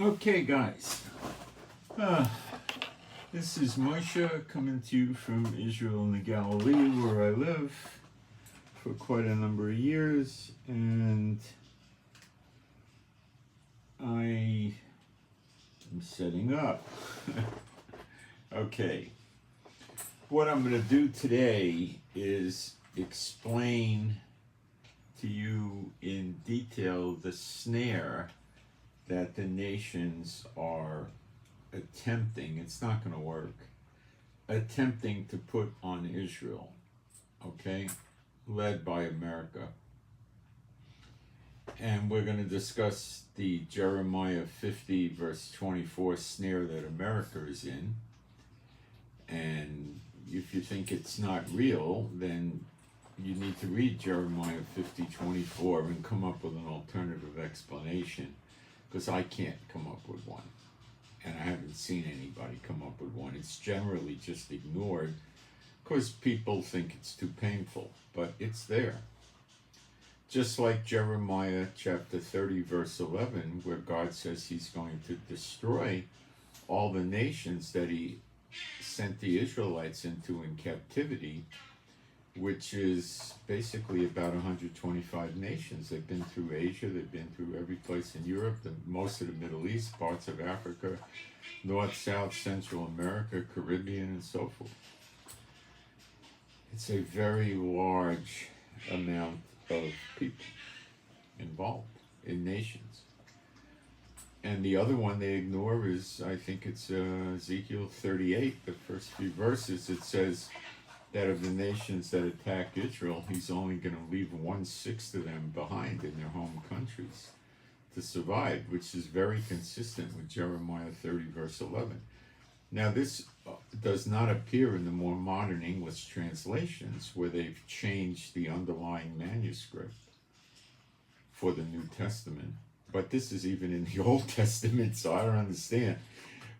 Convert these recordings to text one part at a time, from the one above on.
Okay, guys. This is Moshe coming to you from Israel and the Galilee, where I live for quite a number of years, and I am setting up. Okay. What I'm going to do today is explain to you in detail the snare that the nations are attempting, it's not going to work, attempting to put on Israel, okay, led by America. And we're going to discuss the Jeremiah 50 verse 24 snare that America is in. And if you think it's not real, then you need to read Jeremiah 50:24 and come up with an alternative explanation, because I can't come up with one, and I haven't seen anybody come up with one. It's generally just ignored because people think it's too painful, but it's there. Just like Jeremiah chapter 30 verse 11, where God says he's going to destroy all the nations that he sent the Israelites into in captivity, which is basically about 125 nations. They've been through Asia, they've been through every place in Europe, most of the Middle East, parts of Africa, North, South, Central America, Caribbean, and so forth. It's a very large amount of people involved in nations. And the other one they ignore is, I think it's Ezekiel 38, the first few verses. It says that of the nations that attack Israel, he's only going to leave 1/6 of them behind in their home countries to survive, which is very consistent with Jeremiah 30 verse 11. Now this does not appear in the more modern English translations, where they've changed the underlying manuscript for the New Testament. But this is even in the Old Testament, so I don't understand.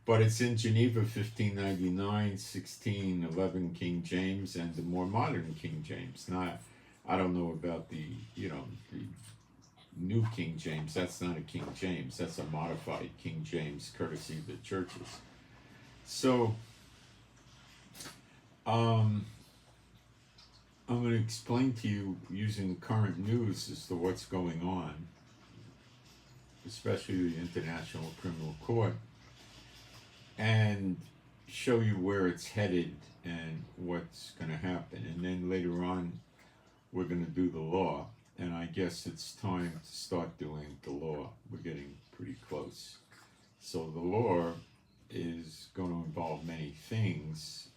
But it's in Geneva 1599, 1611 King James, and the more modern King James. Not, I don't know about the New King James. That's not a King James. That's a modified King James, courtesy of the churches. So, I'm going to explain to you using current news as to what's going on, especially the International Criminal Court, and show you where it's headed and what's going to happen. And then later on, we're going to do the law. And I guess it's time to start doing the law. We're getting pretty close. So the law is going to involve many things.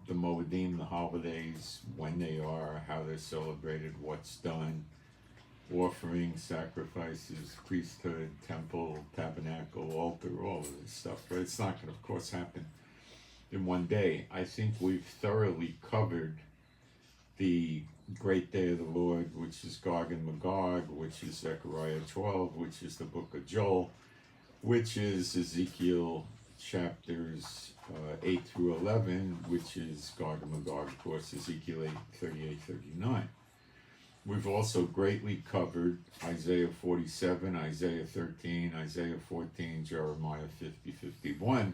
The Moedim, the holidays, when they are, how they're celebrated, what's done, offerings, sacrifices, priesthood, temple, tabernacle, altar, all of this stuff. But it's not going to, of course, happen in one day. I think we've thoroughly covered the great day of the Lord, which is Gog and Magog, which is Zechariah 12, which is the book of Joel, which is Ezekiel chapters 8 through 11, which is Gog and Magog, of course, Ezekiel 8, 38, 39. We've also greatly covered Isaiah 47, Isaiah 13, Isaiah 14, Jeremiah 50, 51,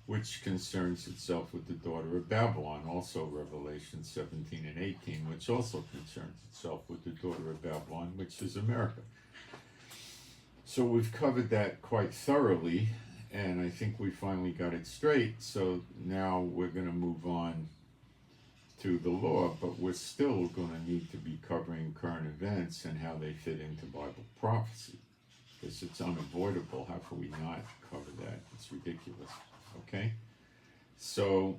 which concerns itself with the daughter of Babylon. Also Revelation 17 and 18, which also concerns itself with the daughter of Babylon, which is America. So we've covered that quite thoroughly, and I think we finally got it straight. So now we're going to move on to the law, but we're still going to need to be covering current events and how they fit into Bible prophecy, because it's unavoidable. How can we not cover that? It's ridiculous. Okay? So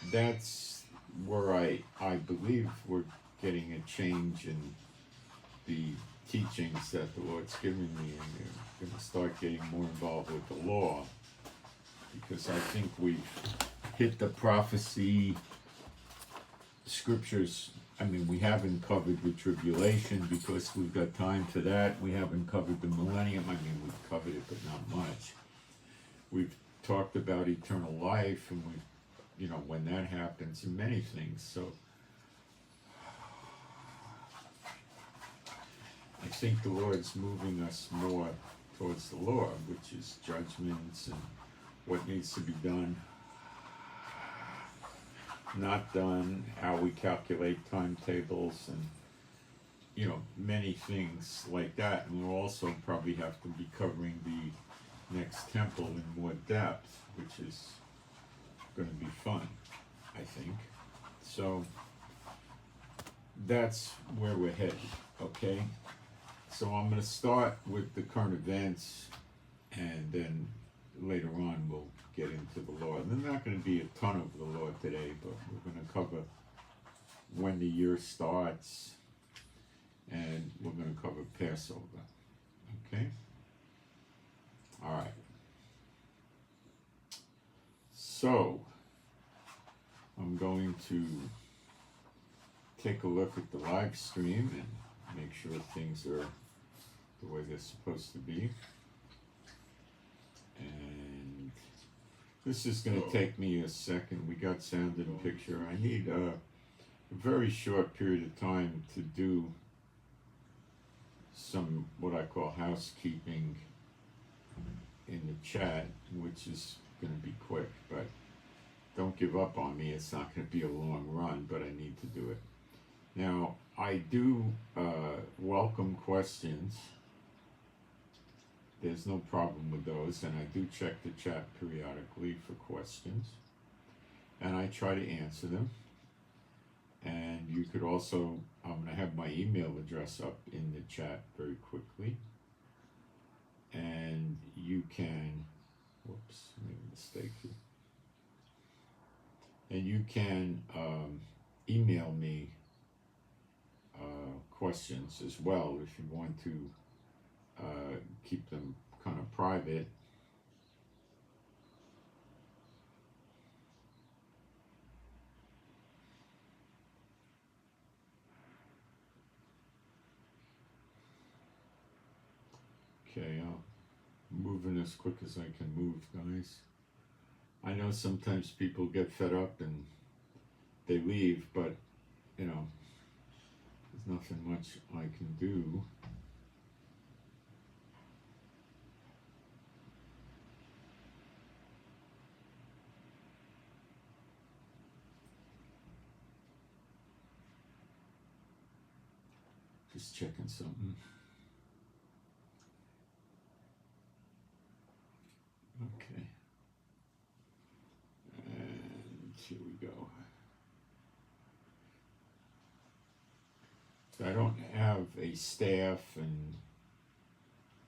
that's where I believe we're getting a change in the teachings that the Lord's given me, and we're going to start getting more involved with the law, because I think we've hit the prophecy scriptures. I mean, we haven't covered the tribulation because we've got time for that. We haven't covered the millennium. I mean, we've covered it, but not much. We've talked about eternal life, and we, when that happens, and many things. So I think the Lord's moving us more towards the Lord, which is judgments and what needs to be done, not done, how we calculate timetables, and many things like that. And we'll also probably have to be covering the next temple in more depth, which is going to be fun, I think. So that's where we're headed, okay? So I'm going to start with the current events, and then later on we'll get into the Lord. And there's not going to be a ton of the Lord today, but we're going to cover when the year starts, and we're going to cover Passover, okay? All right. So I'm going to take a look at the live stream and make sure things are the way they're supposed to be. And this is going to take me a second. We got sound and picture. I need a very short period of time to do some what I call housekeeping in the chat, which is going to be quick, but don't give up on me. It's not going to be a long run, but I need to do it. Now, I do welcome questions. There's no problem with those, and I do check the chat periodically for questions, and I try to answer them. And you could also, I'm going to have my email address up in the chat very quickly, and you can, whoops, made a mistake here. And you can email me questions as well if you want to keep them kind of private. Okay, I'm moving as quick as I can move, guys. I know sometimes people get fed up and they leave, but there's nothing much I can do. Just checking something. Okay. And here we go. So I don't have a staff, and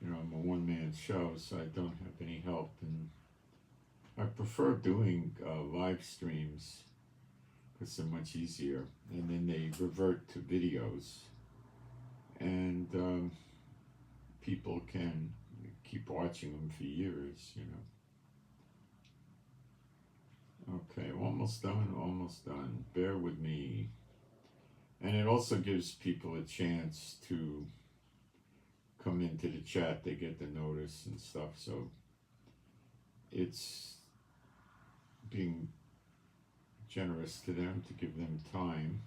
I'm a one-man show, so I don't have any help. And I prefer doing live streams because they're much easier, and then they revert to videos, and people can keep watching them for years, Okay, almost done. Bear with me. And it also gives people a chance to come into the chat. They get the notice and stuff, so it's being generous to them to give them time.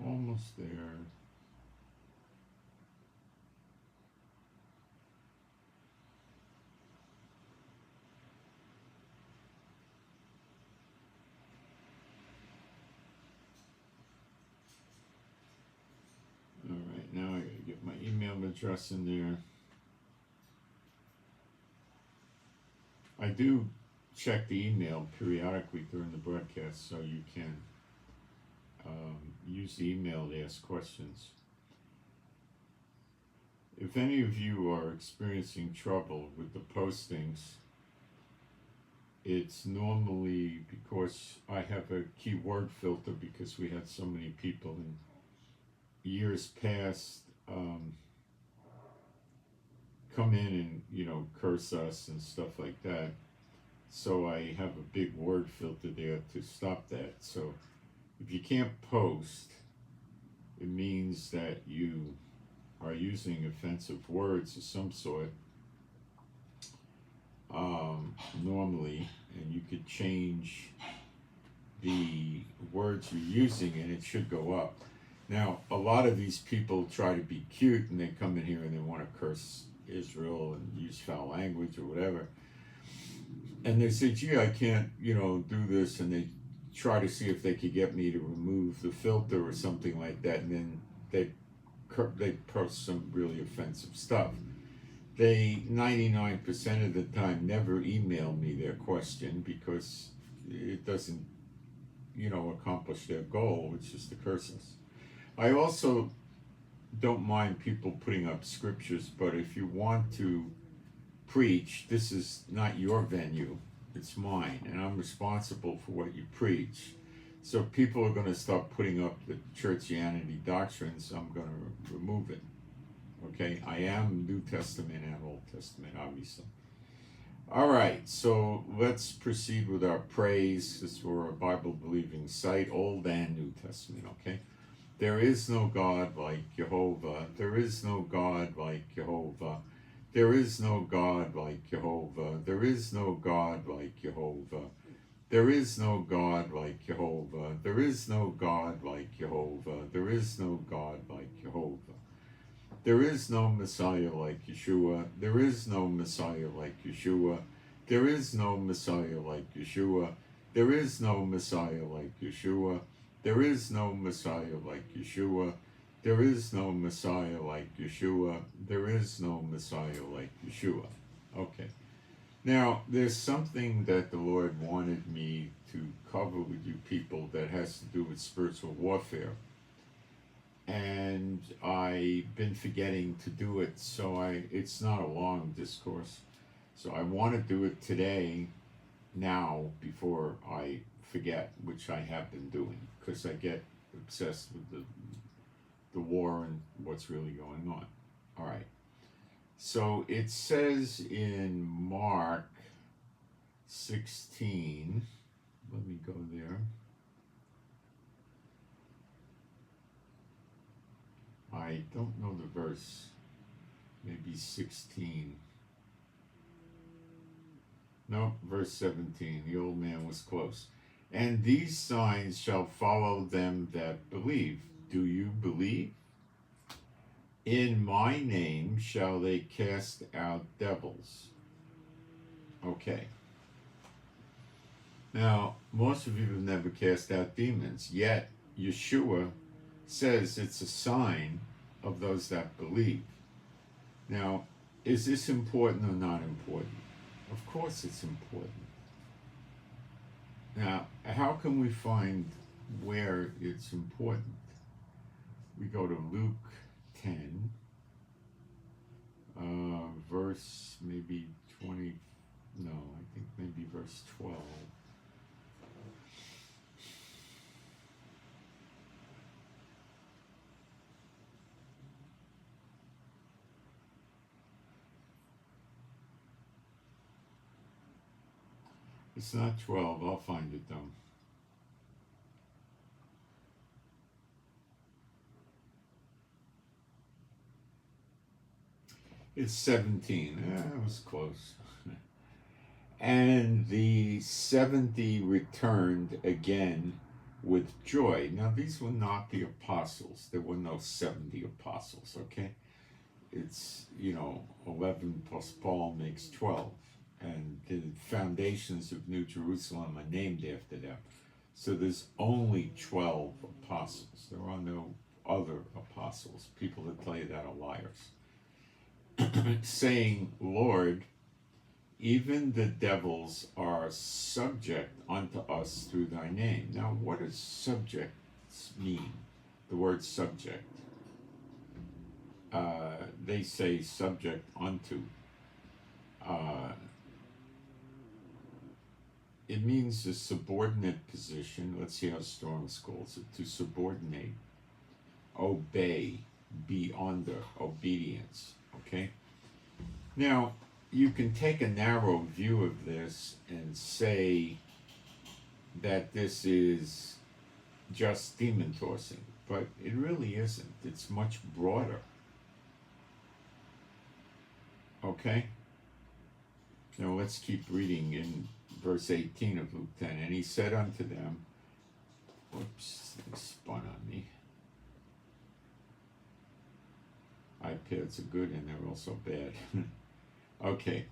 Almost there. Alright, now I gotta get my email address in there. I do check the email periodically during the broadcast, so you can use the email to ask questions. If any of you are experiencing trouble with the postings, it's normally because I have a keyword filter, because we had so many people in years past come in and curse us and stuff like that. So I have a big word filter there to stop that. So if you can't post, it means that you are using offensive words of some sort normally, and you could change the words you're using and it should go up. Now, a lot of these people try to be cute and they come in here and they want to curse Israel and use foul language or whatever. And they say, gee, I can't, do this. And they try to see if they could get me to remove the filter or something like that. And then they post some really offensive stuff. They 99% of the time never email me their question because it doesn't, accomplish their goal, which is to curse us. I also don't mind people putting up scriptures, but if you want to preach, this is not your venue, it's mine, and I'm responsible for what you preach. So if people are going to start putting up the churchianity doctrines, I'm going to remove it. Okay, I am New Testament and Old Testament, obviously. All right, so let's proceed with our praise, because we're a Bible-believing site, Old and New Testament, okay? There is no God like Jehovah. There is no God like Jehovah. There is no God like Jehovah. There is no God like Jehovah. There is no God like Jehovah. There is no God like Jehovah. There is no God like Jehovah. There is no Messiah like Yeshua. There is no Messiah like Yeshua. There is no Messiah like Yeshua. There is no Messiah like Yeshua. There is no Messiah like Yeshua. There is no Messiah like Yeshua. There is no Messiah like Yeshua. Okay. Now, there's something that the Lord wanted me to cover with you people that has to do with spiritual warfare. And I've been forgetting to do it, so it's not a long discourse. So I want to do it today, now, before I forget, which I have been doing, because I get obsessed with the war and what's really going on. All right. So it says in Mark 16, let me go there. I don't know the verse, maybe 16. No, verse 17, the old man was close. And these signs shall follow them that believe. Do you believe? In my name shall they cast out devils. Okay. Now, most of you have never cast out demons, yet Yeshua says it's a sign of those that believe. Now, is this important or not important? Of course it's important. Now, how can we find where it's important? We go to Luke 10, verse maybe 20, no, I think maybe verse 12. It's not 12, I'll find it though. It's 17, it was close. And the 70 returned again with joy. Now these were not the apostles, there were no 70 apostles, okay? It's, 11 plus Paul makes 12. And the foundations of New Jerusalem are named after them. So there's only 12 apostles. There are no other apostles. People that tell you that are liars. Saying, Lord, even the devils are subject unto us through thy name. Now, what does subjects mean? The word subject. They say subject unto. It means a subordinate position. Let's see how Storms calls it. To subordinate, obey, be under, obedience. Okay? Now, you can take a narrow view of this and say that this is just demon tossing, but it really isn't. It's much broader. Okay? Now let's keep reading in verse 18 of Luke 10. And he said unto them, whoops, thing spun on me. Okay, it's a good and they're also bad. Okay.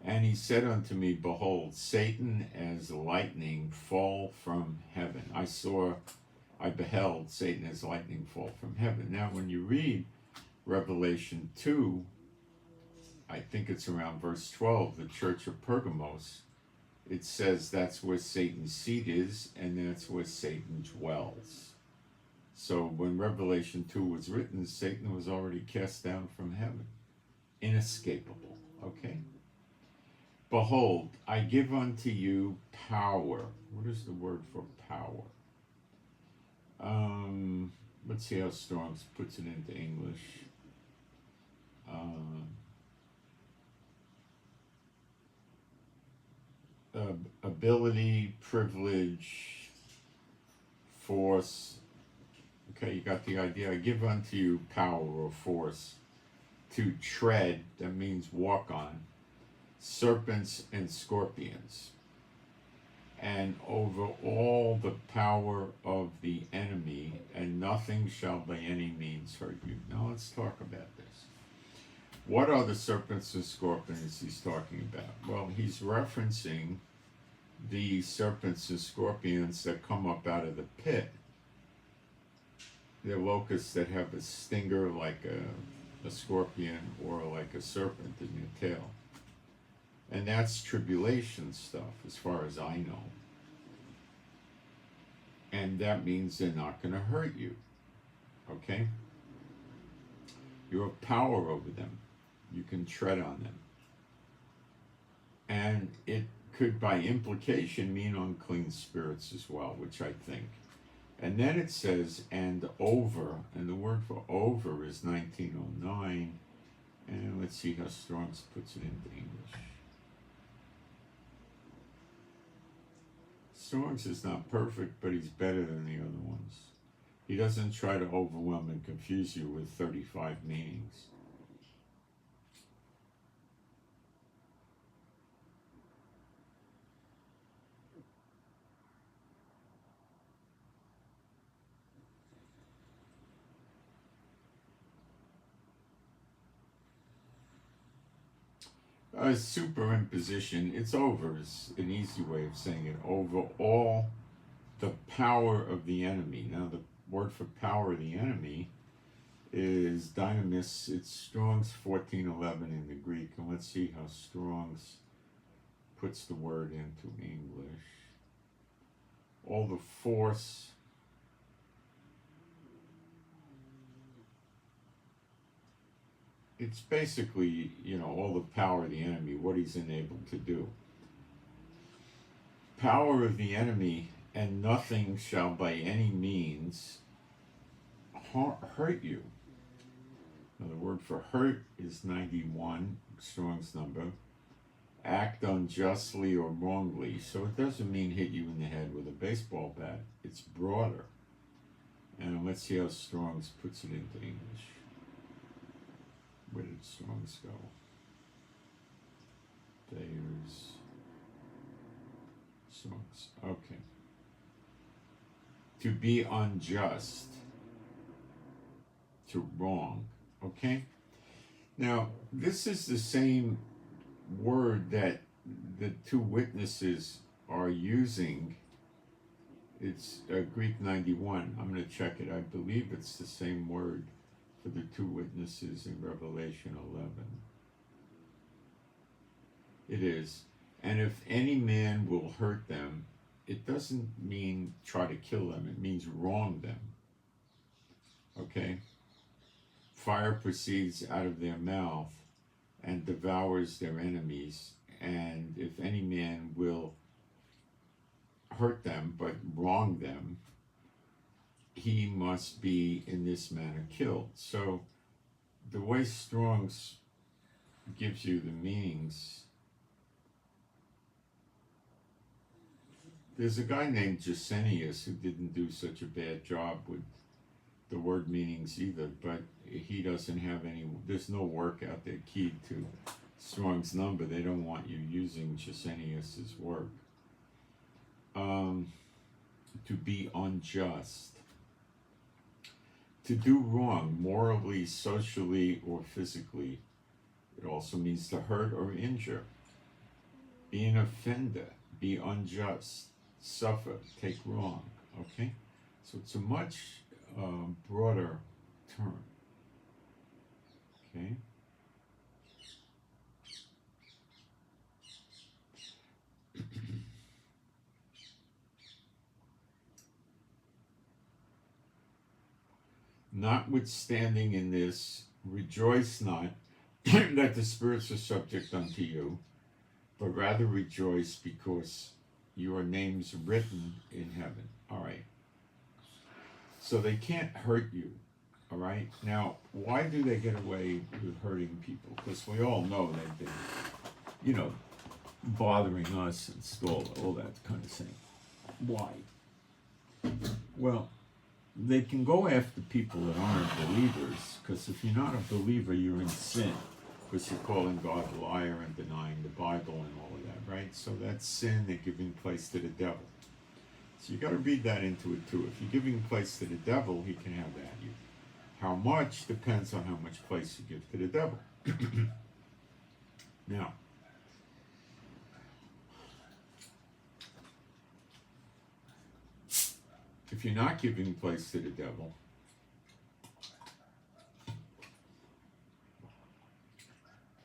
And he said unto me, behold, Satan as lightning fall from heaven. I beheld Satan as lightning fall from heaven. Now, when you read Revelation 2, I think it's around verse 12, the church of Pergamos, it says that's where Satan's seat is, and that's where Satan dwells. So when Revelation 2 was written, Satan was already cast down from heaven. Inescapable, okay? Behold, I give unto you power. What is the word for power? Let's see how Storms puts it into English. Ability, privilege, force. Okay, you got the idea. I give unto you power or force to tread, that means walk on, serpents and scorpions, and over all the power of the enemy, and nothing shall by any means hurt you. Now let's talk about this. What are the serpents and scorpions he's talking about? Well, he's referencing the serpents and scorpions that come up out of the pit. They're locusts that have a stinger like a scorpion or like a serpent in your tail. And that's tribulation stuff, as far as I know. And that means they're not going to hurt you. Okay? You have power over them. You can tread on them. And it could, by implication, mean unclean spirits as well, which I think. And then it says, and over, and the word for over is 1909. And let's see how Strong's puts it into English. Strong's is not perfect, but he's better than the other ones. He doesn't try to overwhelm and confuse you with 35 meanings. Superimposition, it's over, is an easy way of saying it. Over all the power of the enemy. Now, the word for power of the enemy is dynamis. It's Strong's 1411 in the Greek. And let's see how Strong's puts the word into English. All the force. It's basically, all the power of the enemy, what he's enabled to do. Power of the enemy, and nothing shall by any means hurt you. Now, the word for hurt is 91, Strong's number. Act unjustly or wrongly. So it doesn't mean hit you in the head with a baseball bat. It's broader. And let's see how Strong's puts it into English. Where did Strong's go? There's Strong's. Okay. To be unjust. To wrong. Okay? Now, this is the same word that the two witnesses are using. It's Greek 91. I'm going to check it. I believe it's the same word for the two witnesses in Revelation 11. It is. And if any man will hurt them, it doesn't mean try to kill them. It means wrong them. Okay? Fire proceeds out of their mouth and devours their enemies. And if any man will hurt them but wrong them, he must be in this manner killed. So the way Strong's gives you the meanings, there's a guy named Gesenius who didn't do such a bad job with the word meanings either, but he doesn't have any, there's no work out there keyed to Strong's number. They don't want you using Gesenius's work. To be unjust. To do wrong, morally, socially, or physically. It also means to hurt or injure. Be an offender. Be unjust. Suffer. Take wrong. Okay? So it's a much broader term. Okay? Notwithstanding in this, rejoice not that the spirits are subject unto you, but rather rejoice because your name's written in heaven. All right. So they can't hurt you. All right. Now, why do they get away with hurting people? Because we all know they've been, bothering us and all that kind of thing. Why? Well, they can go after people that aren't believers, because if you're not a believer, you're in sin, because you're calling God a liar and denying the Bible and all of that, right? So that's sin. They're giving place to the devil. So you got to read that into it too. If you're giving place to the devil, he can have at you. How much depends on how much place you give to the devil. Now, if you're not giving place to the devil,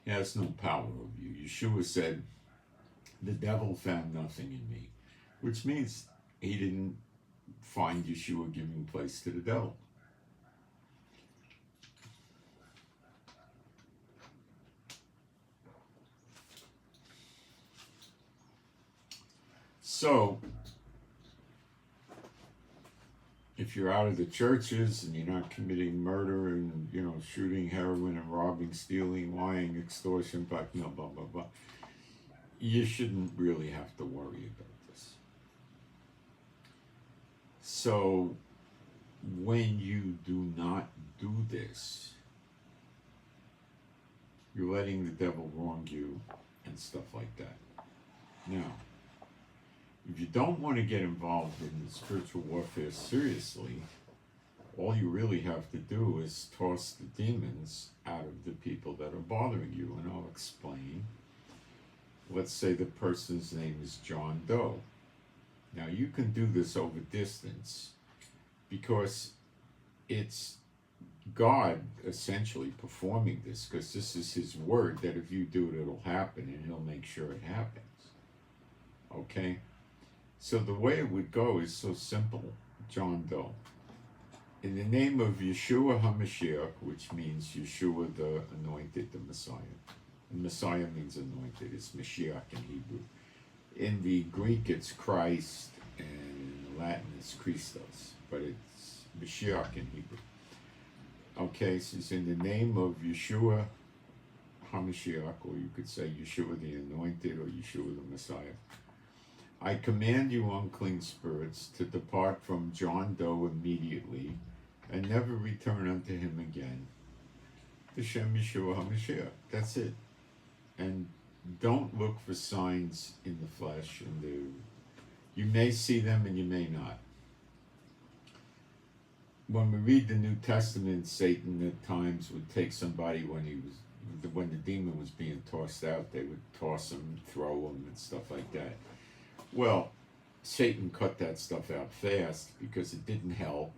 he has no power over you. Yeshua said, the devil found nothing in me, which means he didn't find Yeshua giving place to the devil. So, if you're out of the churches and you're not committing murder and, shooting heroin and robbing, stealing, lying, extortion, blah, blah, blah, blah, you shouldn't really have to worry about this. So, when you do not do this, you're letting the devil wrong you and stuff like that. Now, if you don't want to get involved in the spiritual warfare seriously, all you really have to do is toss the demons out of the people that are bothering you. And I'll explain. Let's say the person's name is John Doe. Now you can do this over distance because it's God essentially performing this, because this is his word that if you do it, it'll happen, and he'll make sure it happens. Okay? So the way it would go is so simple, John Doe. In the name of Yeshua HaMashiach, which means Yeshua the Anointed, the Messiah. And Messiah means anointed. It's Mashiach in Hebrew. In the Greek, it's Christ, and in the Latin, it's Christos. But it's Mashiach in Hebrew. Okay, so it's in the name of Yeshua HaMashiach, or you could say Yeshua the Anointed, or Yeshua the Messiah. I command you, unclean spirits, to depart from John Doe immediately, and never return unto him again. B'Shem Yeshua HaMashiach. That's it. And don't look for signs in the flesh. You may see them and you may not. When we read the New Testament, Satan at times would take somebody when the demon was being tossed out, they would toss him, throw him, and stuff like that. Well, Satan cut that stuff out fast because it didn't help,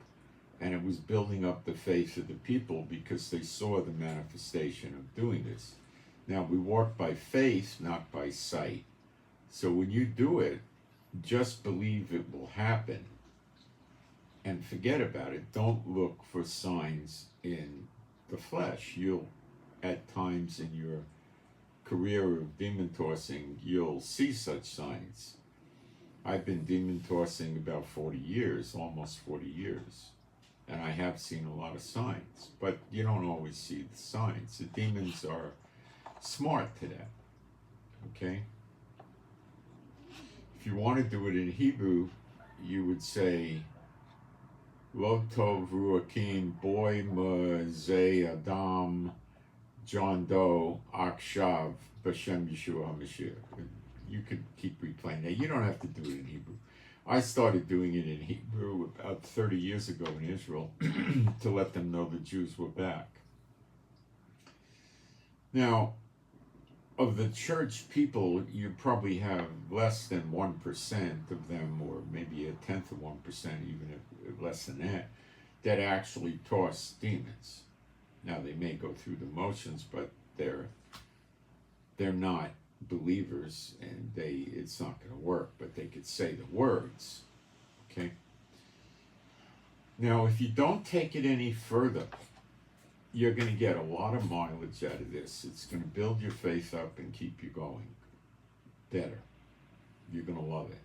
and it was building up the faith of the people because they saw the manifestation of doing this. Now, we walk by faith, not by sight. So when you do it, just believe it will happen and forget about it. Don't look for signs in the flesh. You'll, at times in your career of demon tossing, you'll see such signs. I've been demon tossing about 40 years, almost 40 years, and I have seen a lot of signs, but you don't always see the signs. The demons are smart to that, okay? If you want to do it in Hebrew, you would say, Lo tov ruakim boy mazeh adam John Doe akshav b'shem Yeshua HaMashiach. You could keep replaying that. You don't have to do it in Hebrew. I started doing it in Hebrew about 30 years ago in Israel to let them know the Jews were back. Now, of the church people, you probably have less than 1% of them, or maybe a tenth of 1%, even if less than that, that actually toss demons. Now, they may go through the motions, but they're not believers, and it's not going to work, but they could say the words. Okay? Now, if you don't take it any further, you're going to get a lot of mileage out of this. It's going to build your faith up and keep you going better. You're going to love it.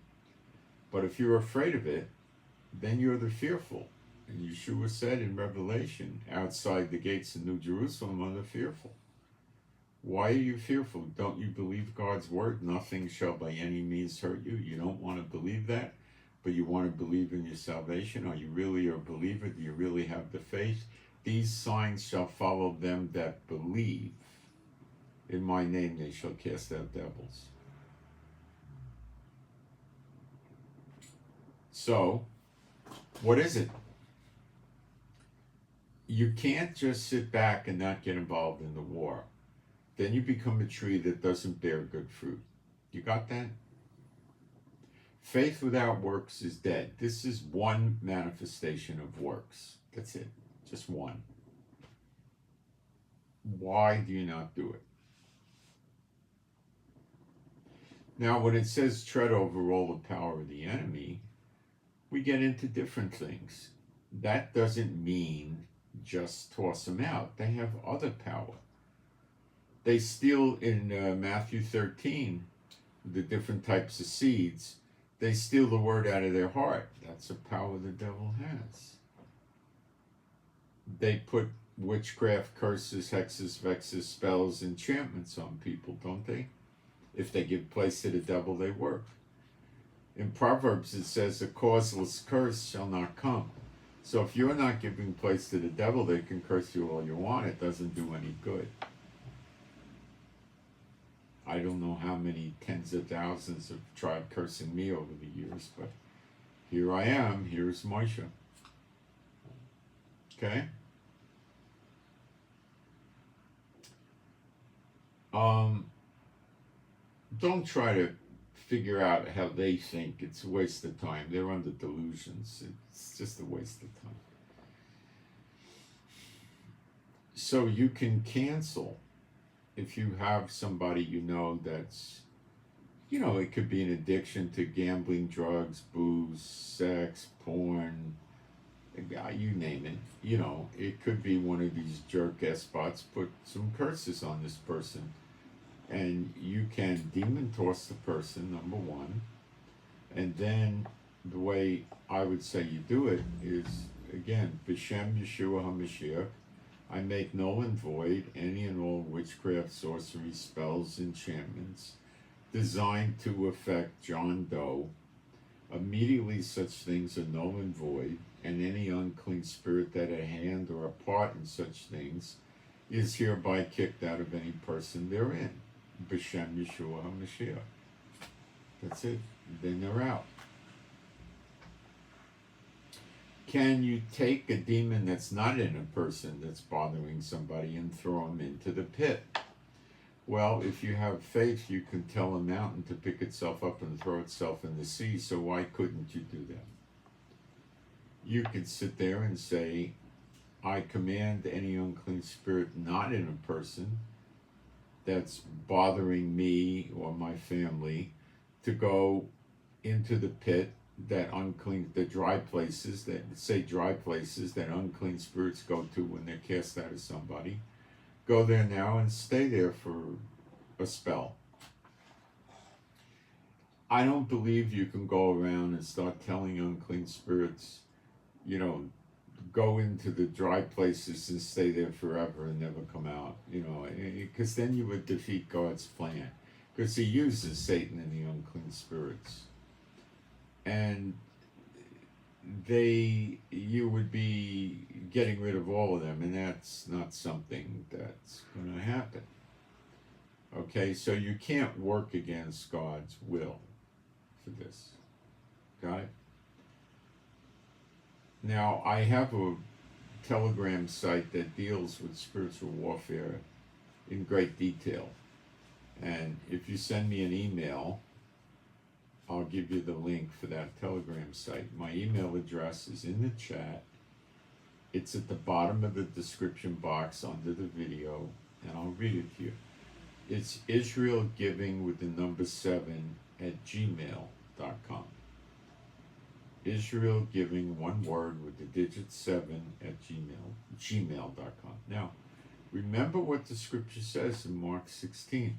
But if you're afraid of it, then you're the fearful. And Yeshua said in Revelation, outside the gates of New Jerusalem are the fearful. Why are you fearful? Don't you believe God's word? Nothing shall by any means hurt you. You don't want to believe that, but you want to believe in your salvation. Are you really a believer? Do you really have the faith? These signs shall follow them that believe. In my name they shall cast out devils. So, what is it? You can't just sit back and not get involved in the war. Then you become a tree that doesn't bear good fruit. You got that? Faith without works is dead. This is one manifestation of works. That's it. Just one. Why do you not do it? Now, when it says tread over all the power of the enemy, we get into different things. That doesn't mean just toss them out. They have other power. They steal in Matthew 13, the different types of seeds. They steal the word out of their heart. That's a power the devil has. They put witchcraft, curses, hexes, vexes, spells, enchantments on people, don't they? If they give place to the devil, they work. In Proverbs it says, a causeless curse shall not come. So if you're not giving place to the devil, they can curse you all you want. It doesn't do any good. I don't know how many tens of thousands have tried cursing me over the years, but here I am. Here's Moshe. Okay? Don't try to figure out how they think. It's a waste of time. They're under delusions. It's just a waste of time. So you can cancel if you have somebody you know that's, it could be an addiction to gambling, drugs, booze, sex, porn, you name it. It could be one of these jerk spots. Put some curses on this person. And you can demon toss the person, number one. And then the way I would say you do it is, again, B'Shem Yeshua HaMashiach, I make null and void any and all witchcraft, sorcery, spells, enchantments, designed to affect John Doe. Immediately such things are null and void, and any unclean spirit that a hand or a part in such things is hereby kicked out of any person therein. B'Shem Yeshua HaMashiach. That's it. Then they're out. Can you take a demon that's not in a person that's bothering somebody and throw him into the pit? Well, if you have faith, you can tell a mountain to pick itself up and throw itself in the sea, so why couldn't you do that? You could sit there and say, I command any unclean spirit not in a person that's bothering me or my family to go into the pit, the dry places that unclean spirits go to when they're cast out of somebody. Go there now and stay there for a spell. I don't believe you can go around and start telling unclean spirits, go into the dry places and stay there forever and never come out, because then you would defeat God's plan, because he uses Satan and the unclean spirits. And you would be getting rid of all of them, and that's not something that's going to happen. Okay, so you can't work against God's will for this, Got it? Now, I have a Telegram site that deals with spiritual warfare in great detail. And if you send me an email, I'll give you the link for that Telegram site. My email address is in the chat. It's at the bottom of the description box under the video, and I'll read it to you. It's israelgiving with the number 7 at gmail.com. Israelgiving, one word, with the digit 7 at gmail.com. Now, remember what the scripture says in Mark 16.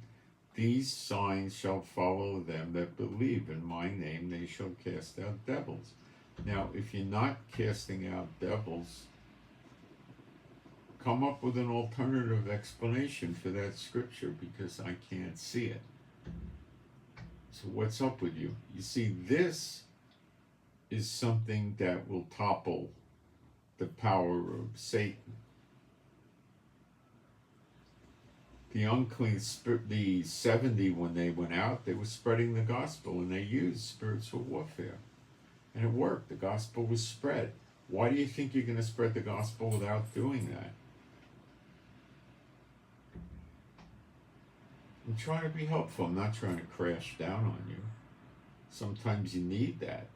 These signs shall follow them that believe in my name, they shall cast out devils. Now, if you're not casting out devils, come up with an alternative explanation for that scripture, because I can't see it. So what's up with you? You see, this is something that will topple the power of Satan. The unclean spirit, the 70, when they went out, they were spreading the gospel, and they used spiritual warfare. And it worked. The gospel was spread. Why do you think you're going to spread the gospel without doing that? I'm trying to be helpful. I'm not trying to crash down on you. Sometimes you need that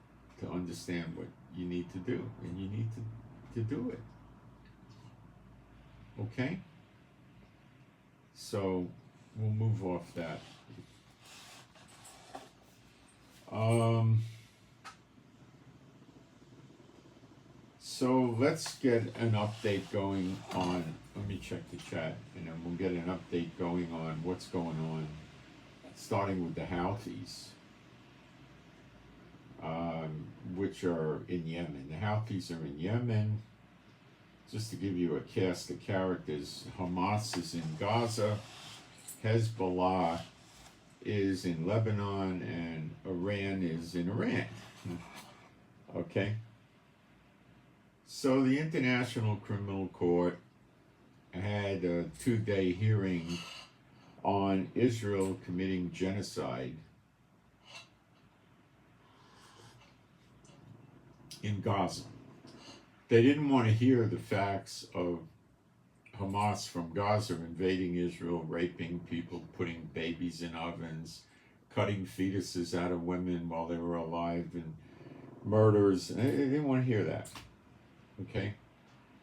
to understand what you need to do, and you need to do it. Okay? So we'll move off that. So let's get an update going on. Let me check the chat, and then we'll get an update going on what's going on, starting with the Houthis, which are in Yemen. The Houthis are in Yemen. Just to give you a cast of characters, Hamas is in Gaza, Hezbollah is in Lebanon, and Iran is in Iran. Okay? So the International Criminal Court had a 2-day hearing on Israel committing genocide in Gaza. They didn't want to hear the facts of Hamas from Gaza invading Israel, raping people, putting babies in ovens, cutting fetuses out of women while they were alive, and murders. They didn't want to hear that. Okay?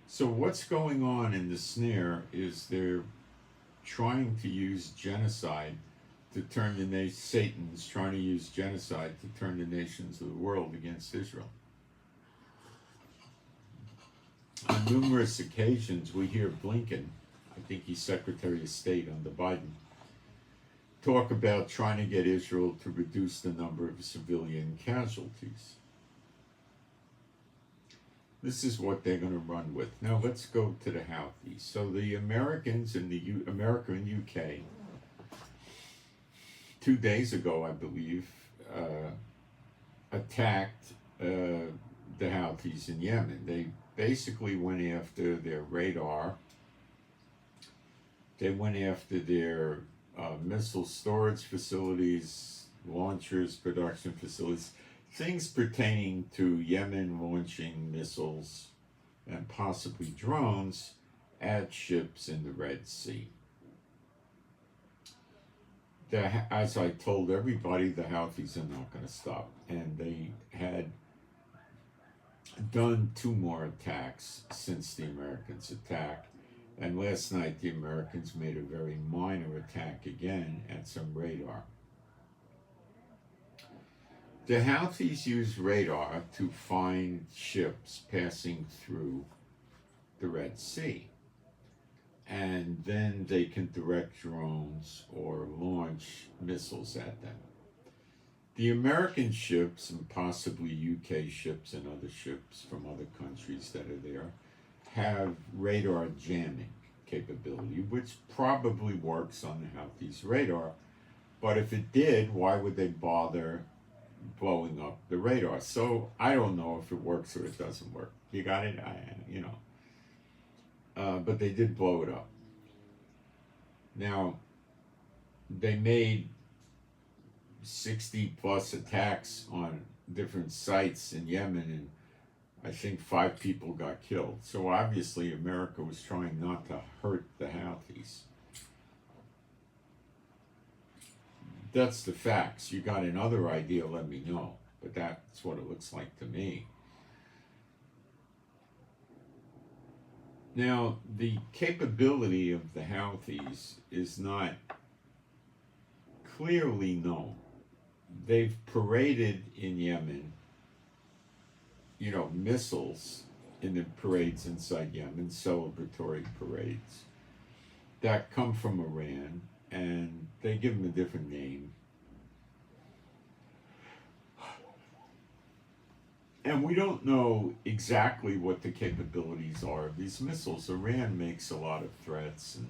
So what's going on in the Snare is they're trying to use genocide to turn the nations. Satan's trying to use genocide to turn the nations of the world against Israel. On numerous occasions, we hear Blinken, I think he's Secretary of State under Biden, talk about trying to get Israel to reduce the number of civilian casualties. This is what they're going to run with. Now let's go to the Houthis. So the Americans in America and UK, 2 days ago, I believe, attacked the Houthis in Yemen. They basically went after their radar. They went after their missile storage facilities, launchers, production facilities, things pertaining to Yemen launching missiles and possibly drones at ships in the Red Sea. As I told everybody, the Houthis are not going to stop. And they had done 2 more attacks since the Americans attacked. And last night, the Americans made a very minor attack again at some radar. The Houthis use radar to find ships passing through the Red Sea. And then they can direct drones or launch missiles at them. The American ships, and possibly UK ships and other ships from other countries that are there, have radar jamming capability, which probably works on the Houthis' radar. But if it did, why would they bother blowing up the radar? So I don't know if it works or it doesn't work. You got it? But they did blow it up. Now, they made 60 plus attacks on different sites in Yemen, and I think 5 people got killed. So obviously America was trying not to hurt the Houthis. That's the facts. You got another idea, let me know. But that's what it looks like to me. Now, the capability of the Houthis is not clearly known. They've paraded in Yemen, missiles in the parades inside Yemen, celebratory parades, that come from Iran, and they give them a different name. And we don't know exactly what the capabilities are of these missiles. Iran makes a lot of threats and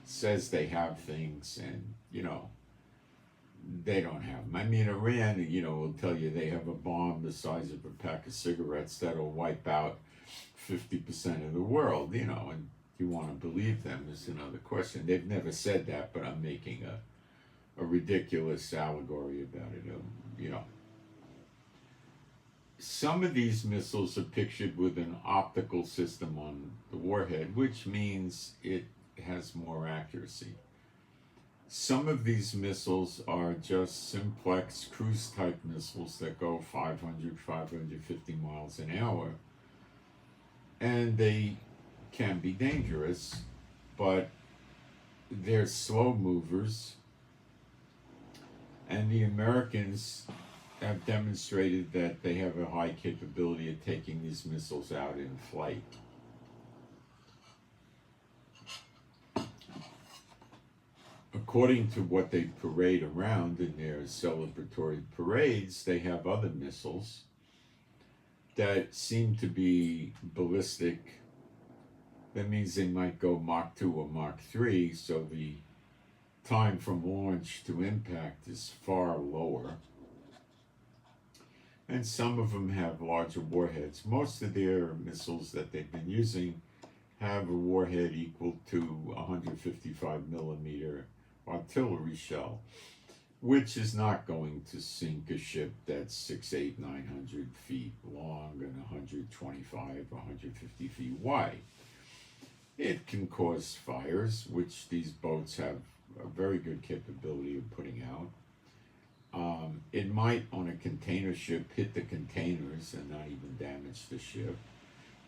says they have things, and, they don't have them. I mean, Iran, will tell you they have a bomb the size of a pack of cigarettes that'll wipe out 50% of the world, and you want to believe them is another question. They've never said that, but I'm making a ridiculous allegory about it, Some of these missiles are pictured with an optical system on the warhead, which means it has more accuracy. Some of these missiles are just simplex cruise type missiles that go 500, 550 miles an hour, and they can be dangerous, but they're slow movers, and the Americans have demonstrated that they have a high capability of taking these missiles out in flight. According to what they parade around in their celebratory parades, they have other missiles that seem to be ballistic. That means they might go Mach 2 or Mach 3, so the time from launch to impact is far lower. And some of them have larger warheads. Most of their missiles that they've been using have a warhead equal to 155 millimeter artillery shell, which is not going to sink a ship that's 6, 8, 900 feet long and 125, 150 feet wide. It can cause fires, which these boats have a very good capability of putting out. It might, on a container ship, hit the containers and not even damage the ship.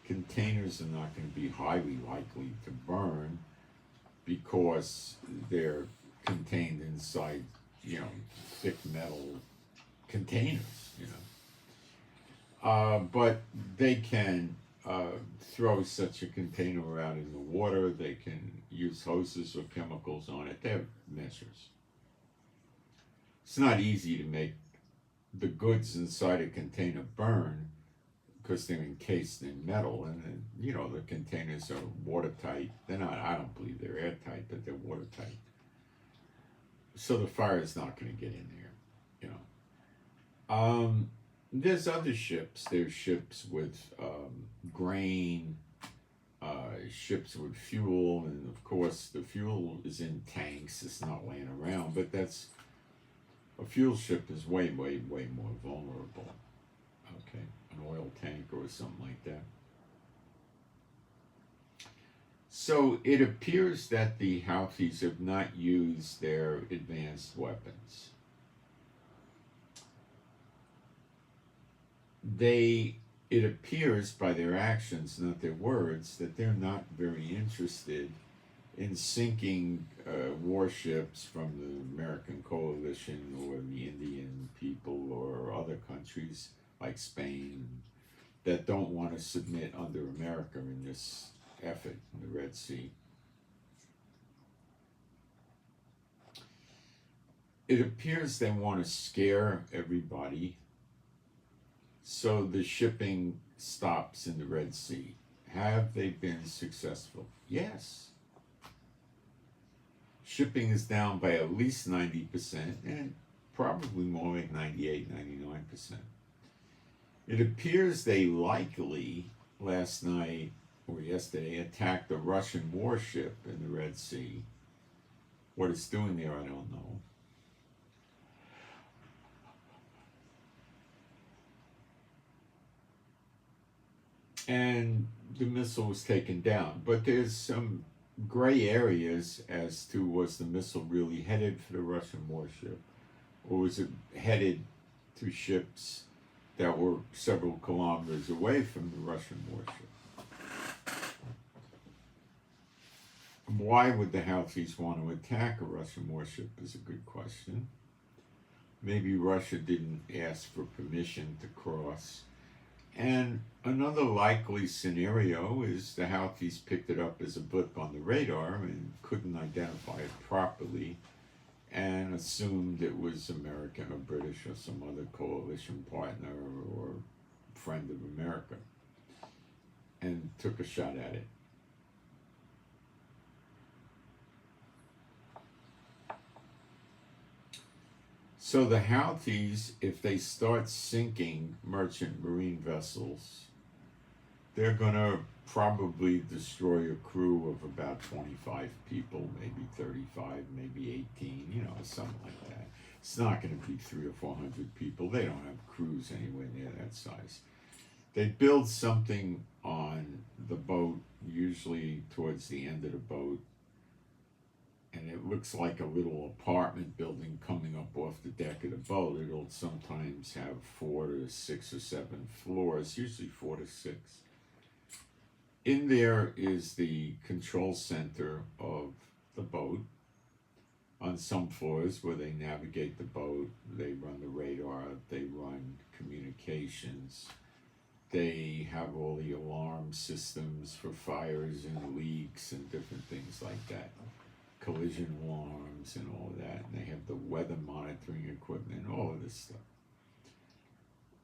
Containers are not going to be highly likely to burn because they're contained inside, thick metal containers, but they can throw such a container out in the water. They can use hoses or chemicals on it. They have measures. It's not easy to make the goods inside a container burn because they're encased in metal, and then, the containers are watertight. They're not, I don't believe they're airtight, but they're watertight. So the fire is not going to get in there, There's other ships. There's ships with grain, ships with fuel, and of course the fuel is in tanks. It's not laying around, but a fuel ship is way, way, way more vulnerable. Okay, an oil tank or something like that. So it appears that the Houthis have not used their advanced weapons. It appears by their actions, not their words, that they're not very interested in sinking warships from the American coalition or the Indian people or other countries like Spain that don't want to submit under America in this effort in the Red Sea. It appears they want to scare everybody, so the shipping stops in the Red Sea. Have they been successful? Yes. Shipping is down by at least 90%, and probably more like 98, 99%. It appears they likely, last night or yesterday, attacked a Russian warship in the Red Sea. What it's doing there, I don't know. and the missile was taken down. But there's some gray areas as to, was the missile really headed for the Russian warship, or was it headed to ships that were several kilometers away from the Russian warship? Why would the Houthis want to attack a Russian warship is a good question. Maybe Russia didn't ask for permission to cross. And another likely scenario is the Houthis picked it up as a blip on the radar and couldn't identify it properly and assumed it was American or British or some other coalition partner or friend of America and took a shot at it. So the Houthis, if they start sinking merchant marine vessels, they're going to probably destroy a crew of about 25 people, maybe 35, maybe 18, something like that. It's not going to be 300 or 400 people. They don't have crews anywhere near that size. They build something on the boat, usually towards the end of the boat, and it looks like a little apartment building coming up off the deck of the boat. It'll sometimes have 4 to 6 or 7 floors, usually 4 to 6. In there is the control center of the boat. On some floors where they navigate the boat, they run the radar, they run communications, they have all the alarm systems for fires and leaks and different things like that. Collision alarms and all of that, and they have the weather monitoring equipment, all of this stuff.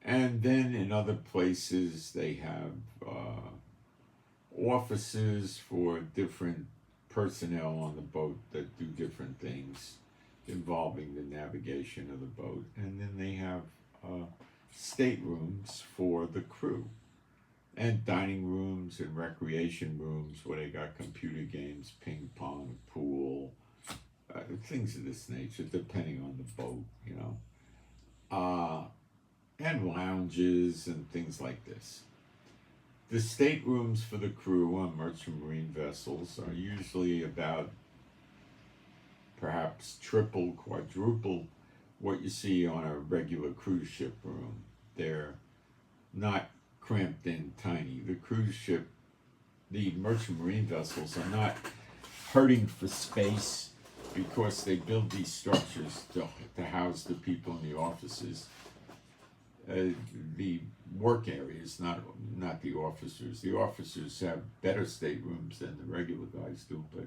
And then in other places they have offices for different personnel on the boat that do different things involving the navigation of the boat. And then they have staterooms for the crew, and dining rooms and recreation rooms where they got computer games, ping pong, pool, things of this nature, depending on the boat, and lounges and things like this. The staterooms for the crew on merchant marine vessels are usually about perhaps triple, quadruple what you see on a regular cruise ship room. They're not cramped in tiny. The cruise ship, the merchant marine vessels are not hurting for space because they build these structures to house the people in the offices. The work areas, not the officers. The officers have better staterooms than the regular guys do, but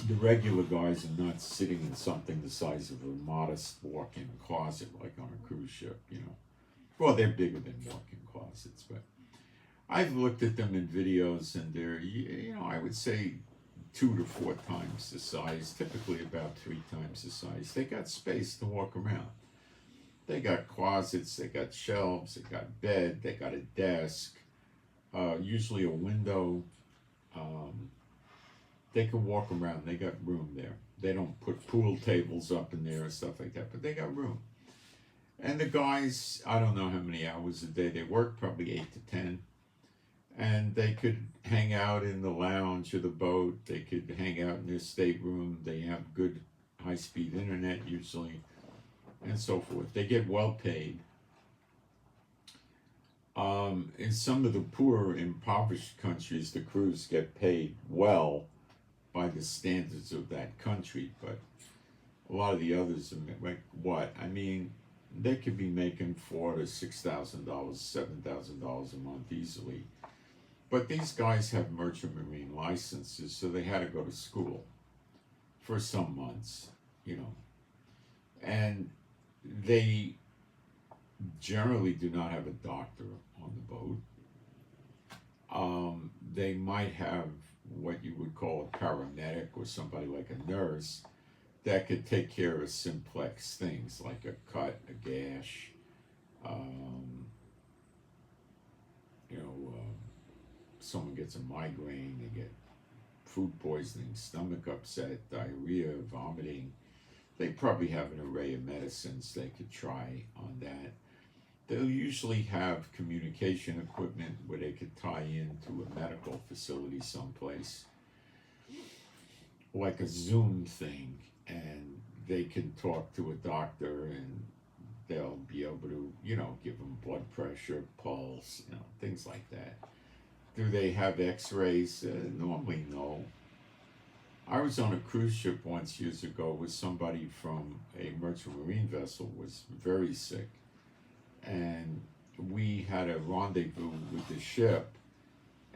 the regular guys are not sitting in something the size of a modest walk-in closet like on a cruise ship, Well, they're bigger than walk-in closets, but I've looked at them in videos and they're, I would say 2 to 4 times the size, typically about 3 times the size. They got space to walk around. They got closets, they got shelves, they got bed, they got a desk, usually a window. They can walk around, they got room there. They don't put pool tables up in there and stuff like that, but they got room. And the guys, I don't know how many hours a day they work, probably 8 to 10. And they could hang out in the lounge of the boat. They could hang out in their stateroom. They have good high-speed internet usually, and so forth. They get well paid. In some of the poorer, impoverished countries, the crews get paid well by the standards of that country, but a lot of the others are like what? I mean, they could be making $4,000 to $6,000, $7,000 a month easily. But these guys have merchant marine licenses, so they had to go to school for some months, And they generally do not have a doctor on the boat. They might have what you would call a paramedic or somebody like a nurse that could take care of simplex things like a cut, a gash, someone gets a migraine, they get food poisoning, stomach upset, diarrhea, vomiting. They probably have an array of medicines they could try on that. they'll usually have communication equipment where they could tie into a medical facility someplace, like a Zoom thing, and they can talk to a doctor and they'll be able to, give them blood pressure, pulse, things like that. Do they have x-rays? Normally, no. I was on a cruise ship once years ago with somebody from a merchant marine vessel was very sick. And we had a rendezvous with the ship,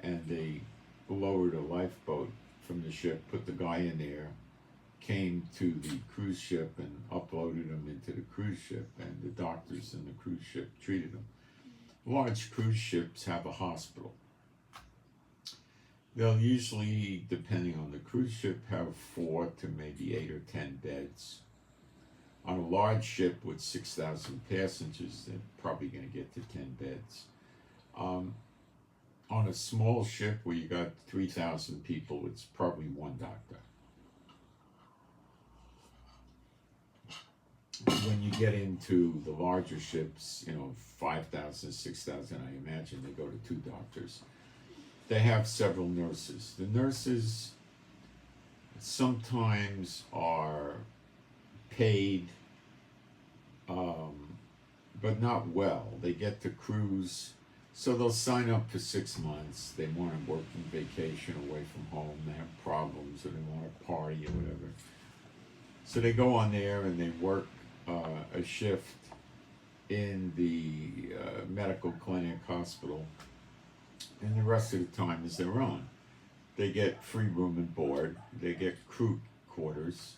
and they lowered a lifeboat from the ship, put the guy in there, came to the cruise ship and uploaded him into the cruise ship, and the doctors in the cruise ship treated him. Large cruise ships have a hospital. They'll usually, depending on the cruise ship, have 4 to maybe 8 or 10 beds. On a large ship with 6,000 passengers, they're probably going to get to 10 beds. On a small ship where you got 3,000 people, it's probably one doctor. When you get into the larger ships, 5,000, 6,000, I imagine they go to 2 doctors. They have several nurses. The nurses sometimes are paid, but not well. They get to cruise, so they'll sign up for 6 months. They want to work on vacation away from home. They have problems, or they want to party or whatever. So they go on there and they work a shift in the medical clinic, hospital, and the rest of the time is their own. They get free room and board. They get crew quarters.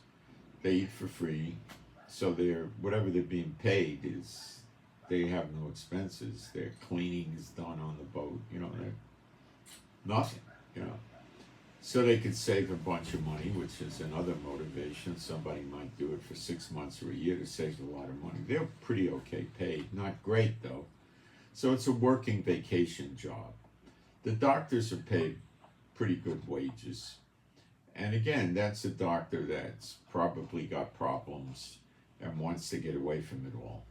They eat for free. So whatever they're being paid is, they have no expenses. Their cleaning is done on the boat. Nothing. So they could save a bunch of money, which is another motivation. Somebody might do it for 6 months or a year to save a lot of money. They're pretty okay paid. Not great though. So it's a working vacation job. The doctors are paid pretty good wages. And again, that's a doctor that's probably got problems and wants to get away from it all,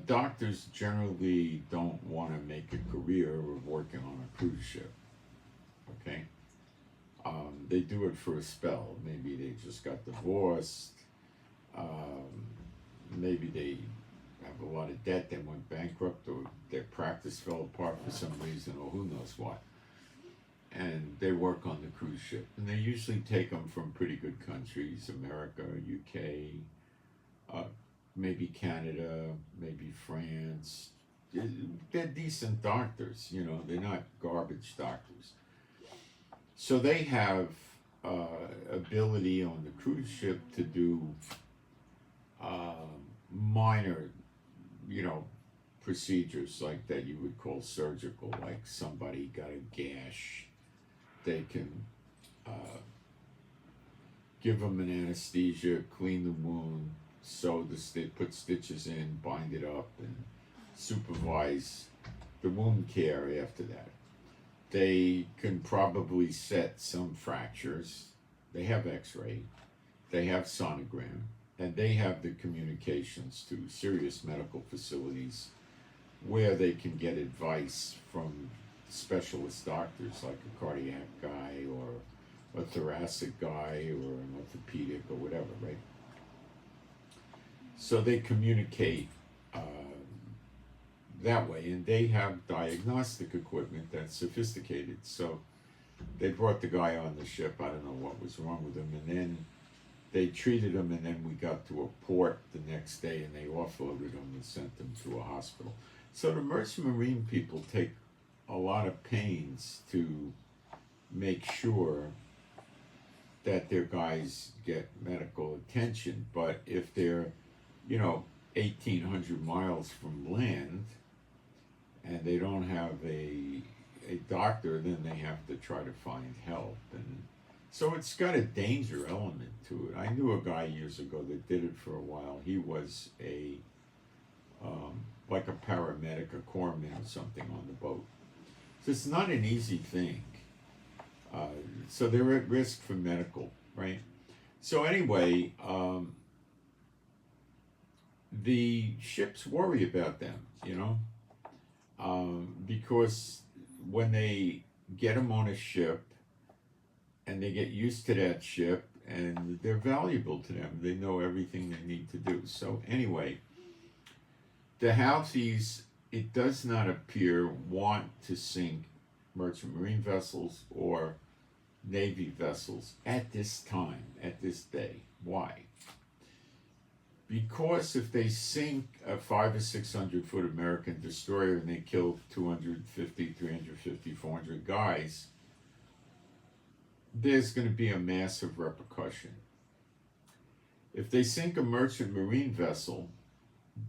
Doctors generally don't want to make a career of working on a cruise ship, okay? They do it for a spell. Maybe they just got divorced. Maybe they have a lot of debt, they went bankrupt, or their practice fell apart for some reason, or who knows what. And they work on the cruise ship. And they usually take them from pretty good countries, America, UK, maybe Canada, maybe France. They're decent doctors, they're not garbage doctors. So they have ability on the cruise ship to do minor, procedures like that you would call surgical, like somebody got a gash. They can give them an anesthesia, clean the wound, put stitches in, bind it up, and supervise the wound care after that. They can probably set some fractures. They have x-ray, they have sonogram, and they have the communications to serious medical facilities where they can get advice from specialist doctors, like a cardiac guy or a thoracic guy or an orthopedic or whatever, right? So they communicate that way, and they have diagnostic equipment that's sophisticated. So they brought the guy on the ship. I don't know what was wrong with him, and then they treated him, and then we got to a port the next day, and they offloaded him and sent him to a hospital. So the merchant marine people take a lot of pains to make sure that their guys get medical attention. But if they're, 1,800 miles from land and they don't have a doctor, then they have to try to find help. And so it's got a danger element to it. I knew a guy years ago that did it for a while. He was like a paramedic, a corpsman or something on the boat. So it's not an easy thing. So they're at risk for medical, right? So anyway, the ships worry about them, because when they get them on a ship and they get used to that ship and they're valuable to them, they know everything they need to do. So anyway, the Houthis, it does not appear, want to sink merchant marine vessels or Navy vessels at this time, at this day. Why? Because if they sink a 500 or 600 foot American destroyer and they kill 250, 350, 400 guys, there's going to be a massive repercussion. If they sink a merchant marine vessel,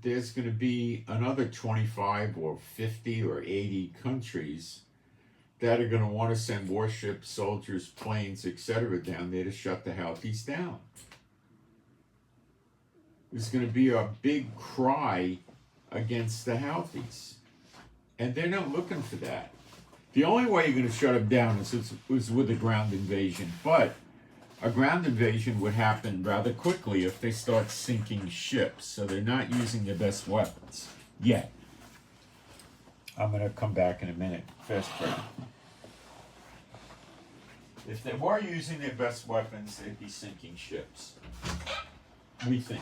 there's going to be another 25 or 50 or 80 countries that are going to want to send warships, soldiers, planes, etc. down there to shut the Houthis down. There's going to be a big cry against the Houthis. And they're not looking for that. The only way you're going to shut them down is with a ground invasion. But a ground invasion would happen rather quickly if they start sinking ships. So they're not using their best weapons yet. I'm going to come back in a minute. Fast forward. If they were using their best weapons, they'd be sinking ships. We think.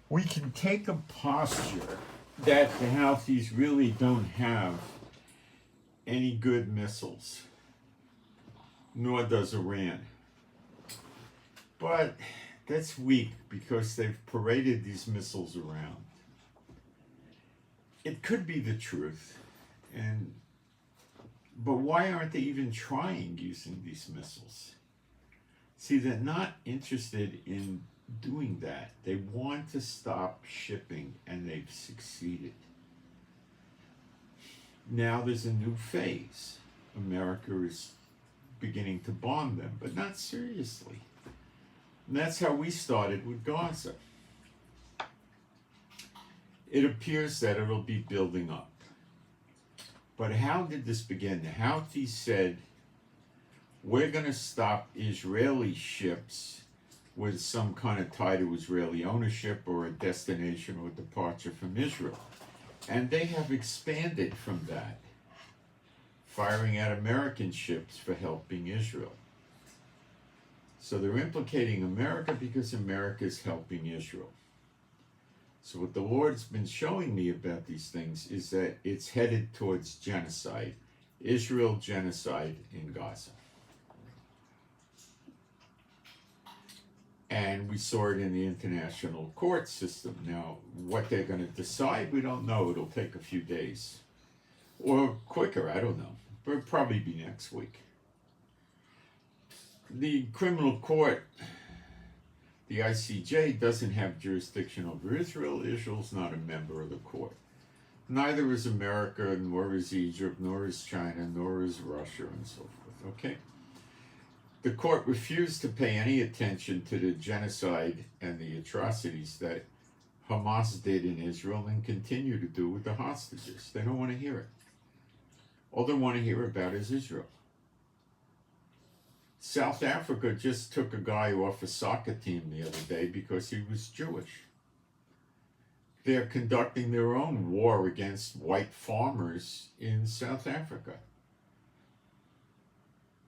We can take a posture that the Houthis really don't have any good missiles, nor does Iran. But that's weak because they've paraded these missiles around. It could be the truth, but why aren't they even trying using these missiles? See, they're not interested in doing that. They want to stop shipping, and they've succeeded. Now there's a new phase. America is beginning to bomb them, but not seriously. And that's how we started with Gaza. It appears that it'll be building up. But how did this begin? The Houthis said, we're going to stop Israeli ships with some kind of tie to Israeli ownership or a destination or departure from Israel. And they have expanded from that, firing at American ships for helping Israel. So they're implicating America because America is helping Israel. So what the Lord's been showing me about these things is that it's headed towards genocide, Israel genocide in Gaza. And we saw it in the international court system. Now, what they're going to decide, we don't know. It'll take a few days. Or quicker, I don't know. But it'll probably be next week. The criminal court, the ICJ, doesn't have jurisdiction over Israel. Israel's not a member of the court. Neither is America, nor is Egypt, nor is China, nor is Russia, and so forth. Okay? The court refused to pay any attention to the genocide and the atrocities that Hamas did in Israel and continue to do with the hostages. They don't want to hear it. All they want to hear about is Israel. South Africa just took a guy off a soccer team the other day because he was Jewish. They're conducting their own war against white farmers in South Africa.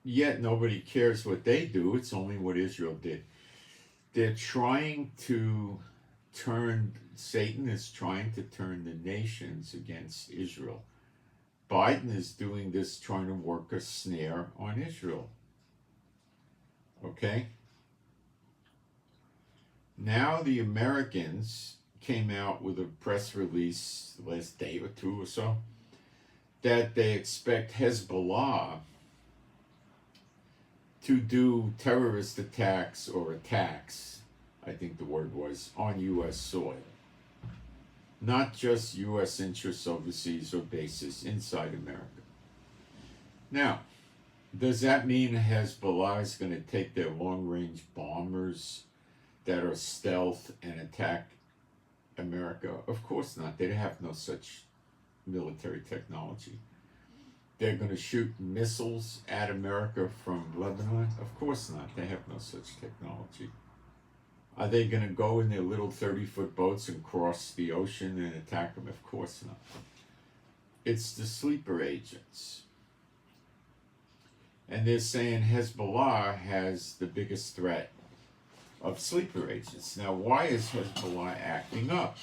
Yet nobody cares what they do, it's only what Israel did. They're trying to Satan is trying to turn the nations against Israel. Biden is doing this, trying to work a snare on Israel. Okay? Now the Americans came out with a press release the last day or two or so that they expect Hezbollah to do terrorist attacks or attacks, I think the word was, on U.S. soil. Not just U.S. interests overseas or bases inside America. Now, does that mean Hezbollah is going to take their long-range bombers that are stealth and attack America? Of course not. They have no such military technology. They're going to shoot missiles at America from Lebanon? Of course not. They have no such technology. Are they going to go in their little 30-foot boats and cross the ocean and attack them? Of course not. It's the sleeper agents. And they're saying Hezbollah has the biggest threat of sleeper agents. Now, why is Hezbollah acting up?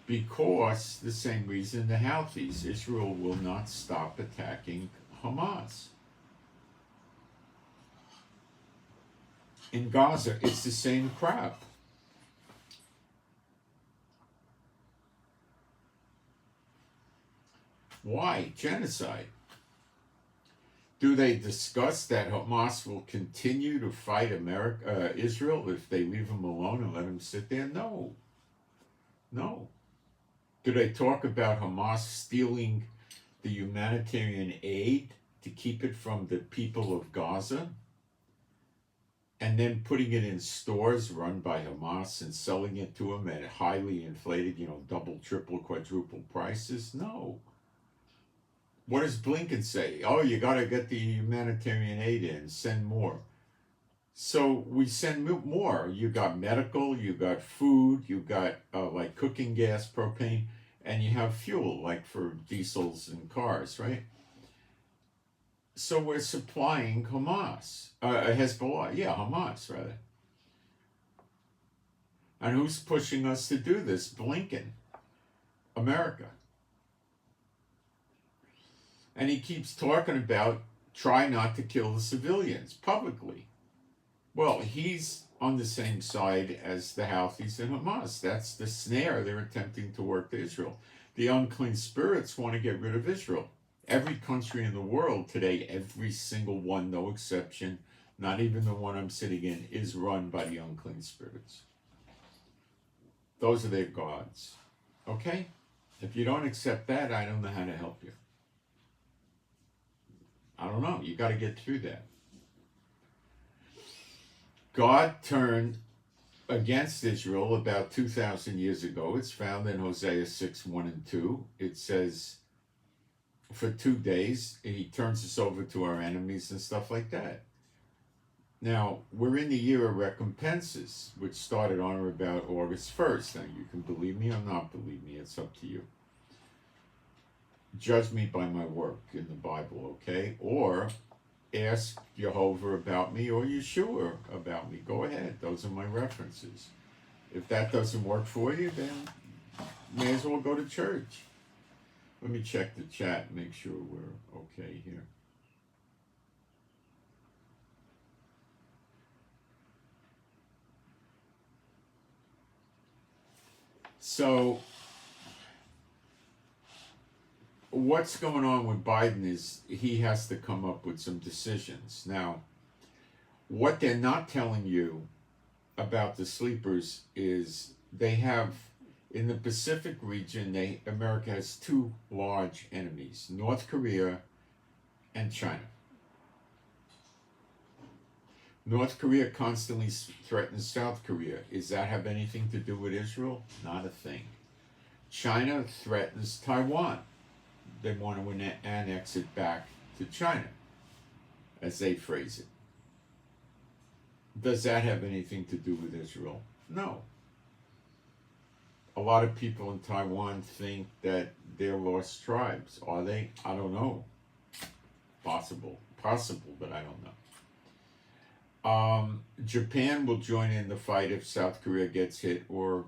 Because the same reason the Houthis, Israel will not stop attacking Hamas. In Gaza, it's the same crap. Why? Genocide. Do they discuss that Hamas will continue to fight Israel if they leave them alone and let them sit there? No. No. Do they talk about Hamas stealing the humanitarian aid to keep it from the people of Gaza? And then putting it in stores run by Hamas and selling it to them at highly inflated, double, triple, quadruple prices? No. What does Blinken say? Oh, you got to get the humanitarian aid in, send more. So we send more. You got medical, you got food, you got like cooking gas, propane, and you have fuel like for diesels and cars, right? So we're supplying Hezbollah, Hamas rather. And who's pushing us to do this? Blinken, America. And he keeps talking about try not to kill the civilians publicly. Well, he's on the same side as the Houthis and Hamas. That's the snare they're attempting to work to Israel. The unclean spirits want to get rid of Israel. Every country in the world today, every single one, no exception, not even the one I'm sitting in, is run by the unclean spirits. Those are their gods. Okay? If you don't accept that, I don't know how to help you. I don't know. You got to get through that. God turned against Israel about 2,000 years ago. It's found in Hosea 6, 1 and 2. It says, for 2 days, he turns us over to our enemies and stuff like that. Now, we're in the year of recompenses, which started on or about August 1st. Now, you can believe me or not believe me, it's up to you. Judge me by my work in the Bible, okay? Or ask Jehovah about me or Yeshua about me. Go ahead, those are my references. If that doesn't work for you, then may as well go to church. Let me check the chat, make sure we're okay here. So, what's going on with Biden is he has to come up with some decisions. Now, what they're not telling you about the sleepers is they have, in the Pacific region, America has two large enemies, North Korea and China. North Korea constantly threatens South Korea. Does that have anything to do with Israel? Not a thing. China threatens Taiwan. They want to annex it back to China, as they phrase it. Does that have anything to do with Israel? No. A lot of people in Taiwan think that they're lost tribes. Are they? I don't know. Possible, but I don't know. Japan will join in the fight if South Korea gets hit or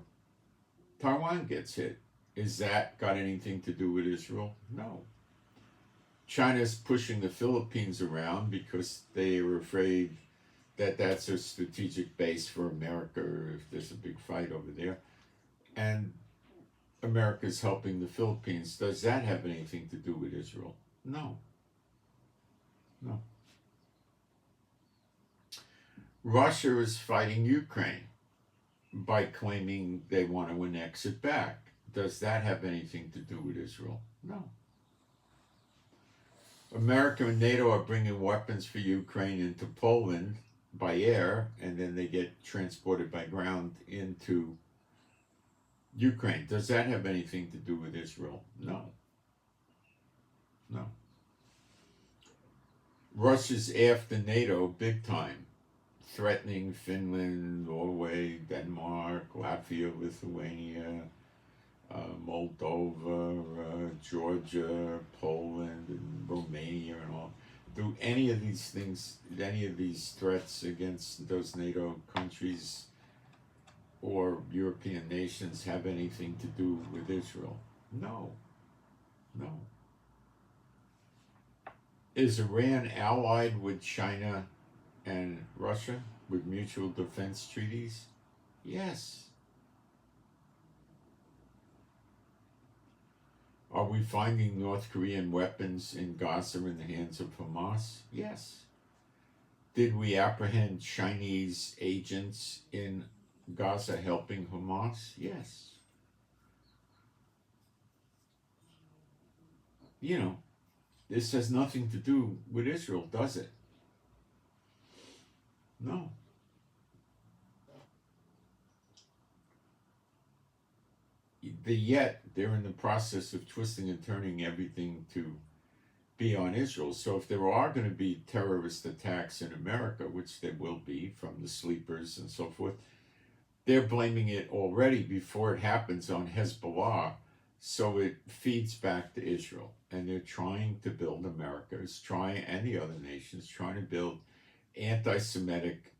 Taiwan gets hit. Is that got anything to do with Israel? No. China's pushing the Philippines around because they are afraid that that's a strategic base for America if there's a big fight over there. And America's helping the Philippines. Does that have anything to do with Israel? No. No. Russia is fighting Ukraine by claiming they want to annex it back. Does that have anything to do with Israel? No. America and NATO are bringing weapons for Ukraine into Poland by air, and then they get transported by ground into Ukraine. Does that have anything to do with Israel? No. No. Russia's after NATO big time, threatening Finland, Norway, Denmark, Latvia, Lithuania, Moldova, Georgia, Poland, and Romania, and all. Do any of these things, any of these threats against those NATO countries or European nations have anything to do with Israel? No. No. Is Iran allied with China and Russia with mutual defense treaties? Yes. Are we finding North Korean weapons in Gaza in the hands of Hamas? Yes. Did we apprehend Chinese agents in Gaza helping Hamas? Yes. You know, this has nothing to do with Israel, does it? No. Yet they're in the process of twisting and turning everything to be on Israel. So if there are going to be terrorist attacks in America, which there will be from the sleepers and so forth, they're blaming it already before it happens on Hezbollah, so it feeds back to Israel. And they're trying to build, America is trying, and the other nations, trying to build anti-Semitic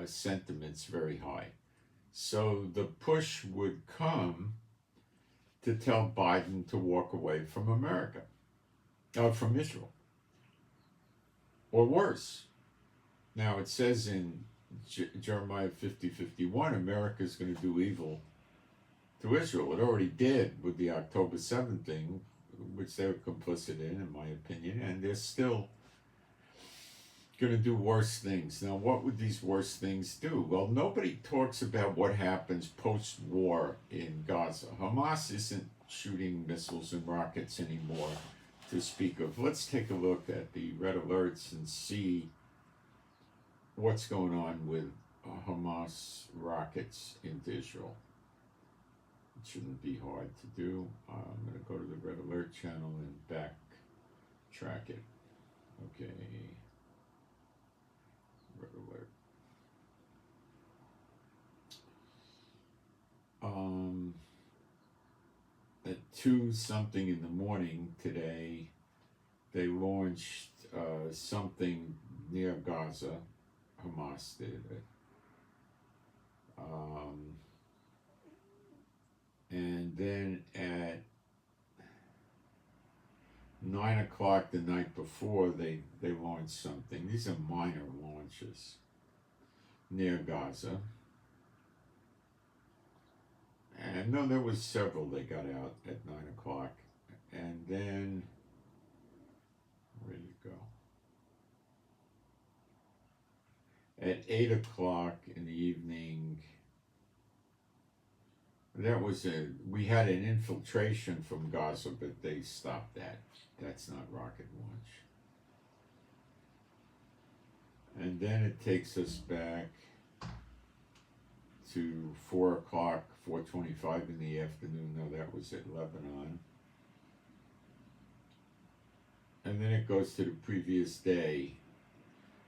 sentiments very high. So the push would come to tell Biden to walk away from America, from Israel, or worse. Now it says in Jeremiah 50:51, America is going to do evil to Israel. It already did with the October 7th thing, which they were complicit in my opinion, and they're still going to do worse things. Now, what would these worse things do? Well, nobody talks about what happens post-war in Gaza. Hamas isn't shooting missiles and rockets anymore to speak of. Let's take a look at the red alerts and see what's going on with Hamas rockets into Israel. It shouldn't be hard to do. I'm going to go to the red alert channel and backtrack it. Okay. Red alert. 2 something in the morning today, they launched something near Gaza. Hamas did it. And then at 9 o'clock the night before, they launched something. These are minor launches near Gaza. And no, there was several they got out at 9 o'clock. And then, where did it go? At 8 o'clock in the evening, we had an infiltration from Gaza, but they stopped that. That's not rocket launch. And then it takes us back to 4 o'clock, 4:25 in the afternoon. No, that was at Lebanon. And then it goes to the previous day.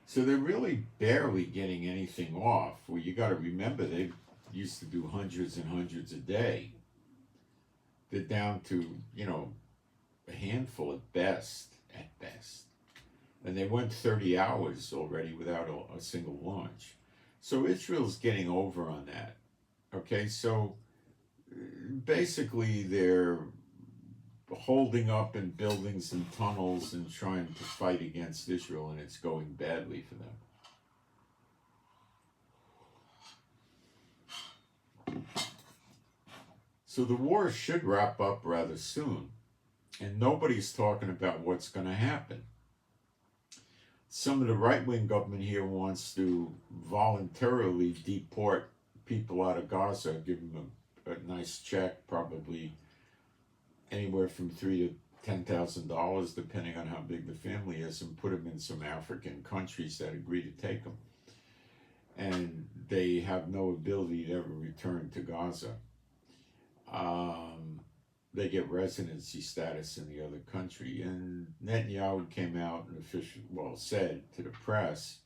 So they're really barely getting anything off. Well, you got to remember, they used to do hundreds and hundreds a day. They're down to, a handful at best. And they went 30 hours already without a single launch. So Israel's getting over on that. Okay, so basically they're holding up in buildings and tunnels and trying to fight against Israel, and it's going badly for them. So the war should wrap up rather soon, and nobody's talking about what's going to happen. Some of the right-wing government here wants to voluntarily deport people out of Gaza, give them a nice check, probably anywhere from $3,000 to $10,000, depending on how big the family is, and put them in some African countries that agree to take them. And they have no ability to ever return to Gaza. They get residency status in the other country. And Netanyahu came out and said to the press,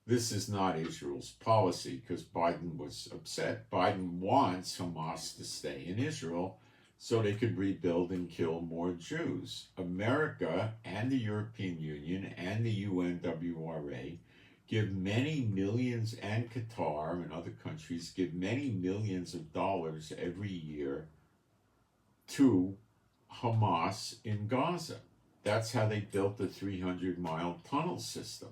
this is not Israel's policy, because Biden was upset. Biden wants Hamas to stay in Israel so they could rebuild and kill more Jews. America and the European Union and the UNWRA give many millions, and Qatar and other countries give many millions of dollars every year to Hamas in Gaza. That's how they built the 300-mile tunnel system.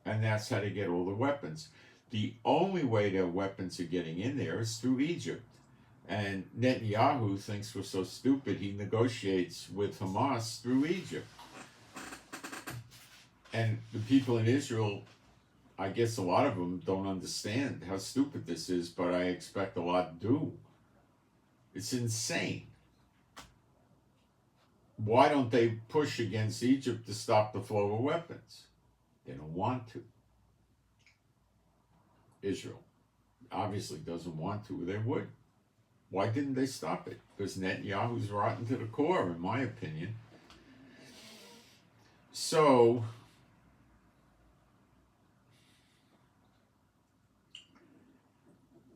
And that's how they get all the weapons. The only way their weapons are getting in there is through Egypt. And Netanyahu thinks we're so stupid, he negotiates with Hamas through Egypt. And the people in Israel, I guess a lot of them don't understand how stupid this is, but I expect a lot do. It's insane. Why don't they push against Egypt to stop the flow of weapons? They don't want to. Israel obviously doesn't want to, or they would. Why didn't they stop it? Because Netanyahu's rotten to the core, in my opinion. So,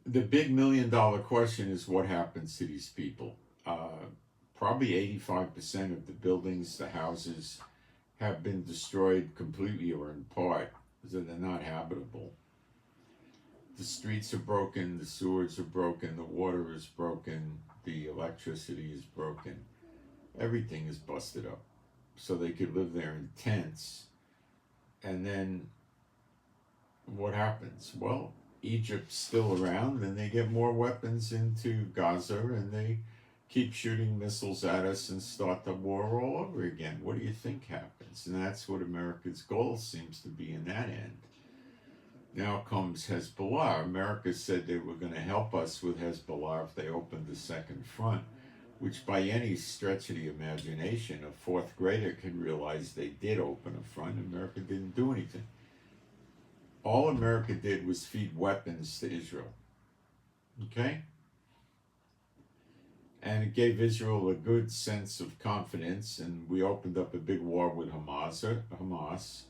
the big $1 million question is what happens to these people. Probably 85% of the buildings, the houses, have been destroyed completely or in part, so they're not habitable. The streets are broken, the sewers are broken, the water is broken, the electricity is broken. Everything is busted up. So they could live there in tents. And then what happens? Well, Egypt's still around, and they get more weapons into Gaza, and they keep shooting missiles at us and start the war all over again. What do you think happens? And that's what America's goal seems to be in that end. Now comes Hezbollah. America said they were going to help us with Hezbollah if they opened the second front, which by any stretch of the imagination, a fourth grader could realize they did open a front. America didn't do anything. All America did was feed weapons to Israel. Okay? And it gave Israel a good sense of confidence, and we opened up a big war with Hamas.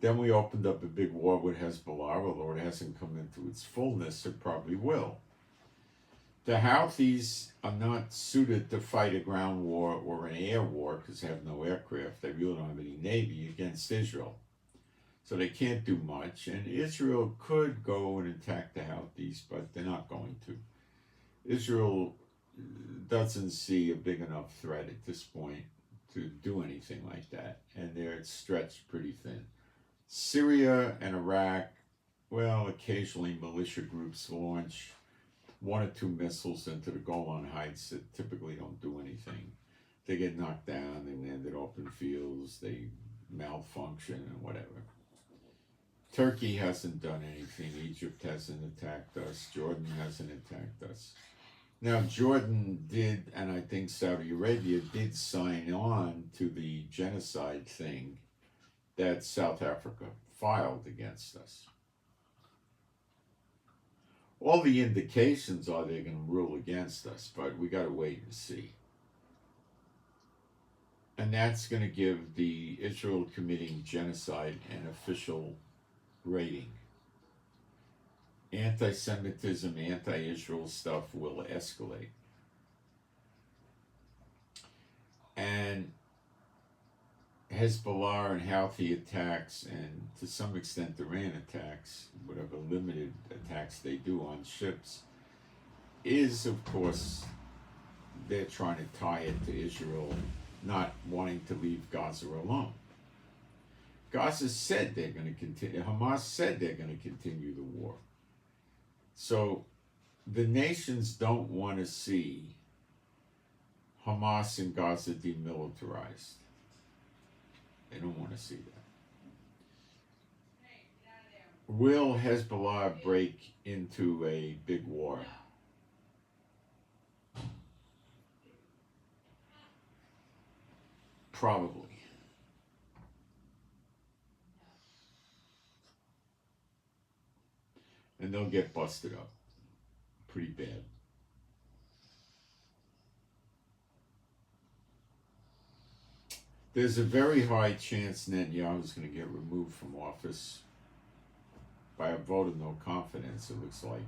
Then we opened up a big war with Hezbollah, although it hasn't come into its fullness, it probably will. The Houthis are not suited to fight a ground war or an air war because they have no aircraft. They really don't have any navy against Israel. So they can't do much. And Israel could go and attack the Houthis, but they're not going to. Israel doesn't see a big enough threat at this point to do anything like that. And they're stretched pretty thin. Syria and Iraq, well, occasionally militia groups launch 1 or 2 missiles into the Golan Heights that typically don't do anything. They get knocked down, they land in open fields, they malfunction and whatever. Turkey hasn't done anything. Egypt hasn't attacked us. Jordan hasn't attacked us. Now, Jordan did, and I think Saudi Arabia did sign on to the genocide thing that South Africa filed against us. All the indications are they're going to rule against us, but we got to wait and see. And that's going to give the Israel committing genocide an official rating. Anti-Semitism, anti-Israel stuff will escalate. And Hezbollah and Houthi attacks, and to some extent Iran attacks, whatever limited attacks they do on ships, is of course they're trying to tie it to Israel not wanting to leave Gaza alone. Gaza said they're going to continue, Hamas said they're going to continue the war. So the nations don't want to see Hamas and Gaza demilitarized. They don't want to see that. Will Hezbollah break into a big war? Probably. And they'll get busted up pretty bad. There's a very high chance Netanyahu's going to get removed from office by a vote of no confidence, it looks like,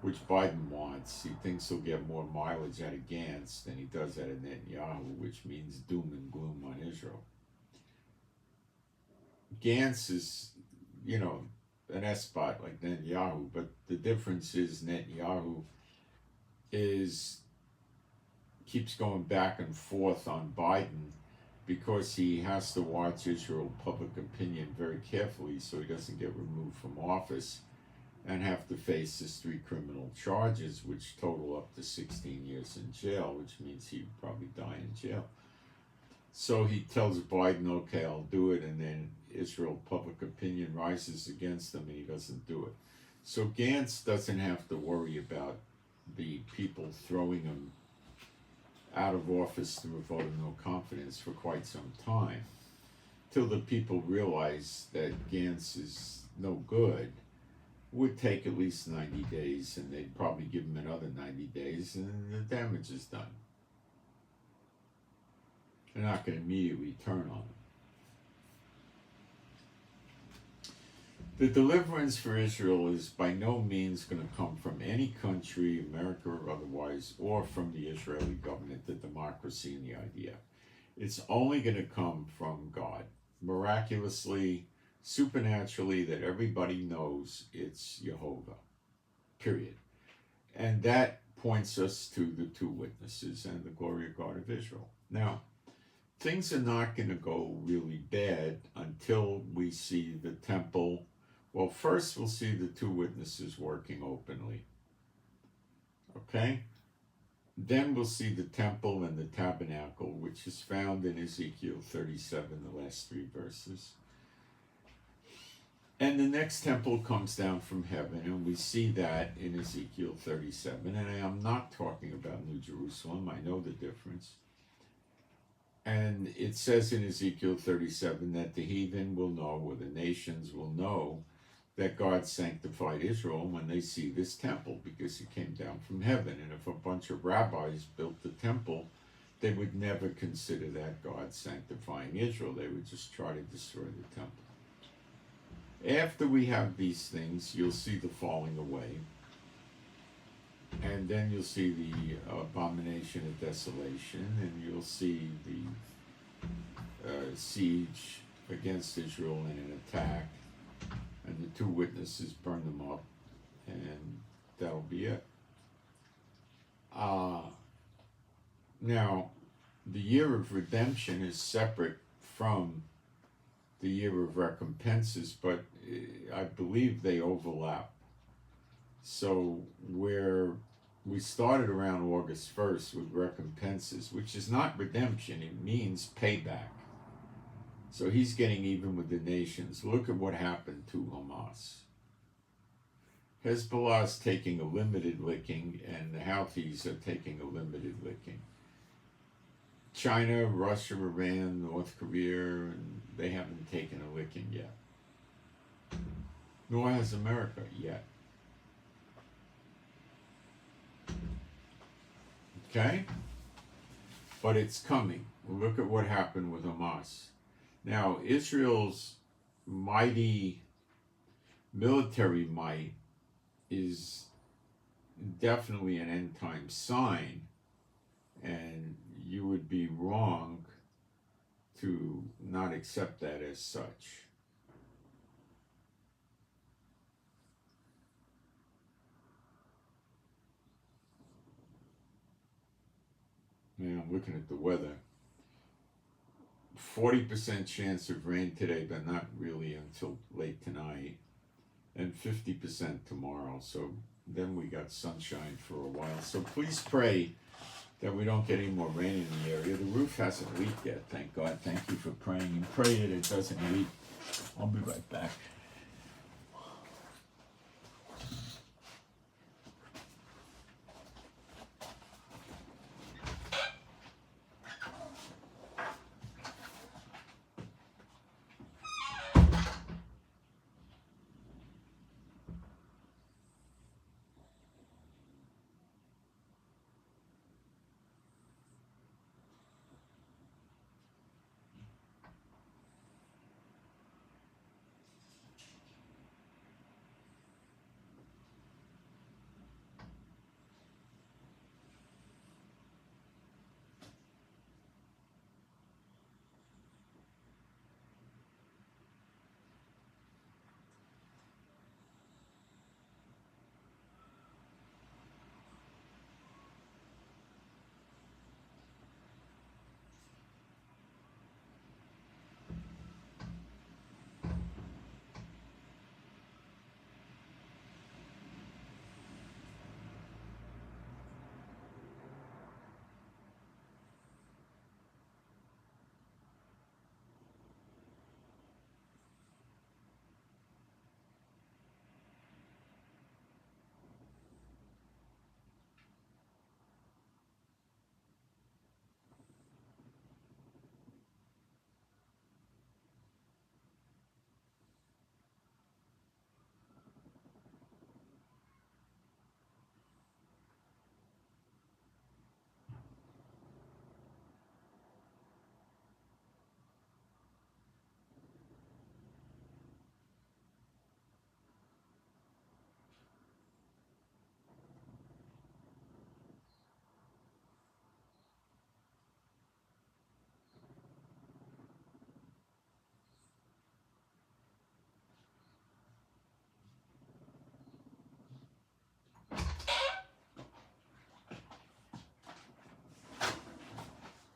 which Biden wants. He thinks he'll get more mileage out of Gantz than he does out of Netanyahu, which means doom and gloom on Israel. Gantz is, an S-spot like Netanyahu, but the difference is Netanyahu keeps going back and forth on Biden because he has to watch Israel public opinion very carefully so he doesn't get removed from office and have to face his 3 criminal charges, which total up to 16 years in jail, which means he would probably die in jail. So he tells Biden, okay, I'll do it, and then Israel public opinion rises against him and he doesn't do it. So Gantz doesn't have to worry about the people throwing him out of office through a vote of no confidence for quite some time, till the people realize that Gantz is no good. Would take at least 90 days, and they'd probably give him another 90 days, and the damage is done. They're not going to immediately turn on him. The deliverance for Israel is by no means going to come from any country, America or otherwise, or from the Israeli government, the democracy and the idea. It's only going to come from God, miraculously, supernaturally, that everybody knows it's Jehovah, period. And that points us to the 2 witnesses and the glory of God of Israel. Now, things are not going to go really bad until we see the temple. Well, first we'll see the 2 witnesses working openly. Okay? Then we'll see the temple and the tabernacle, which is found in Ezekiel 37, the last 3 verses. And the next temple comes down from heaven, and we see that in Ezekiel 37. And I am not talking about New Jerusalem. I know the difference. And it says in Ezekiel 37 that the heathen will know, or the nations will know, that God sanctified Israel when they see this temple, because it came down from heaven. And if a bunch of rabbis built the temple, they would never consider that God sanctifying Israel. They would just try to destroy the temple. After we have these things, you'll see the falling away. And then you'll see the abomination of desolation, and you'll see the siege against Israel and an attack, and the two witnesses burn them up, and that'll be it. Now, the year of redemption is separate from the year of recompenses, but I believe they overlap. So where we started around August 1st with recompenses, which is not redemption, it means payback. So he's getting even with the nations. Look at what happened to Hamas. Hezbollah is taking a limited licking, and the Houthis are taking a limited licking. China, Russia, Iran, North Korea, and they haven't taken a licking yet. Nor has America yet. Okay? But it's coming. Look at what happened with Hamas. Now, Israel's mighty military might is definitely an end time sign, and you would be wrong to not accept that as such. Now I'm looking at the weather. 40% chance of rain today, but not really until late tonight, and 50% tomorrow. So then we got sunshine for a while. So please pray that we don't get any more rain in the area. The roof hasn't leaked yet, thank God. Thank you for praying, and pray that it doesn't leak. I'll be right back.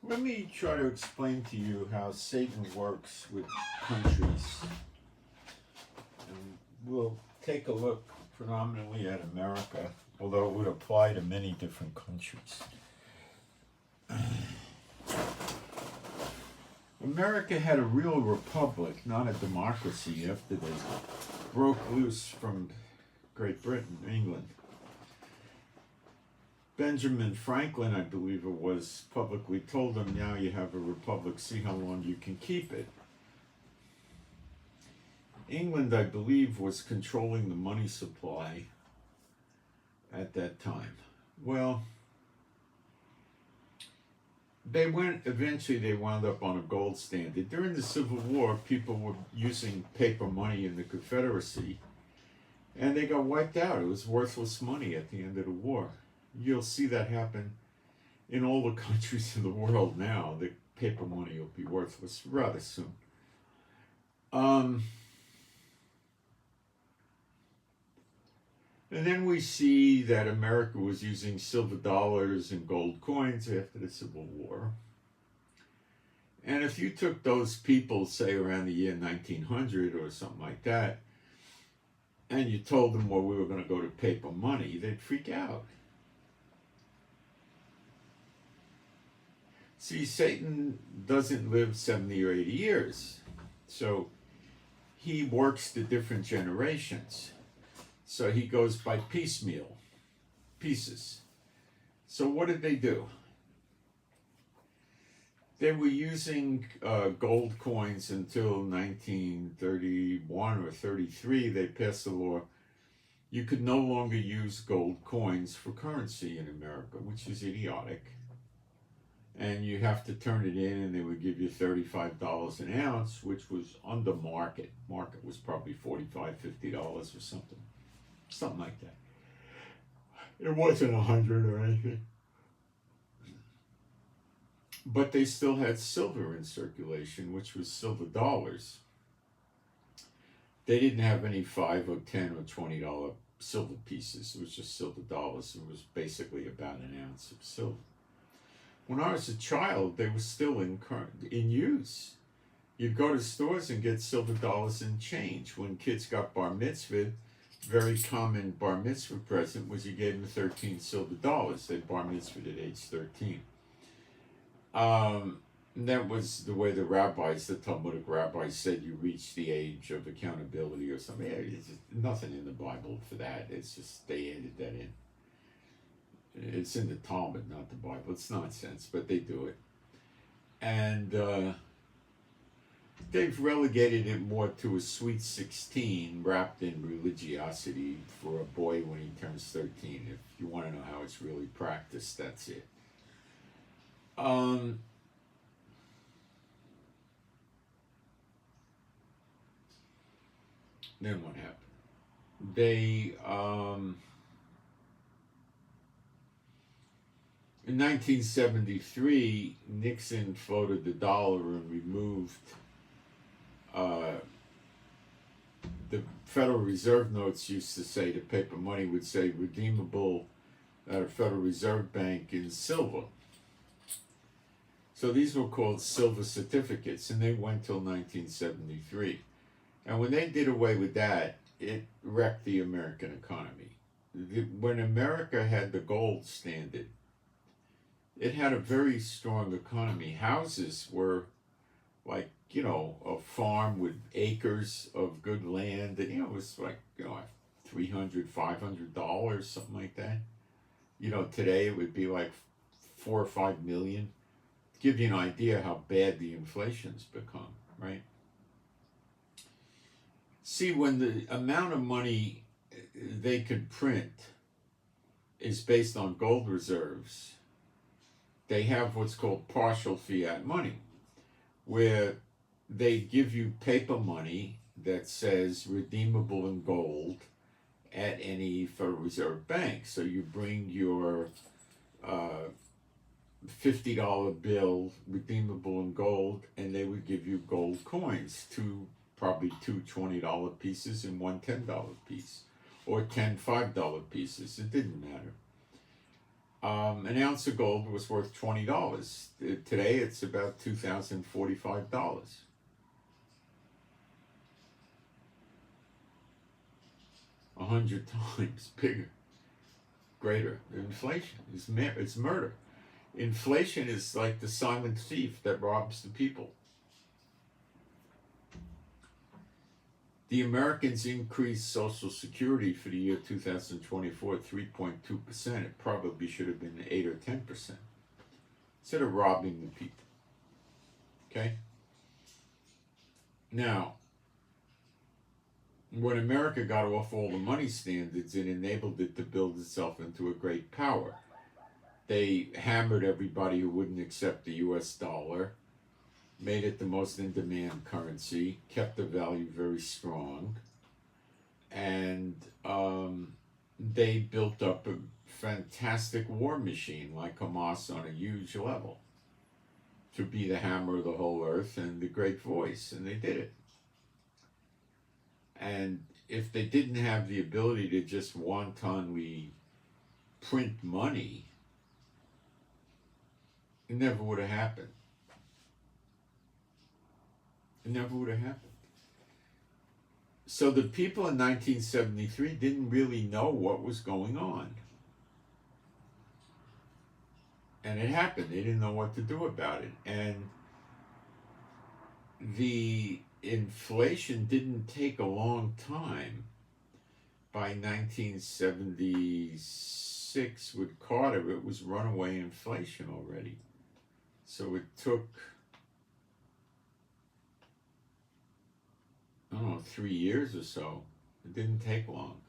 Let me try to explain to you how Satan works with countries. And we'll take a look predominantly at America, although it would apply to many different countries. America had a real republic, not a democracy, after they broke loose from Great Britain, England. Benjamin Franklin, I believe it was, publicly told them, now you have a republic, see how long you can keep it. England, I believe, was controlling the money supply at that time. Well, eventually they wound up on a gold standard. During the Civil War, people were using paper money in the Confederacy, and they got wiped out. It was worthless money at the end of the war. You'll see that happen in all the countries in the world now. The paper money will be worthless rather soon. And then we see that America was using silver dollars and gold coins after the Civil War. And if you took those people, say around the year 1900 or something like that, and you told them, well, we were going to go to paper money, they'd freak out. See, Satan doesn't live 70 or 80 years. So he works the different generations. So he goes by piecemeal, pieces. So what did they do? They were using gold coins until 1931 or 33. They passed a law. You could no longer use gold coins for currency in America, which is idiotic. And you have to turn it in, and they would give you $35 an ounce, which was under market. Market was probably $45, $50 or something. Something like that. It wasn't 100 or anything. But they still had silver in circulation, which was silver dollars. They didn't have any $5 or $10 or $20 silver pieces. It was just silver dollars. It was basically about an ounce of silver. When I was a child, they were still in use. You'd go to stores and get silver dollars and change. When kids got bar mitzvah, very common bar mitzvah present was you gave them 13 silver dollars. They bar mitzvahed at age 13. And that was the way the rabbis, the Talmudic rabbis, said you reached the age of accountability or something. It's just nothing in the Bible for that. It's just they added that in. It's in the Talmud, not the Bible. It's nonsense, but they do it. And they've relegated it more to a sweet 16 wrapped in religiosity for a boy when he turns 13. If you want to know how it's really practiced, that's it. Then what happened? They, in 1973, Nixon floated the dollar and removed the Federal Reserve notes used to say, the paper money would say redeemable at a Federal Reserve Bank in silver. So these were called silver certificates, and they went till 1973. And when they did away with that, it wrecked the American economy. When America had the gold standard, it had a very strong economy. Houses were like, a farm with acres of good land. And, it was like, $300, $500, something like that. Today it would be like 4 or 5 million. Give you an idea how bad the inflation's become, right? See, when the amount of money they could print is based on gold reserves, they have what's called partial fiat money, where they give you paper money that says redeemable in gold at any Federal Reserve Bank. So you bring your $50 bill redeemable in gold, and they would give you gold coins, probably two $20 pieces and one $10 piece, or 10 $5 pieces. It didn't matter. An ounce of gold was worth $20. Today it's about $2,045. $100 times bigger, greater. Inflation it's murder. Inflation is like the silent thief that robs the people. The Americans increased Social Security for the year 2024 3.2%. It probably should have been 8 or 10%. Instead of robbing the people. Okay? Now, when America got off all the money standards, it enabled it to build itself into a great power. They hammered everybody who wouldn't accept the US dollar, made it the most in-demand currency, kept the value very strong, and they built up a fantastic war machine like Hamas on a huge level to be the hammer of the whole earth and the great voice, and they did it. And if they didn't have the ability to just wantonly print money, it never would have happened. It never would have happened. So the people in 1973 didn't really know what was going on. And it happened. They didn't know what to do about it. And the inflation didn't take a long time. By 1976 with Carter, it was runaway inflation already. So it took, I don't know, 3 years or so. It didn't take long.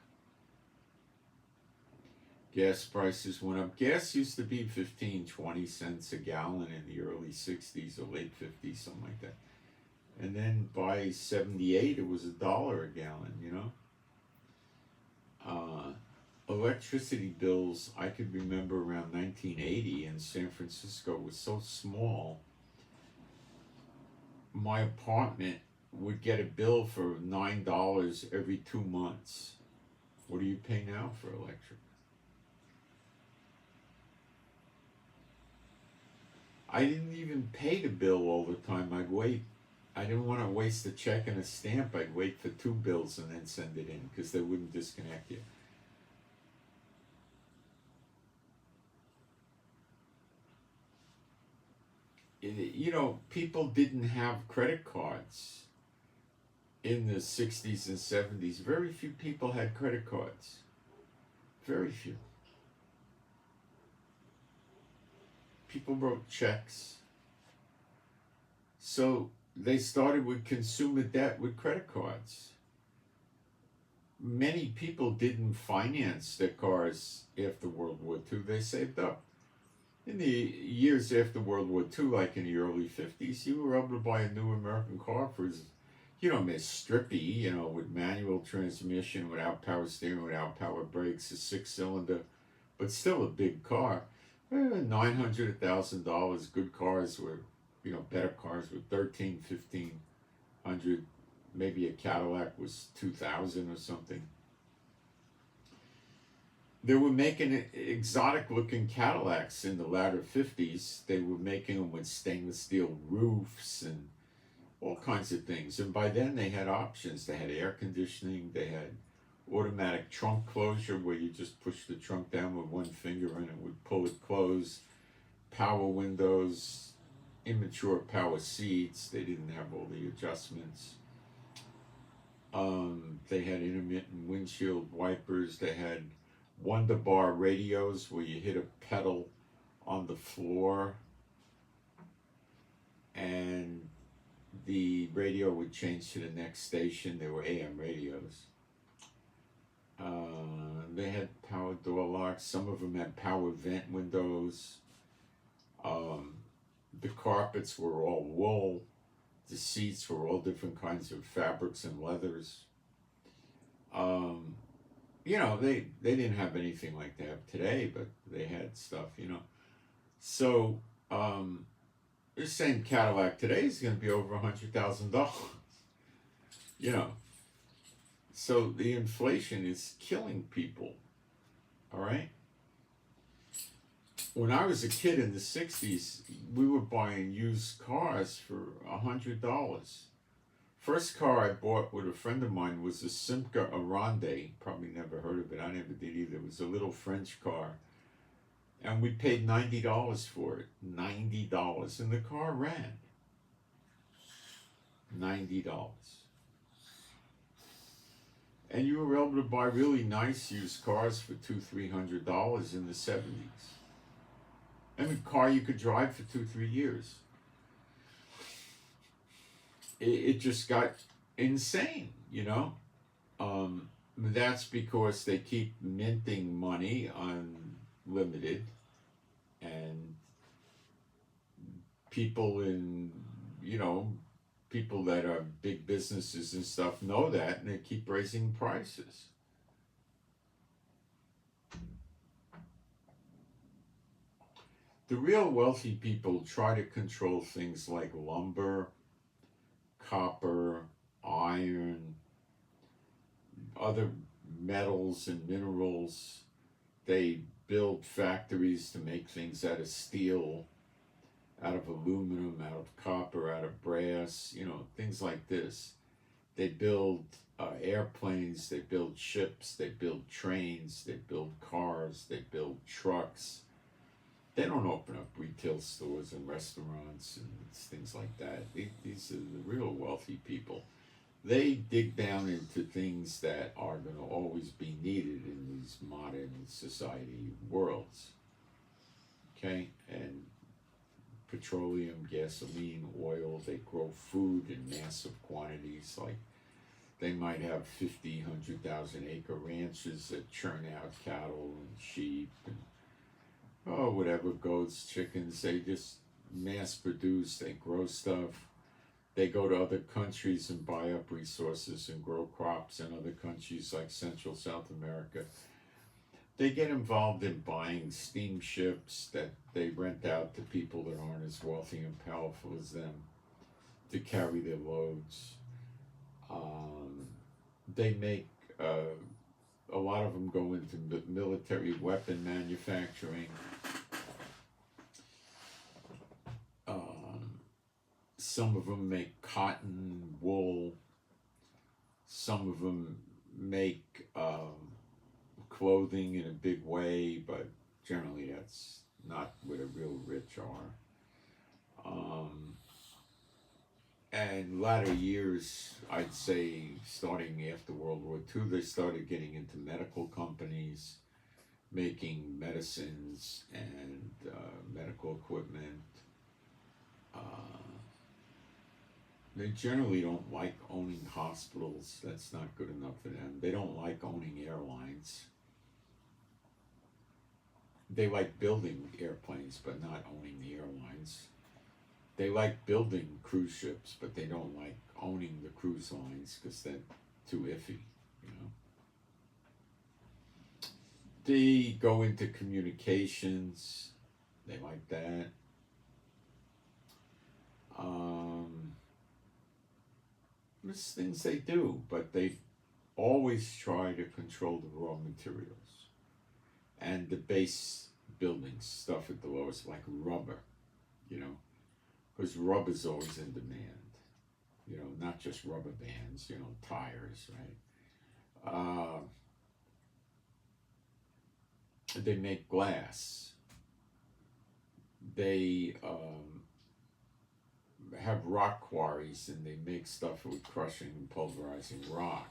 Gas prices went up. Gas used to be 15, 20 cents a gallon in the early 60s or late 50s, something like that. And then by 78, it was $1 a gallon, you know? Electricity bills, I could remember around 1980 in San Francisco was so small. My apartment would get a bill for $9 every 2 months. What do you pay now for electric? I didn't even pay the bill all the time. I'd wait. I didn't want to waste a check and a stamp. I'd wait for 2 bills and then send it in because they wouldn't disconnect you. You know, people didn't have credit cards in the 60s and 70s. Very few people had credit cards. Very few. People wrote checks. So they started with consumer debt with credit cards. Many people didn't finance their cars after World War II. They saved up. In the years after World War II, like in the early 50s, you were able to buy a new American car for, you know, Miss Strippy, you know, with manual transmission, without power steering, without power brakes, a 6-cylinder, but still a big car. $900, $1,000. Good cars were, you know, better cars were $1,300, $1,500. Maybe a Cadillac was $2,000 or something. They were making exotic looking Cadillacs in the latter 50s. They were making them with stainless steel roofs and all kinds of things. And by then they had options. They had air conditioning. They had automatic trunk closure where you just push the trunk down with one finger and it would pull it closed. Power windows, immature power seats. They didn't have all the adjustments. They had intermittent windshield wipers. They had Wonder Bar radios where you hit a pedal on the floor and the radio would change to the next station. They were AM radios. They had power door locks. Some of them had power vent windows. The carpets were all wool. The seats were all different kinds of fabrics and leathers. You know, they didn't have anything like they have today, but they had stuff, you know. So, this same Cadillac today is going to be over $100,000, you know. So the inflation is killing people, all right? When I was a kid in the 60s, we were buying used cars for $100. First car I bought with a friend of mine was a Simca Arande. Probably never heard of it. I never did either. It was a little French car. And we paid $90 for it. $90. And the car ran. $90. And you were able to buy really nice used cars for $200-300 in the 70s. And a car you could drive for 2-3 years. It just got insane, you know. That's because they keep minting money unlimited, and people in, you know, people that are big businesses and stuff know that, and they keep raising prices. The real wealthy people try to control things like lumber, copper, iron, other metals and minerals. They build factories to make things out of steel, out of aluminum, out of copper, out of brass, things like this. They build airplanes, they build ships, they build trains, they build cars, they build trucks. They don't open up retail stores and restaurants and things like that. These are the real wealthy people. They dig down into things that are going to always be needed in these modern society worlds. Okay? And petroleum, gasoline, oil, they grow food in massive quantities. Like they might have 50, 100,000 acre ranches that churn out cattle and sheep and whatever, goats, chickens. They just mass produce, they grow stuff. They go to other countries and buy up resources and grow crops in other countries like Central South America. They get involved in buying steamships that they rent out to people that aren't as wealthy and powerful as them to carry their loads. They make, a lot of them go into military weapon manufacturing. Some of them make cotton, wool. Some of them make clothing in a big way, but generally that's not where the real rich are. And latter years, I'd say, starting after World War II, they started getting into medical companies, making medicines and medical equipment. They generally don't like owning hospitals. That's not good enough for them. They don't like owning airlines. They like building airplanes, but not owning the airlines. They like building cruise ships, but they don't like owning the cruise lines because they're too iffy, They go into communications. They like that. There's things they do, but they always try to control the raw materials and the base building stuff at the lowest, like rubber, because rubber's always in demand, not just rubber bands, tires, right? They make glass. They have rock quarries, and they make stuff with crushing and pulverizing rock.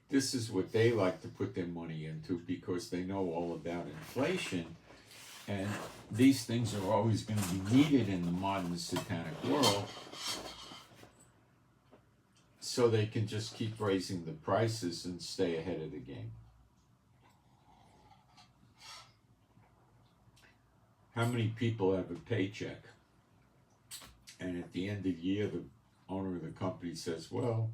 This is what they like to put their money into because they know all about inflation, and these things are always going to be needed in the modern satanic world, so they can just keep raising the prices and stay ahead of the game. How many people have a paycheck, and at the end of the year, the owner of the company says, well,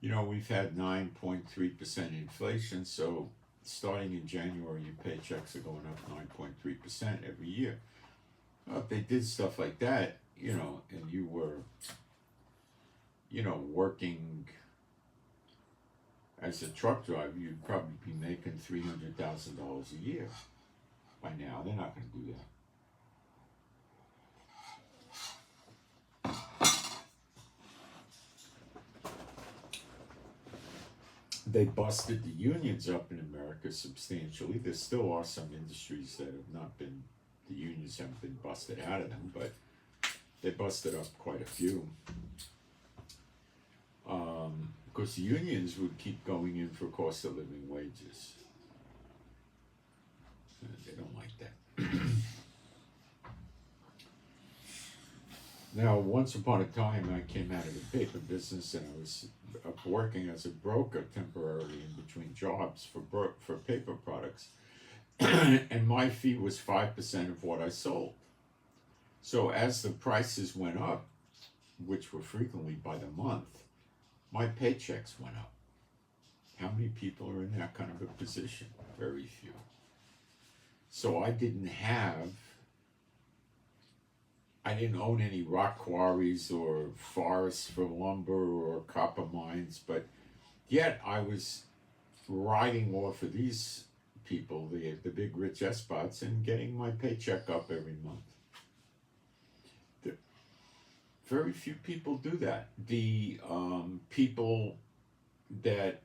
we've had 9.3% inflation, so starting in January, your paychecks are going up 9.3% every year. Well, if they did stuff like that, and you were, working as a truck driver, you'd probably be making $300,000 a year. By now, they're not going to do that. They busted the unions up in America substantially. There still are some industries that have not been, the unions haven't been busted out of them, but they busted up quite a few. Because the unions would keep going in for cost of living wages. They don't like that. Now, once upon a time, I came out of the paper business, and I was working as a broker temporarily in between jobs for paper products, and my fee was 5% of what I sold. So as the prices went up, which were frequently by the month, my paychecks went up. How many people are in that kind of a position? Very few. So I didn't own any rock quarries or forests for lumber or copper mines, but yet I was riding off of these people, the big rich despots, and getting my paycheck up every month. Very few people do that. The people that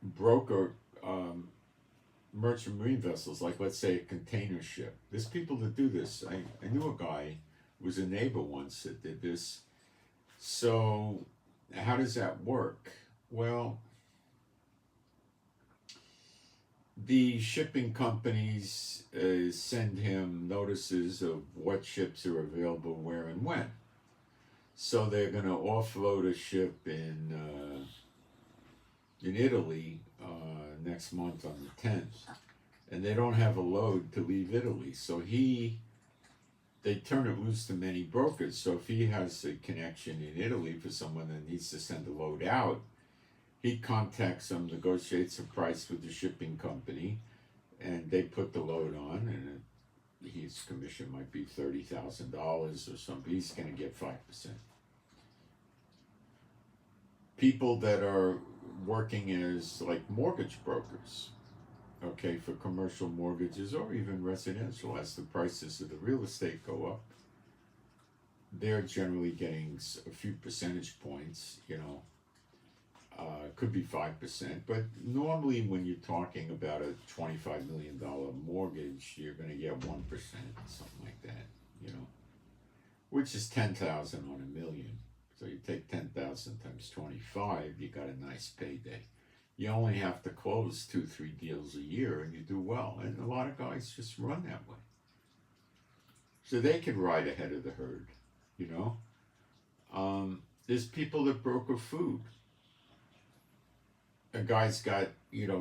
broker merchant marine vessels, like let's say a container ship. There's people that do this. I knew a guy who was a neighbor once that did this. So how does that work? Well, the shipping companies send him notices of what ships are available where and when. So they're going to offload a ship in Italy next month on the 10th, and they don't have a load to leave Italy. So they turn it loose to many brokers. So if he has a connection in Italy for someone that needs to send a load out, he contacts them, negotiates a price with the shipping company, and they put the load on, and his commission might be $30,000 or something. He's going to get 5%. People that are working as like mortgage brokers, okay, for commercial mortgages or even residential, as the prices of the real estate go up, they're generally getting a few percentage points, could be 5%, but normally when you're talking about a $25 million mortgage, you're going to get 1%, something like that, which is 10,000 on a million. So you take 10,000 times 25, you got a nice payday. You only have to close 2-3 deals a year and you do well. And a lot of guys just run that way. So they can ride ahead of the herd, There's people that broker food. A guy's got,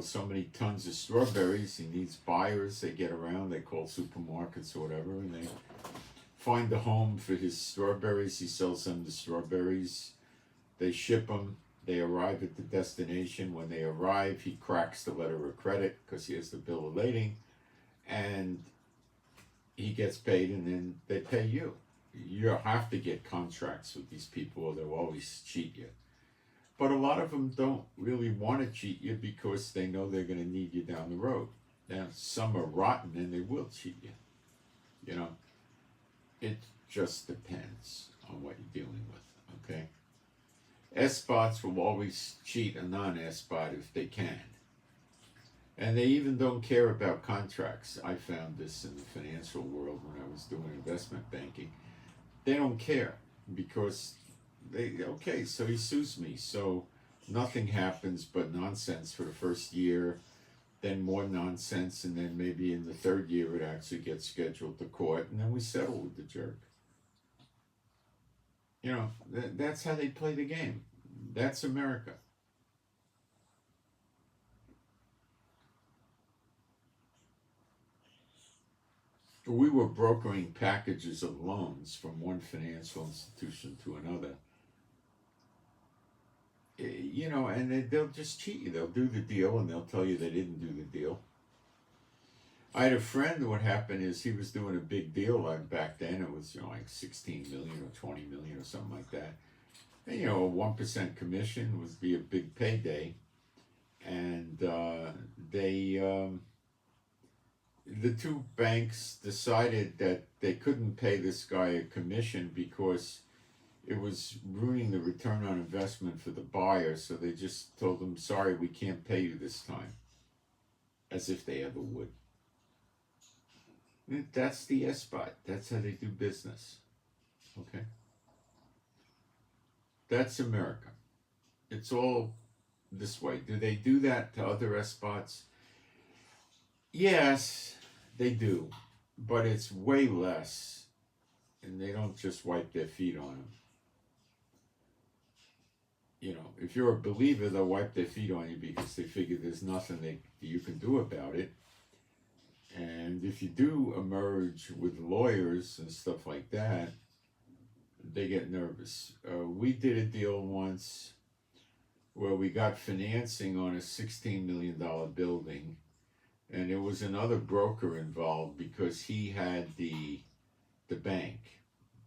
so many tons of strawberries. He needs buyers. They get around. They call supermarkets or whatever, and they find a home for his strawberries. He sells them the strawberries. They ship them. They arrive at the destination. When they arrive, he cracks the letter of credit because he has the bill of lading, and he gets paid, and then they pay you. You have to get contracts with these people or they'll always cheat you. But a lot of them don't really want to cheat you because they know they're going to need you down the road. Now, some are rotten and they will cheat you. It just depends on what you're dealing with, okay? S-spots will always cheat a non-S-spot if they can. And they even don't care about contracts. I found this in the financial world when I was doing investment banking. They don't care because so he sues me. So nothing happens but nonsense for the first year, then more nonsense, and then maybe in the third year it actually gets scheduled to court, and then we settle with the jerk. That's how they play the game. That's America. We were brokering packages of loans from one financial institution to another. And they'll just cheat you. They'll do the deal and they'll tell you they didn't do the deal. I had a friend, what happened is he was doing a big deal back then. It was, like 16 million or 20 million or something like that. And, a 1% commission would be a big payday. And the two banks decided that they couldn't pay this guy a commission because it was ruining the return on investment for the buyer, so they just told him, sorry, we can't pay you this time. As if they ever would. That's the S-spot. That's how they do business. Okay? That's America. It's all this way. Do they do that to other S-spots? Yes, they do. But it's way less. And they don't just wipe their feet on them. If you're a believer, they'll wipe their feet on you because they figure there's nothing you can do about it. And if you do emerge with lawyers and stuff like that, they get nervous. We did a deal once where we got financing on a $16 million building, and there was another broker involved because he had the bank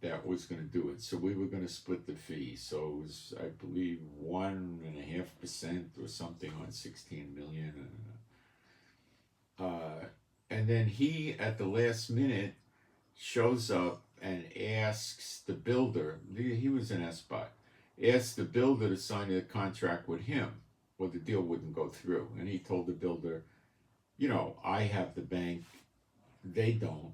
that was going to do it. So we were going to split the fee. So it was, I believe, 1.5% or something on 16 million. And then he, at the last minute, shows up and asks the builder, he was an SBOT, asked the builder to sign a contract with him, or the deal wouldn't go through. And he told the builder, you know, I have the bank, they don't.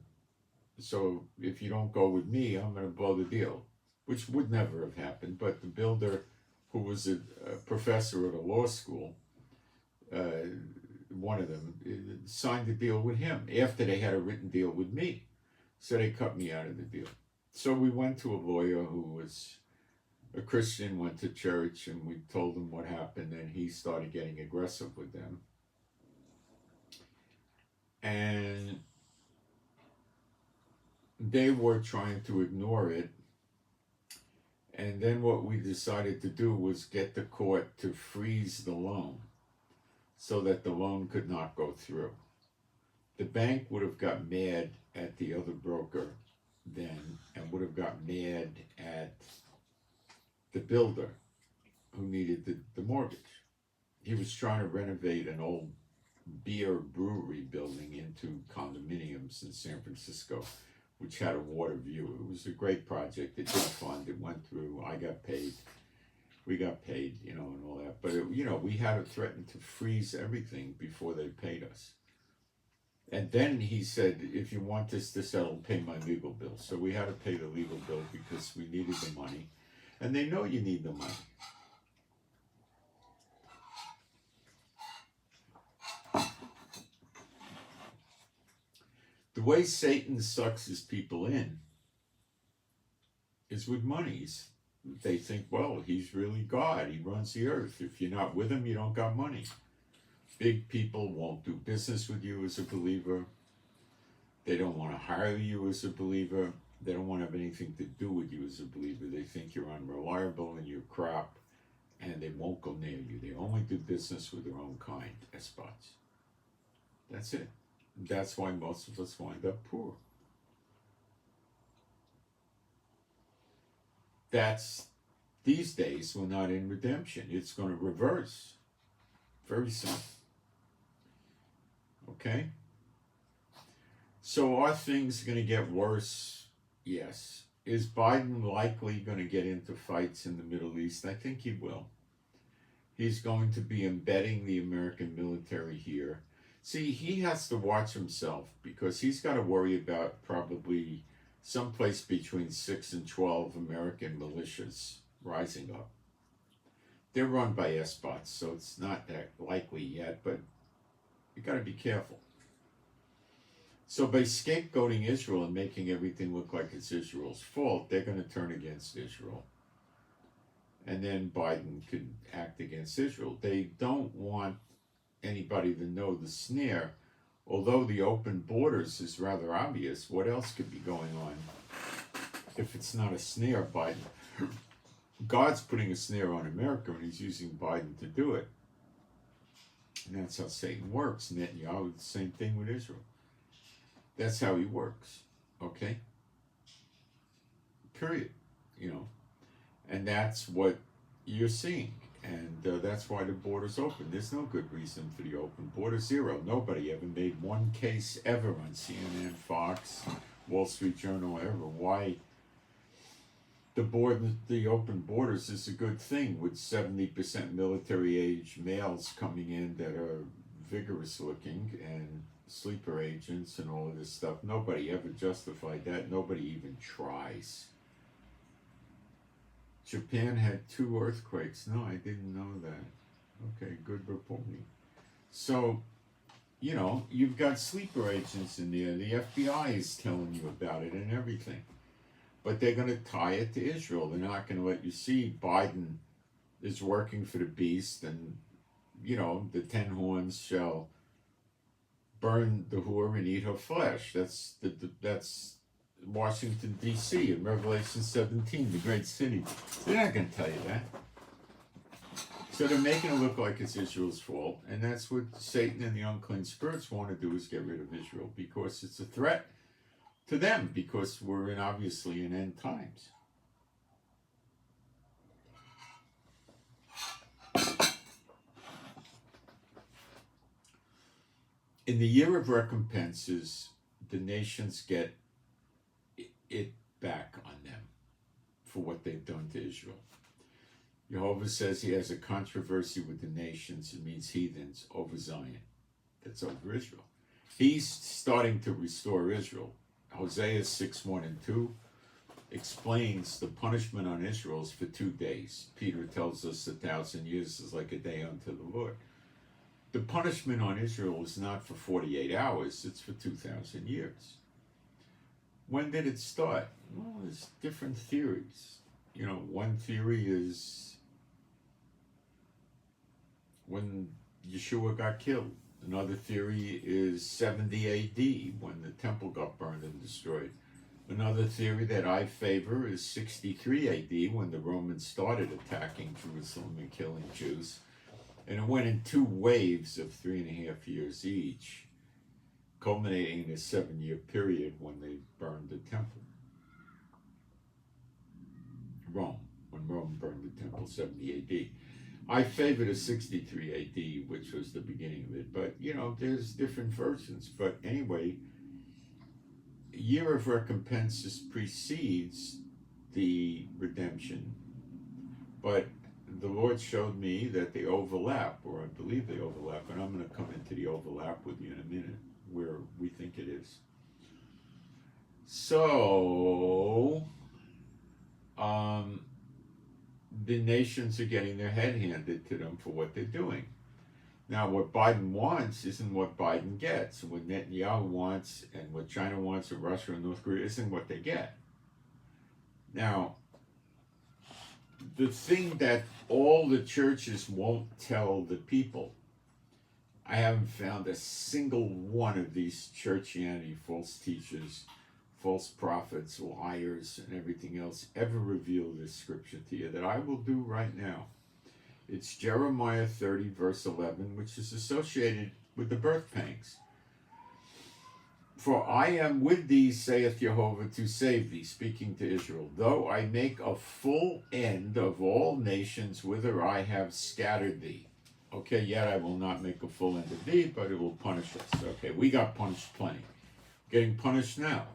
So if you don't go with me, I'm going to blow the deal, which would never have happened. But the builder, who was a professor at a law school, one of them, signed the deal with him after they had a written deal with me. So they cut me out of the deal. So we went to a lawyer who was a Christian, went to church, and we told him what happened, and he started getting aggressive with them. And they were trying to ignore it. And then what we decided to do was get the court to freeze the loan so that the loan could not go through. The bank would have got mad at the other broker then and would have got mad at the builder who needed the mortgage. He was trying to renovate an old beer brewery building into condominiums in San Francisco, which had a water view. It was a great project. It did fund. It went through. I got paid. We got paid, you know, and all that. But, you know, we had to threaten to freeze everything before they paid us. And then he said, if you want this to settle, pay my legal bill. So we had to pay the legal bill because we needed the money. And they know you need the money. The way Satan sucks his people in is with monies. They think, well, he's really God. He runs the earth. If you're not with him, you don't got money. Big people won't do business with you as a believer. They don't want to hire you as a believer. They don't want to have anything to do with you as a believer. They think you're unreliable and you're crap, and they won't go near you. They only do business with their own kind, SBOTs. That's it. That's why most of us wind up poor. That's, these days, we're not in redemption. It's going to reverse very soon. Okay? So are things going to get worse? Yes. Is Biden likely going to get into fights in the Middle East? I think he will. He's going to be embedding the American military here. See, he has to watch himself because he's got to worry about probably someplace between 6 and 12 American militias rising up. They're run by SBOTs, so it's not that likely yet, but you got to be careful. So by scapegoating Israel and making everything look like it's Israel's fault, they're going to turn against Israel. And then Biden could act against Israel. They don't want anybody to know the snare. Although the open borders is rather obvious, what else could be going on if it's not a snare, Biden? God's putting a snare on America, and he's using Biden to do it. And that's how Satan works. Netanyahu, the same thing with Israel. That's how he works, okay? Period, you know. And that's what you're seeing. And that's why the border's open. There's no good reason for the open border. Zero. Nobody ever made one case ever on CNN, Fox, Wall Street Journal, ever. Why the open borders is a good thing with 70% military age males coming in that are vigorous looking and sleeper agents and all of this stuff. Nobody ever justified that. Nobody even tries. Japan had 2 earthquakes. No, I didn't know that. Okay, good reporting. So, you know, you've got sleeper agents in there. The FBI is telling you about it and everything. But they're going to tie it to Israel. They're not going to let you see Biden is working for the beast and, you know, the 10 horns shall burn the whore and eat her flesh. That's Washington, D.C. in Revelation 17, the great city. They're not going to tell you that. So they're making it look like it's Israel's fault, and that's what Satan and the unclean spirits want to do, is get rid of Israel, because it's a threat to them, because we're obviously in end times. In the year of recompenses, the nations get it back on them for what they've done to Israel. Jehovah says he has a controversy with the nations. It means heathens over Zion. That's over Israel. He's starting to restore Israel. Hosea 6:1 and 2 explains the punishment on Israel is for 2 days. Peter tells us 1,000 years is like a day unto the Lord. The punishment on Israel is not for 48 hours, it's for 2,000 years. When did it start? Well, there's different theories. One theory is when Yeshua got killed. Another theory is 70 AD, when the temple got burned and destroyed. Another theory that I favor is 63 AD, when the Romans started attacking Jerusalem and killing Jews. And it went in 2 waves of 3.5 years each, culminating in a 7-year period when they burned the temple. When Rome burned the temple, 70 AD. I favor the 63 AD, which was the beginning of it. But, there's different versions. But anyway, year of recompenses precedes the redemption. But the Lord showed me that they overlap, or I believe they overlap, and I'm going to come into the overlap with you in a minute, where we think it is. So, the nations are getting their head handed to them for what they're doing. Now, what Biden wants isn't what Biden gets. What Netanyahu wants and what China wants and Russia and North Korea isn't what they get. Now, the thing that all the churches won't tell the people, I haven't found a single one of these churchianity false teachers, false prophets, liars, and everything else ever reveal this scripture to you that I will do right now. It's Jeremiah 30, verse 11, which is associated with the birth pangs. For I am with thee, saith Jehovah, to save thee, speaking to Israel, though I make a full end of all nations whither I have scattered thee. Okay, yet I will not make a full end of thee, but it will punish us. Okay, we got punished plenty. Getting punished now.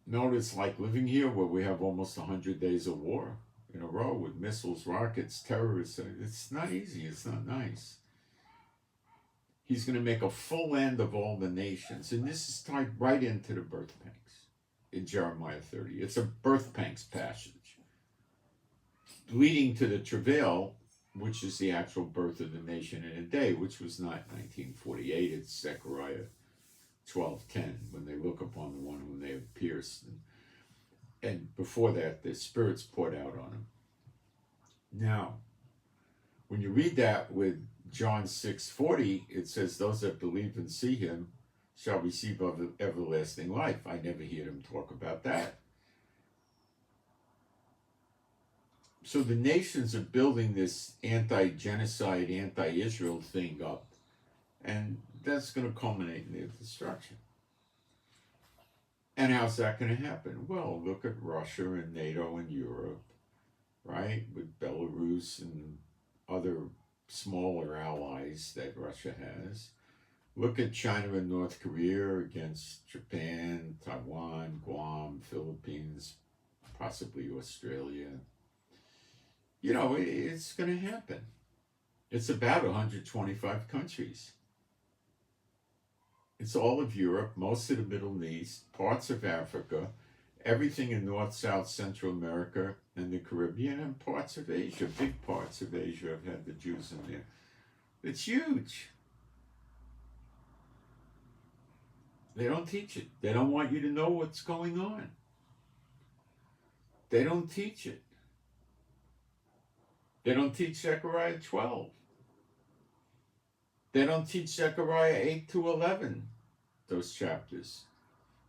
Notice, like living here where we have almost 100 days of war in a row with missiles, rockets, terrorists. It's not easy. It's not nice. He's going to make a full end of all the nations. And this is tied right into the birth pangs in Jeremiah 30. It's a birth pangs passage, leading to the travail, which is the actual birth of the nation in a day, which was not 1948. It's Zechariah 12:10, when they look upon the one whom they have pierced. And before that, the Spirit's poured out on him. Now, when you read that with John 6:40, it says, those that believe and see him shall receive everlasting life. I never hear them talk about that. So the nations are building this anti-genocide, anti-Israel thing up, and that's going to culminate in their destruction. And how's that going to happen? Well, look at Russia and NATO and Europe, right? With Belarus and other smaller allies that Russia has. Look at China and North Korea against Japan, Taiwan, Guam, Philippines, possibly Australia. It's going to happen. It's about 125 countries. It's all of Europe, most of the Middle East, parts of Africa, everything in North, South, Central America, and the Caribbean, and parts of Asia. Big parts of Asia have had the Jews in there. It's huge. They don't teach it. They don't want you to know what's going on. They don't teach it. They don't teach Zechariah 12. They don't teach Zechariah 8 to 11, those chapters.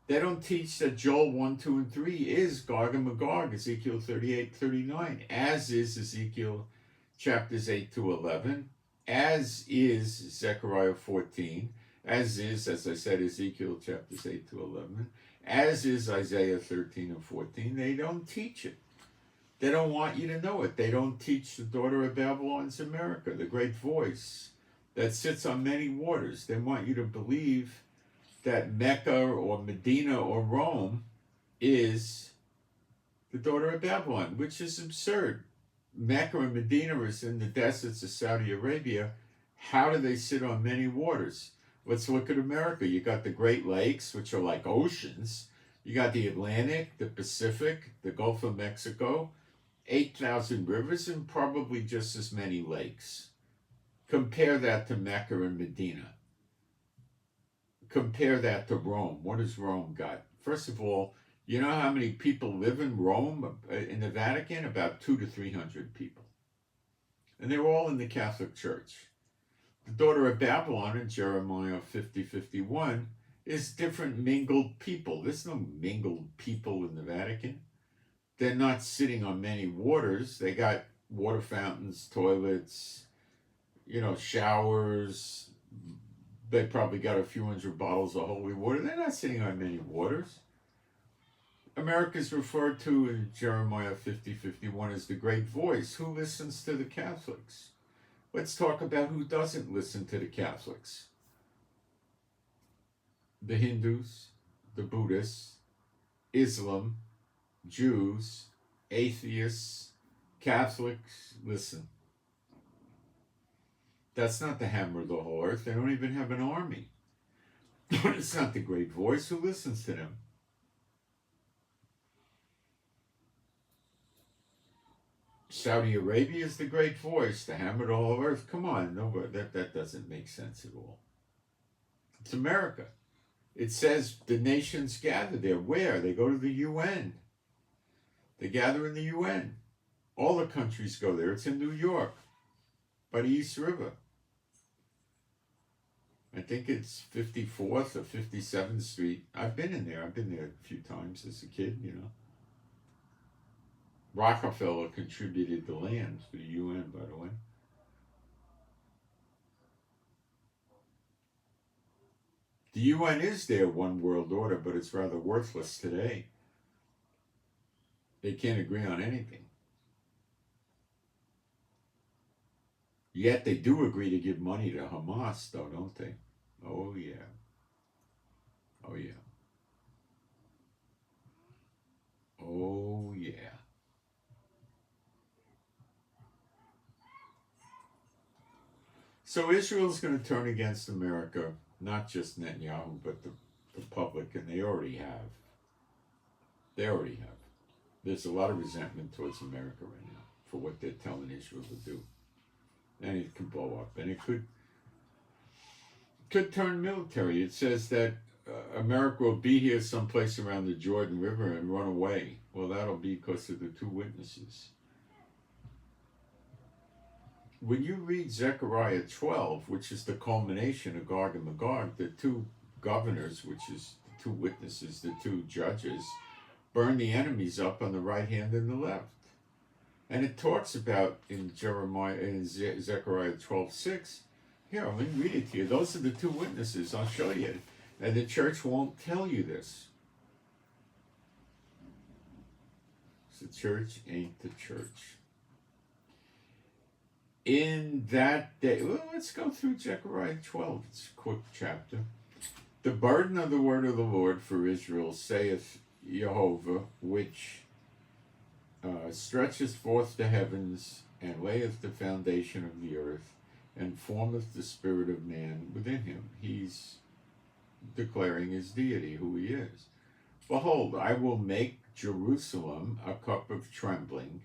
They don't teach that Joel 1, 2, and 3 is Gog and Magog, Ezekiel 38, 39, as is Ezekiel chapters 8 to 11, as is Zechariah 14, as is, as I said, Ezekiel chapters 8 to 11, as is Isaiah 13 and 14. They don't teach it. They don't want you to know it. They don't teach the daughter of Babylon's America, the great voice that sits on many waters. They want you to believe that Mecca or Medina or Rome is the daughter of Babylon, which is absurd. Mecca and Medina is in the deserts of Saudi Arabia. How do they sit on many waters? Let's look at America. You got the Great Lakes, which are like oceans. You got the Atlantic, the Pacific, the Gulf of Mexico, 8,000 rivers, and probably just as many lakes. Compare that to Mecca and Medina. Compare that to Rome. What has Rome got? First of all, you know how many people live in Rome, in the Vatican? About 200 to 300 people. And they're all in the Catholic Church. The daughter of Babylon in Jeremiah 50:51 is different mingled people. There's no mingled people in the Vatican. They're not sitting on many waters. They got water fountains, toilets, showers. They probably got a few hundred bottles of holy water. They're not sitting on many waters. America is referred to in Jeremiah 50:51 as the great voice. Who listens to the Catholics? Let's talk about who doesn't listen to the Catholics. The Hindus, the Buddhists, Islam, Jews, atheists, Catholics. Listen. That's not the hammer of the whole earth. They don't even have an army. It's not the great voice. Who listens to them? Saudi Arabia is the great voice, the hammer of the whole earth. Come on, no, that doesn't make sense at all. It's America. It says the nations gather there. Where? They go to the UN. They gather in the UN. All the countries go there. It's in New York, by the East River. I think it's 54th or 57th Street. I've been in there. I've been there a few times as a kid, Rockefeller contributed the land for the UN, by the way. The UN is their one world order, but it's rather worthless today. They can't agree on anything. Yet they do agree to give money to Hamas, though, don't they? Oh, yeah. Oh, yeah. Oh, yeah. So Israel's going to turn against America, not just Netanyahu, but the public, and they already have. They already have. There's a lot of resentment towards America right now for what they're telling Israel to do. And it can blow up, and it could turn military. It says that America will be here someplace around the Jordan River and run away. Well, that'll be because of the two witnesses. When you read Zechariah 12, which is the culmination of Gog and Magog, the two governors, which is the two witnesses, the two judges, burn the enemies up on the right hand and the left. And it talks about in Zechariah 12:6. Here, let me read it to you. Those are the two witnesses. I'll show you. And the church won't tell you this. The church ain't the church. In that day, well, let's go through Zechariah 12. It's a quick chapter. The burden of the word of the Lord for Israel, saith Jehovah, which stretcheth forth the heavens, and layeth the foundation of the earth, and formeth the spirit of man within him. He's declaring his deity, who he is. Behold, I will make Jerusalem a cup of trembling.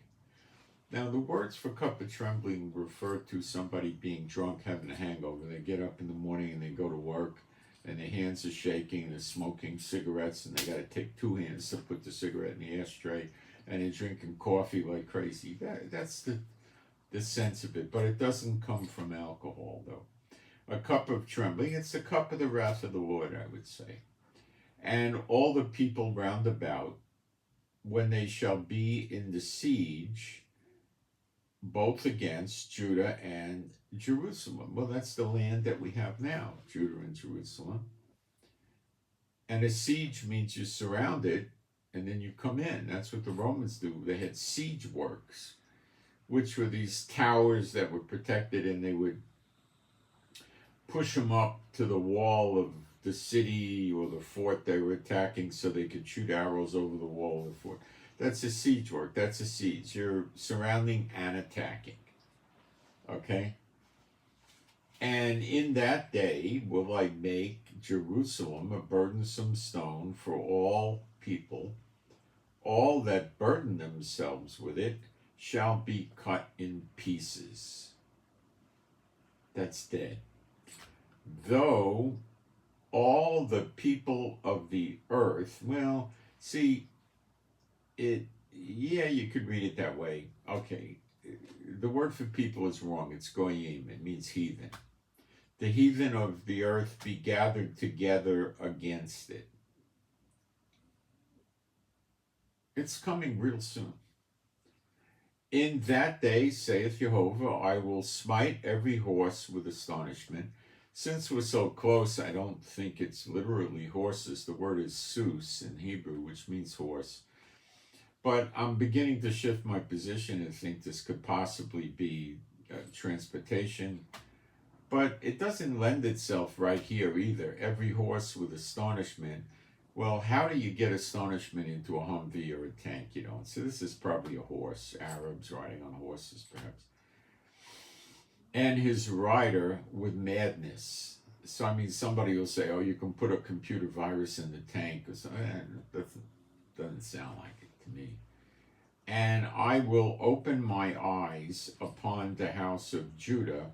Now, the words for cup of trembling refer to somebody being drunk, having a hangover. They get up in the morning and they go to work, and their hands are shaking, and they're smoking cigarettes, and they got to take two hands to put the cigarette in the ashtray, and they're drinking coffee like crazy. That's the sense of it, but it doesn't come from alcohol, though. A cup of trembling, it's the cup of the wrath of the Lord, I would say. and all the people round about, when they shall be in the siege, both against Judah and Jerusalem. Well, that's the land that we have now, Judah and Jerusalem. And a siege means you surround it and then you come in. That's what the Romans do. They had siege works, which were these towers that were protected, and they would push them up to the wall of the city or the fort they were attacking so they could shoot arrows over the wall of the fort. That's a siege work. That's a siege. You're surrounding and attacking. Okay? And in that day will I make Jerusalem a burdensome stone for all people. All that burden themselves with it shall be cut in pieces. That's dead. Though all the people of the earth, well, see, you could read it that way. Okay, the word for people is wrong. It's goyim. It means heathen. The heathen of the earth be gathered together against it. It's coming real soon. In that day, saith Jehovah, I will smite every horse with astonishment. Since we're so close, I don't think it's literally horses. The word is sus in Hebrew, which means horse. But I'm beginning to shift my position and think this could possibly be transportation. But it doesn't lend itself right here either. Every horse with astonishment. Well, how do you get astonishment into a Humvee or a tank? You don't. So this is probably a horse. Arabs riding on horses, perhaps. And his rider with madness. So, I mean, somebody will say, oh, you can put a computer virus in the tank or something. That doesn't sound like it to me. And I will open my eyes upon the house of Judah.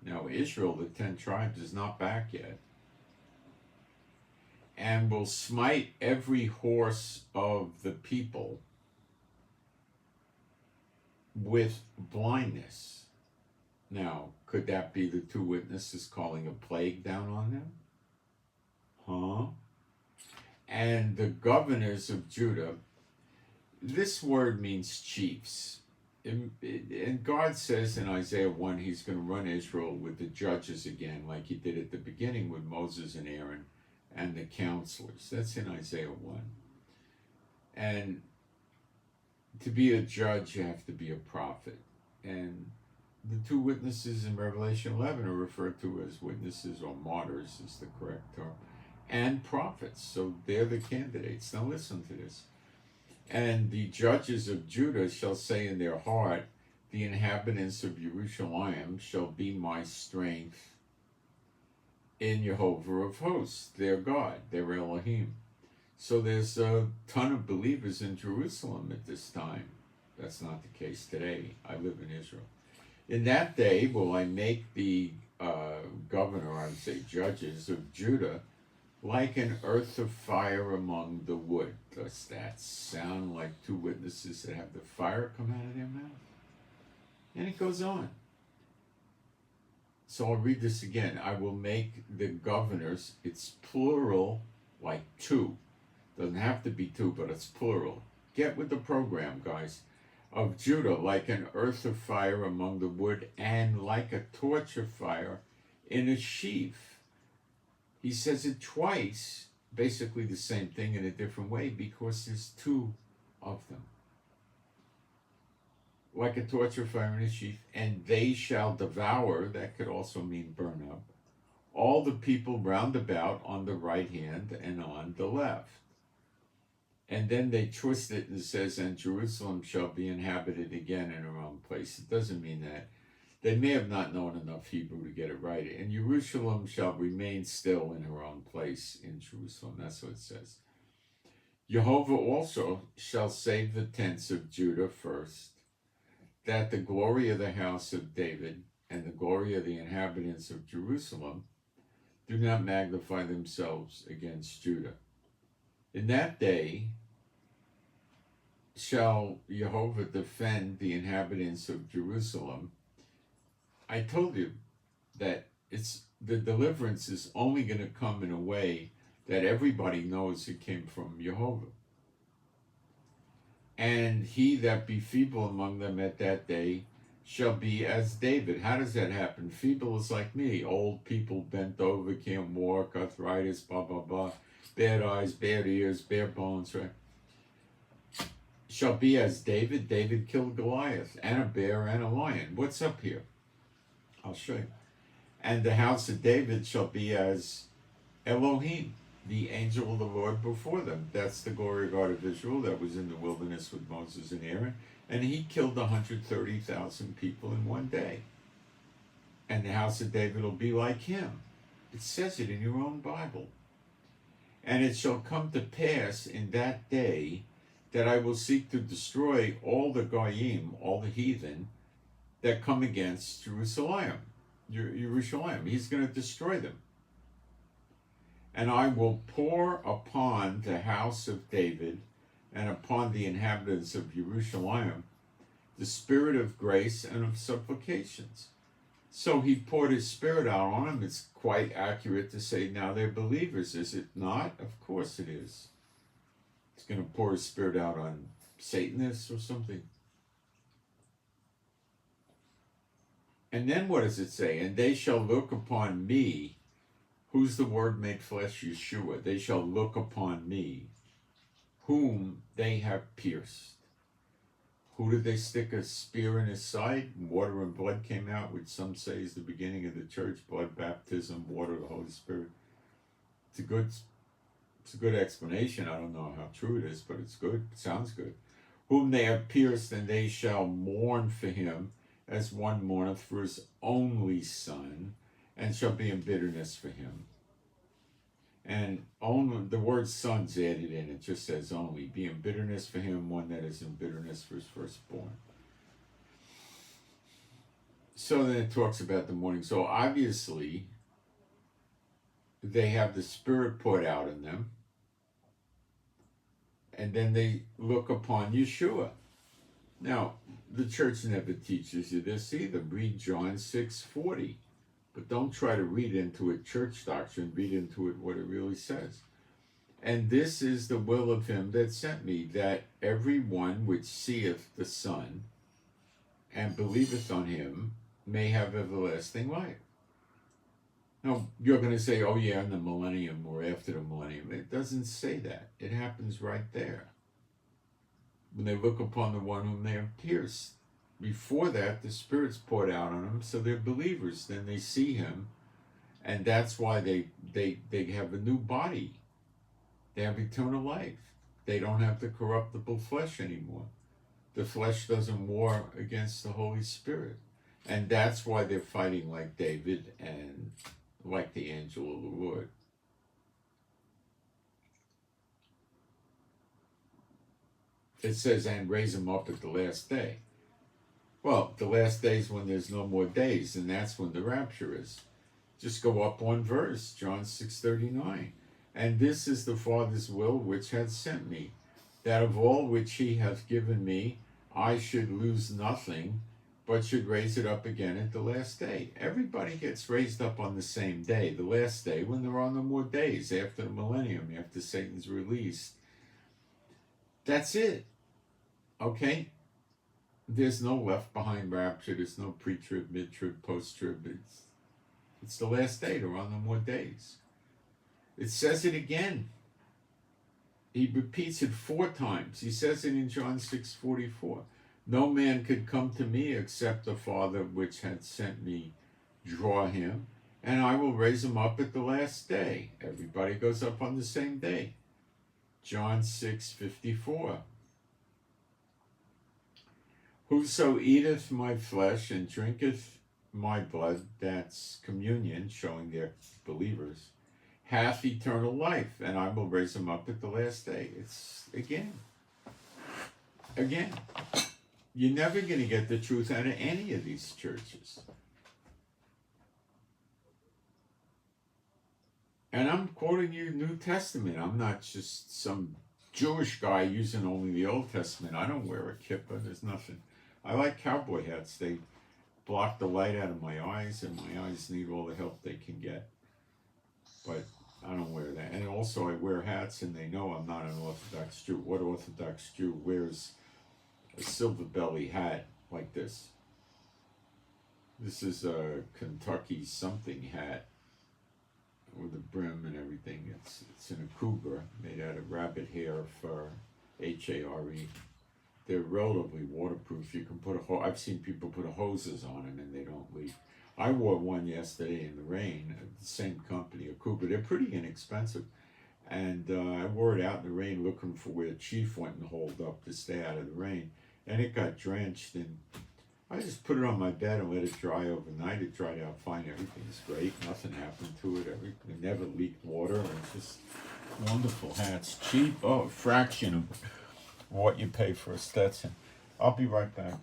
Now, Israel, the 10 tribes, is not back yet. And will smite every horse of the people with blindness. Now, could that be the two witnesses calling a plague down on them? Huh? And the governors of Judah, this word means chiefs. And God says in Isaiah 1, he's going to run Israel with the judges again, like he did at the beginning with Moses and Aaron and the counselors. That's in Isaiah 1. And to be a judge, you have to be a prophet. And the two witnesses in Revelation 11 are referred to as witnesses, or martyrs is the correct term, and prophets. So they're the candidates. Now listen to this. And the judges of Judah shall say in their heart, the inhabitants of Jerusalem shall be my strength in Jehovah of hosts, their God, their Elohim. So there's a ton of believers in Jerusalem at this time. That's not the case today. I live in Israel. In that day will I make the governor, I would say judges of Judah, like an earth of fire among the wood. Does that sound like two witnesses that have the fire come out of their mouth? And it goes on. So I'll read this again. I will make the governors, it's plural, like two. Doesn't have to be two, but it's plural. Get with the program, guys. Of Judah, like an earth of fire among the wood, and like a torch of fire in a sheaf. He says it twice, basically the same thing in a different way, because there's two of them. Like a torch of fire in a sheaf, and they shall devour, that could also mean burn up, all the people round about on the right hand and on the left. And then they twist it and it says, and Jerusalem shall be inhabited again in her own place. It doesn't mean that. They may have not known enough Hebrew to get it right. And Jerusalem shall remain still in her own place in Jerusalem. That's what it says. Jehovah also shall save the tents of Judah first, that the glory of the house of David and the glory of the inhabitants of Jerusalem do not magnify themselves against Judah. In that day shall Jehovah defend the inhabitants of Jerusalem. I told you that the deliverance is only going to come in a way that everybody knows it came from Jehovah. And he that be feeble among them at that day shall be as David. How does that happen? Feeble is like me. Old people bent over, can't walk, arthritis, blah, blah, blah. Bad eyes, bad ears, bare bones, right? Shall be as David. David killed Goliath, and a bear and a lion. What's up here? I'll show you. And the house of David shall be as Elohim, the angel of the Lord before them. That's the glory God of Israel that was in the wilderness with Moses and Aaron. And he killed 130,000 people in one day. And the house of David will be like him. It says it in your own Bible. And it shall come to pass in that day that I will seek to destroy all the Goyim, all the heathen, that come against Jerusalem. He's going to destroy them. And I will pour upon the house of David and upon the inhabitants of Jerusalem the spirit of grace and of supplications. So he poured his spirit out on them. It's quite accurate to say now they're believers, is it not? Of course it is. He's going to pour his spirit out on Satanists or something. And then what does it say? And they shall look upon me. Who's the Word made flesh? Yeshua. They shall look upon me, whom they have pierced. Who did they stick a spear in his side? Water and blood came out, which some say is the beginning of the church. Blood baptism, water, the Holy Spirit. It's a good explanation. I don't know how true it is, but it's good. It sounds good. Whom they have pierced, and they shall mourn for him, as one mourneth for his only son, and shall be in bitterness for him. And only the word son's added in, it just says only. Be in bitterness for him, one that is in bitterness for his firstborn. So then it talks about the mourning. So obviously, they have the Spirit poured out in them. And then they look upon Yeshua. Now, the church never teaches you this either. Read John 6:40. But don't try to read into it church doctrine. Read into it what it really says. And this is the will of him that sent me, that every one which seeth the Son and believeth on him may have everlasting life. Now, you're going to say, oh yeah, in the millennium or after the millennium. It doesn't say that. It happens right there. When they look upon the one whom they have pierced. Before that, the Spirit's poured out on them, so they're believers. Then they see him, and that's why they have a new body. They have eternal life. They don't have the corruptible flesh anymore. The flesh doesn't war against the Holy Spirit. And that's why they're fighting like David and like the angel of the Lord. It says, and raise him up at the last day. Well, the last day is when there's no more days, and that's when the rapture is. Just go up one verse, John 6:39. And this is the Father's will which hath sent me, that of all which he hath given me, I should lose nothing, but should raise it up again at the last day. Everybody gets raised up on the same day, the last day, when there are no more days, after the millennium, after Satan's released. That's it. Okay? There's no left behind rapture. There's no pre-trib, mid-trib, post-trib. It's the last day. There are no more days. It says it again. He repeats it 4 times. He says it in John 6:44. No man could come to me except the Father which had sent me draw him, and I will raise him up at the last day. Everybody goes up on the same day. John 6:54. Whoso eateth my flesh and drinketh my blood, that's communion, showing they're believers, hath eternal life, and I will raise him up at the last day. It's again. You're never going to get the truth out of any of these churches. And I'm quoting you New Testament. I'm not just some Jewish guy using only the Old Testament. I don't wear a kippah. There's nothing. I like cowboy hats. They block the light out of my eyes, and my eyes need all the help they can get. But I don't wear that. And also I wear hats and they know I'm not an Orthodox Jew. What Orthodox Jew wears a silver belly hat like this? This is a Kentucky something hat with a brim and everything. It's in a cougar made out of rabbit hair fur, HARE. They're relatively waterproof. You can put I've seen people put hoses on them and they don't leak. I wore one yesterday in the rain, the same company, a cougar. They're pretty inexpensive. And I wore it out in the rain looking for where Chief went and holed up to stay out of the rain. And it got drenched, and I just put it on my bed and let it dry overnight. It dried out fine. Everything's great. Nothing happened to it. It never leaked water. And it's just wonderful hats. Cheap. Oh, a fraction of what you pay for a Stetson. I'll be right back.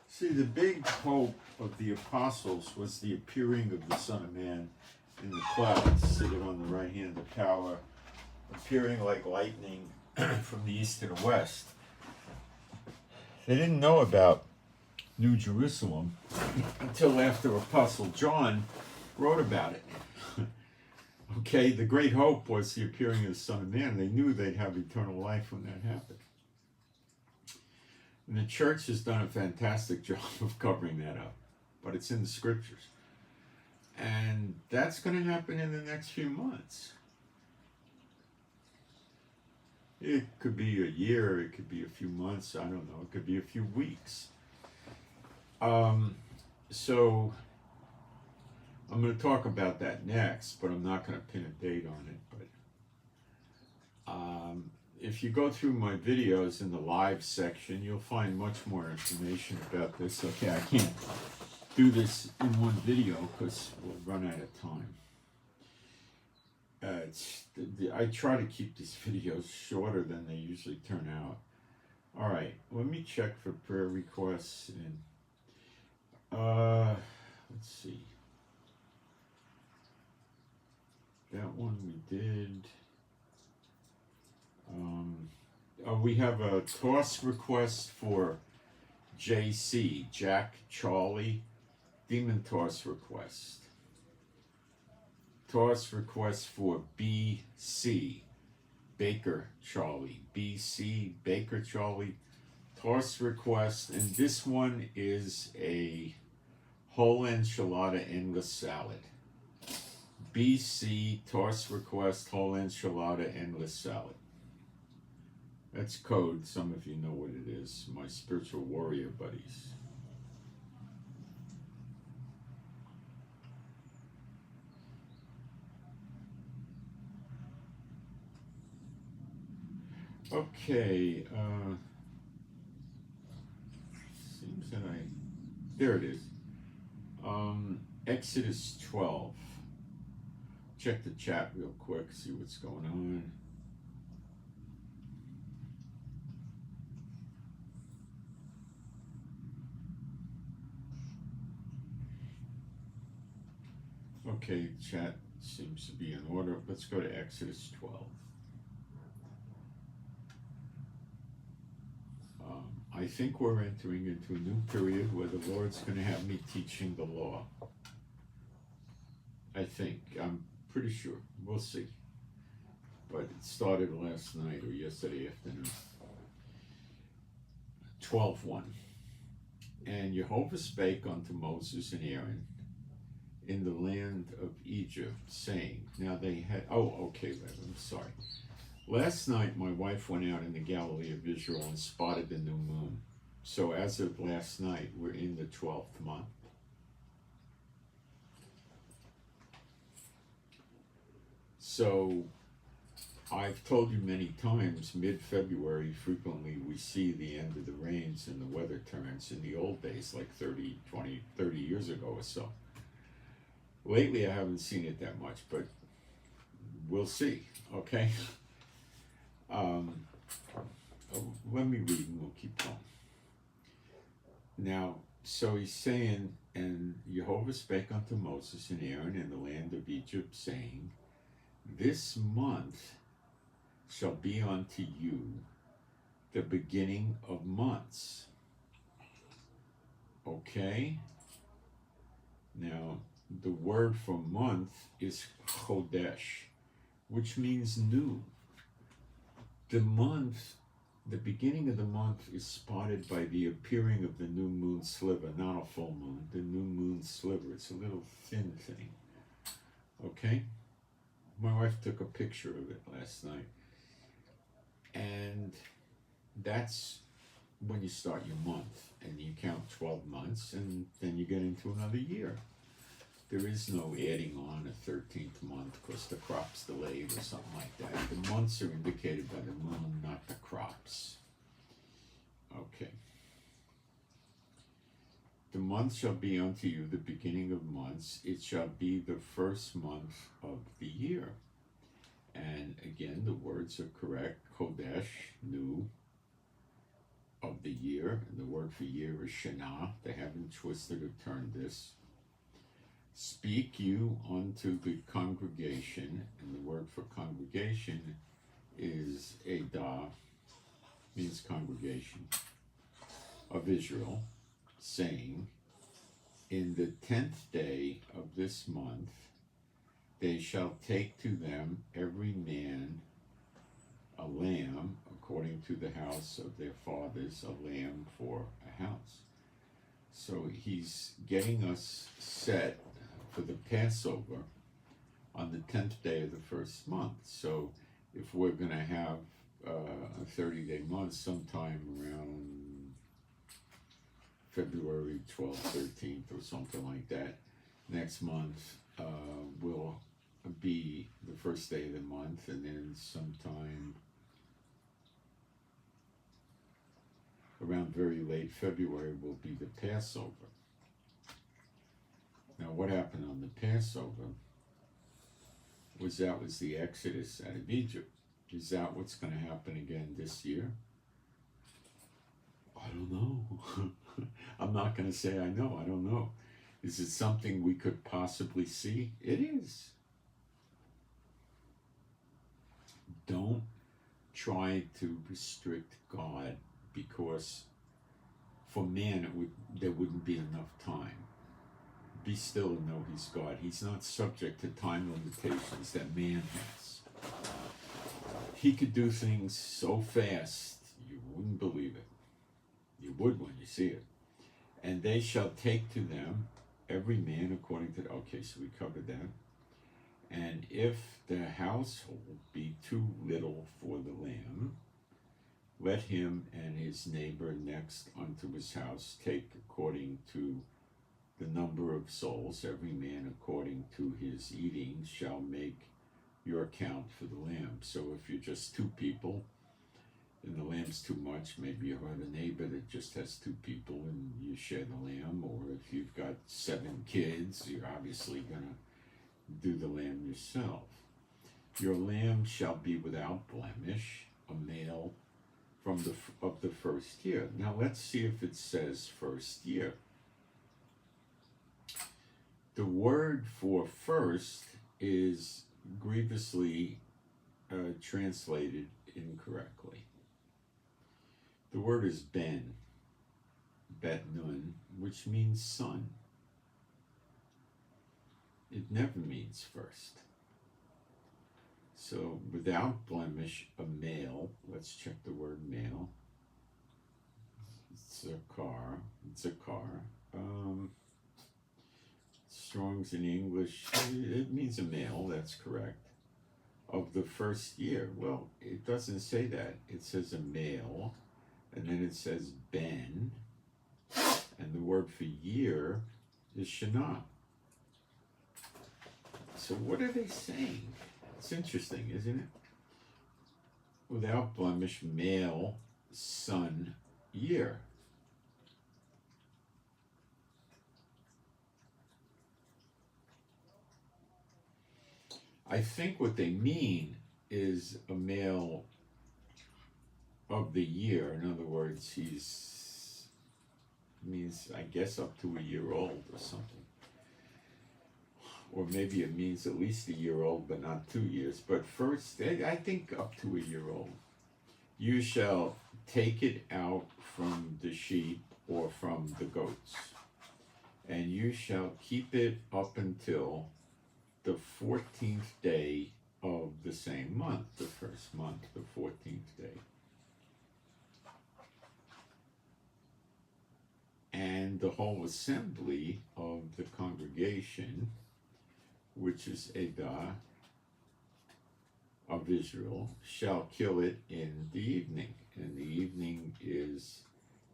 See, the big hope of the apostles was the appearing of the Son of Man in the clouds, sitting on the right hand of power, appearing like lightning from the east to the west. They didn't know about New Jerusalem until after Apostle John wrote about it. Okay, the great hope was the appearing of the Son of Man. They knew they'd have eternal life when that happened. And the church has done a fantastic job of covering that up, but it's in the scriptures. And that's going to happen in the next few months. It could be a year, it could be a few months, I don't know, it could be a few weeks. So I'm going to talk about that next, but I'm not going to pin a date on it. But if you go through my videos in the live section, you'll find much more information about this. Okay, I can't do this in one video because we'll run out of time. I try to keep these videos shorter than they usually turn out. All right, let me check for prayer requests. And let's see. That one we did. We have a toss request for JC, Jack Charlie, demon toss request. Toss request for BC, Baker Charlie, BC, Baker Charlie. Toss request, and this one is a whole enchilada endless salad. BC, toss request, whole enchilada endless salad. That's code. Some of you know what it is. My spiritual warrior buddies. Okay, seems that there it is. Exodus 12. Check the chat real quick, see what's going on. Okay, chat seems to be in order. Let's go to Exodus 12. I think we're entering into a new period where the Lord's going to have me teaching the law. I think. I'm pretty sure. We'll see. But it started last night or yesterday afternoon. 12:1. And Jehovah spake unto Moses and Aaron in the land of Egypt, saying, now they had, okay, I'm sorry. Last night my wife went out in the Galilee of Israel and spotted the new moon. So as of last night, we're in the 12th month. So I've told you many times, mid-February, frequently we see the end of the rains and the weather turns. In the old days, like 30 years ago or so. Lately I haven't seen it that much, but we'll see, okay? Let me read and we'll keep going. Now, so he's saying, and Jehovah spake unto Moses and Aaron in the land of Egypt, saying, this month shall be unto you the beginning of months. Okay? Now, the word for month is chodesh, which means new. The month, the beginning of the month is spotted by the appearing of the new moon sliver, not a full moon, the new moon sliver. It's a little thin thing. Okay? My wife took a picture of it last night. And that's when you start your month. And you count 12 months, and then you get into another year. There is no adding on a 13th month because the crop's delayed or something like that. The months are indicated by the moon, not the crops. Okay. The month shall be unto you the beginning of months. It shall be the first month of the year. And again, the words are correct. Chodesh, new, of the year. And the word for year is Shana. They haven't twisted or turned this. Speak you unto the congregation, and the word for congregation is Edah, means congregation, of Israel, saying, in the 10th day of this month, they shall take to them every man a lamb, according to the house of their fathers, a lamb for a house. So he's getting us set for the Passover on the 10th day of the first month. So if we're going to have a 30-day month sometime around February 12th, 13th or something like that, next month will be the first day of the month, and then sometime around very late February will be the Passover. Now, what happened on the Passover was the Exodus out of Egypt. Is that what's going to happen again this year? I don't know. I'm not going to say I know. I don't know. Is it something we could possibly see? It is. Don't try to restrict God, because for man there wouldn't be enough time. Be still and know he's God. He's not subject to time limitations that man has. He could do things so fast you wouldn't believe it. You would when you see it. And they shall take to them every man according to okay, so we covered that. And if the household be too little for the lamb, let him and his neighbor next unto his house take according to the number of souls, every man according to his eating shall make your count for the lamb. So if you're just two people and the lamb's too much, maybe you have a neighbor that just has 2 people and you share the lamb, or if you've got 7 kids, you're obviously going to do the lamb yourself. Your lamb shall be without blemish, a male of the first year. Now let's see if it says first year. The word for first is grievously translated incorrectly. The word is bet nun, which means son. It never means first. So without blemish, a male. Let's check the word male. It's a car. Strong's in English, it means a male, that's correct. Of the first year. Well, it doesn't say that. It says a male, and then it says ben, and the word for year is shana. So what are they saying? It's interesting, isn't it? Without blemish, male, son, year. I think what they mean is a male of the year. In other words, means, I guess, up to a year old or something. Or maybe it means at least a year old, but not 2 years. But first, I think up to a year old. You shall take it out from the sheep or from the goats, and you shall keep it up until the 14th day of the same month, the first month, the 14th day. And the whole assembly of the congregation, which is Edah of Israel, shall kill it in the evening. And the evening is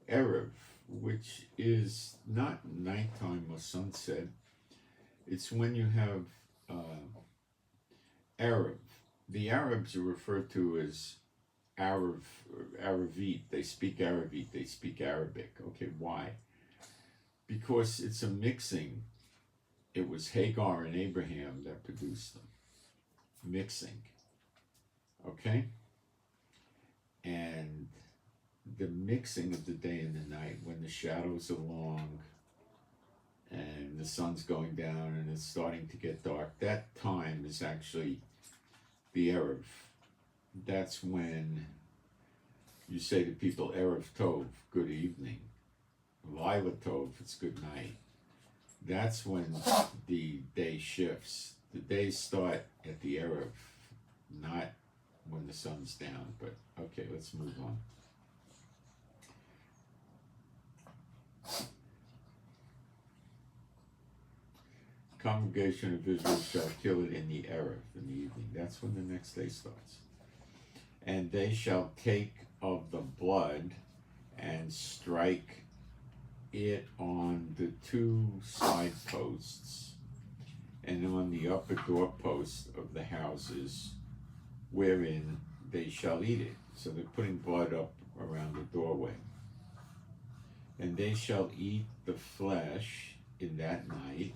Erev, which is not nighttime or sunset. It's when you have Arab. The Arabs are referred to as Aravite. They speak Aravite. They speak Arabic. Okay, why? Because it's a mixing. It was Hagar and Abraham that produced them. Mixing. Okay? And the mixing of the day and the night, when the shadows are long and the sun's going down and it's starting to get dark, that time is actually the Erev. That's when you say to people, Erev Tov, good evening. Lila Tov, it's good night. That's when the day shifts. The days start at the Erev, not when the sun's down. But okay, let's move on. Congregation of Israel shall kill it in the Erev, in the evening. That's when the next day starts. And they shall take of the blood and strike it on the 2 side posts and on the upper doorpost of the houses wherein they shall eat it. So they're putting blood up around the doorway. And they shall eat the flesh in that night,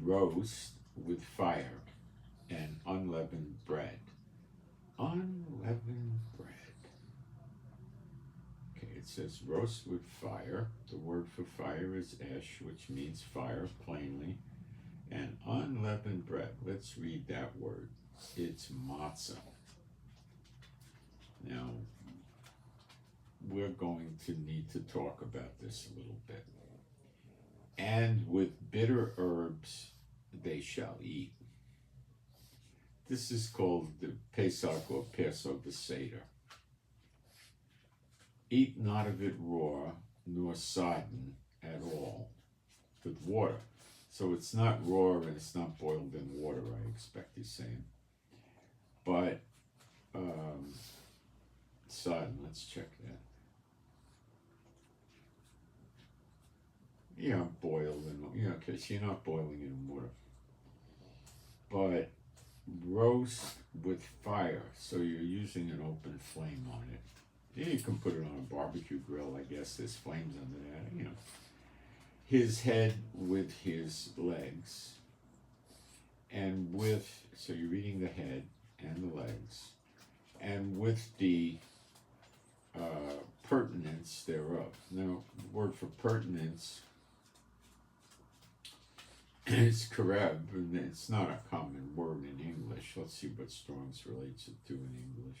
roast with fire and unleavened bread. Unleavened bread. Okay, it says roast with fire. The word for fire is esh, which means fire plainly. And unleavened bread. Let's read that word. It's matzah. Now, we're going to need to talk about this a little bit. And with bitter herbs they shall eat. This is called the Pesach or Passover Seder. Eat not of it raw, nor sodden at all, with water. So it's not raw and it's not boiled in water, I expect he's saying. But sodden, let's check that. Yeah, boiled in, okay, so you're not boiling it in water. But roast with fire, so you're using an open flame on it. Yeah, you can put it on a barbecue grill, I guess. There's flames under that, you know. His head with his legs, and with, so you're eating the head and the legs, and with the pertinence thereof. Now, the word for pertinence is kareb, and it's not a common word in English. Let's see what Strong's relates it to in English.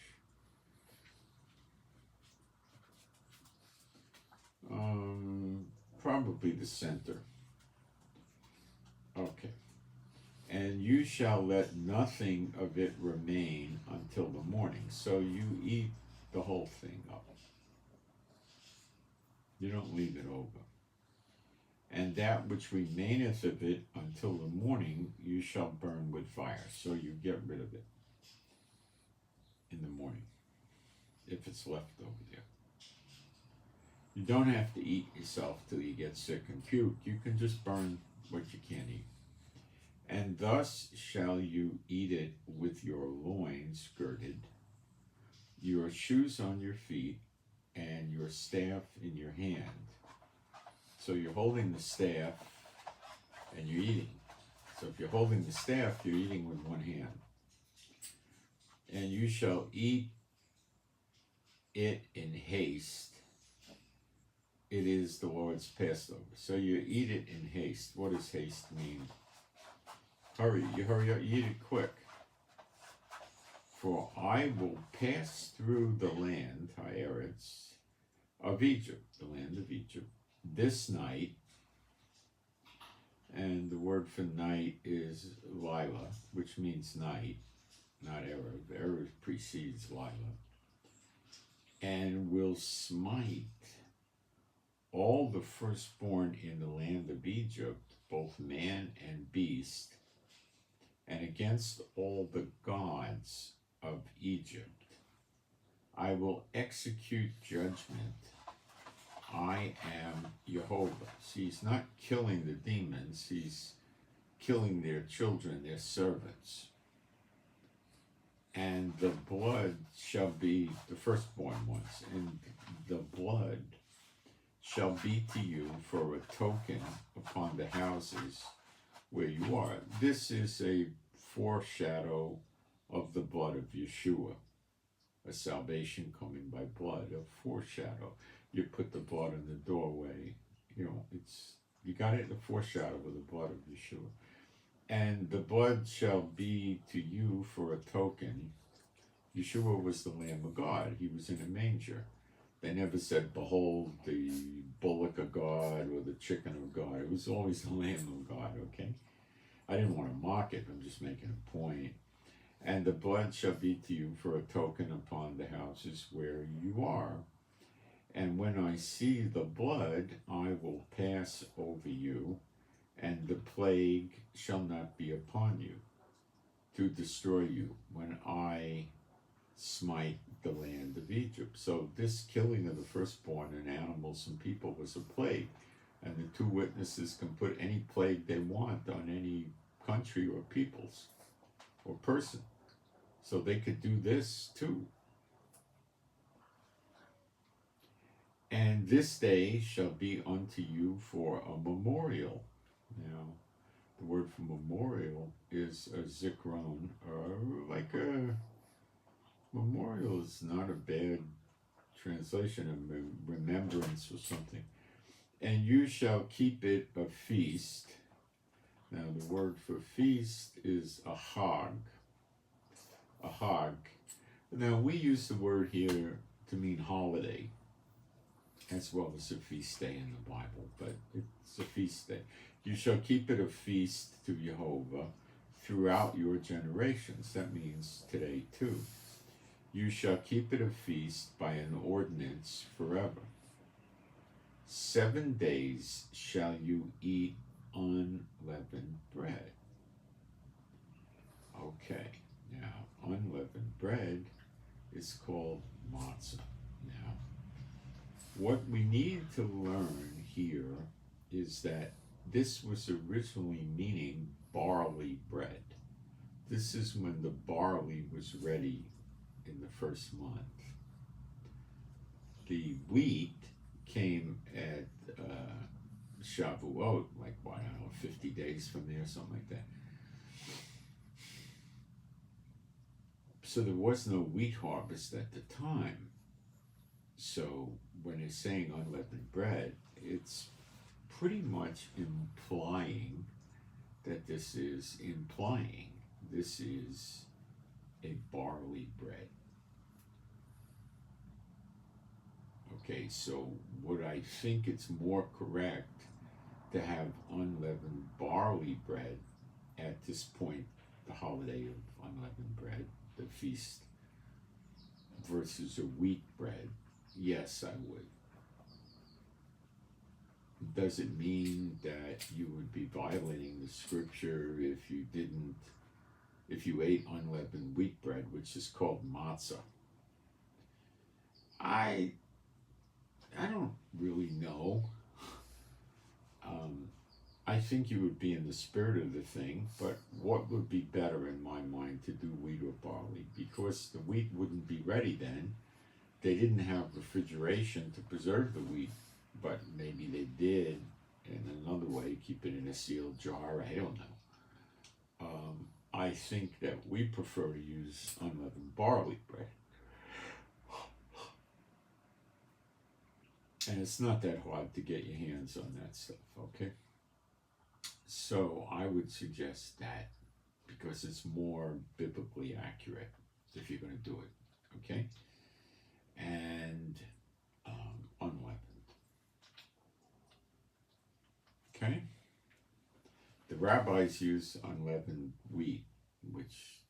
Probably the center. Okay. And you shall let nothing of it remain until the morning. So you eat the whole thing up. You don't leave it over. And that which remaineth of it until the morning you shall burn with fire. So you get rid of it in the morning, if it's left over there. You don't have to eat yourself till you get sick and puke. You can just burn what you can't eat. And thus shall you eat it with your loins girded, your shoes on your feet, and your staff in your hand. So you're holding the staff and you're eating. So if you're holding the staff, you're eating with one hand. And you shall eat it in haste. It is the Lord's Passover. So you eat it in haste. What does haste mean? Hurry, you hurry up, you eat it quick. For I will pass through the land, Haaretz, of Egypt, the land of Egypt, this night, and the word for night is Lila, which means night, not Erev. Erev precedes Lila. And will smite all the firstborn in the land of Egypt, both man and beast, and against all the gods of Egypt I will execute judgment. I am Jehovah. See, he's not killing the demons, he's killing their children, their servants. And the blood shall be the firstborn ones, and the blood shall be to you for a token upon the houses where you are. This is a foreshadow of the blood of Yeshua, a salvation coming by blood, a foreshadow. You put the blood in the doorway, you know, you got it, the foreshadow of the blood of Yeshua. And the blood shall be to you for a token. Yeshua was the Lamb of God. He was in a manger. They never said, behold, the bullock of God or the chicken of God. It was always the Lamb of God, okay? I didn't want to mock it. I'm just making a point. And the blood shall be to you for a token upon the houses where you are. And when I see the blood, I will pass over you, and the plague shall not be upon you to destroy you when I smite the land of Egypt. So this killing of the firstborn and animals and people was a plague. And the two witnesses can put any plague they want on any country or peoples or person. So they could do this too. And this day shall be unto you for a memorial. Now, the word for memorial is a zikron, or like a memorial is not a bad translation of remembrance or something. And you shall keep it a feast. Now, the word for feast is a hag. A hag. Now, we use the word here to mean holiday, as well as a feast day in the Bible, but it's a feast day. You shall keep it a feast to Jehovah throughout your generations. That means today too. You shall keep it a feast by an ordinance forever. 7 days shall you eat unleavened bread. Okay, now unleavened bread is called matzah. Now, what we need to learn here is that this was originally meaning barley bread. This is when the barley was ready in the first month. the wheat came at Shavuot, like what, I don't know, 50 days from there, something like that. So there was no wheat harvest at the time. So when it's saying unleavened bread, it's pretty much implying that this is a barley bread. Okay, so would I think it's more correct to have unleavened barley bread at this point, the holiday of unleavened bread, the feast, versus a wheat bread? Yes, I would. Does it mean that you would be violating the scripture if you ate unleavened wheat bread, which is called matzah? I don't really know. I think you would be in the spirit of the thing, but what would be better in my mind to do wheat or barley? Because the wheat wouldn't be ready then. They didn't have refrigeration to preserve the wheat, but maybe they did in another way, keep it in a sealed jar. I don't know. I think that we prefer to use unleavened barley bread. And it's not that hard to get your hands on that stuff, okay? So I would suggest that because it's more biblically accurate if you're going to do it, okay? And unleavened. Okay? The rabbis use unleavened wheat, which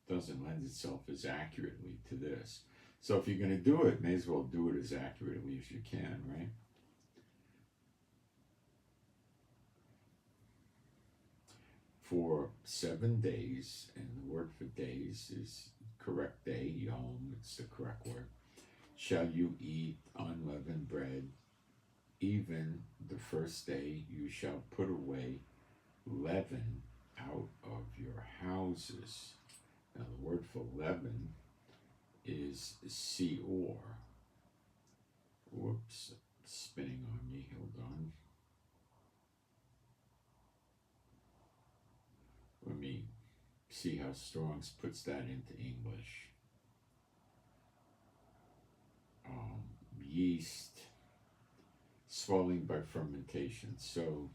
doesn't lend itself as accurately to this. So if you're going to do it, may as well do it as accurately as you can, right? For 7 days, and the word for days is correct day, yom, it's the correct word, shall you eat unleavened bread. Even the first day you shall put away leaven out of your houses. Now the word for leaven is seor. Whoops, it's spinning on me, hold on. Let me see how Strong's puts that into English. Yeast, swelling by fermentation. So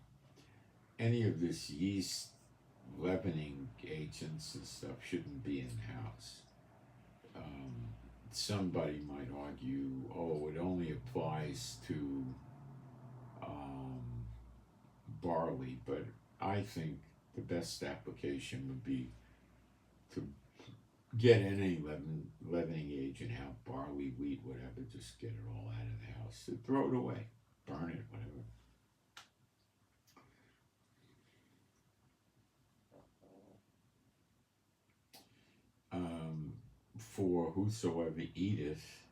any of this yeast leavening agents and stuff shouldn't be in the house. Somebody might argue, oh, it only applies to barley, but I think the best application would be to get any leavening agent out, barley, wheat, whatever, just get it all out of the house. Throw it away, burn it, whatever. For whosoever eateth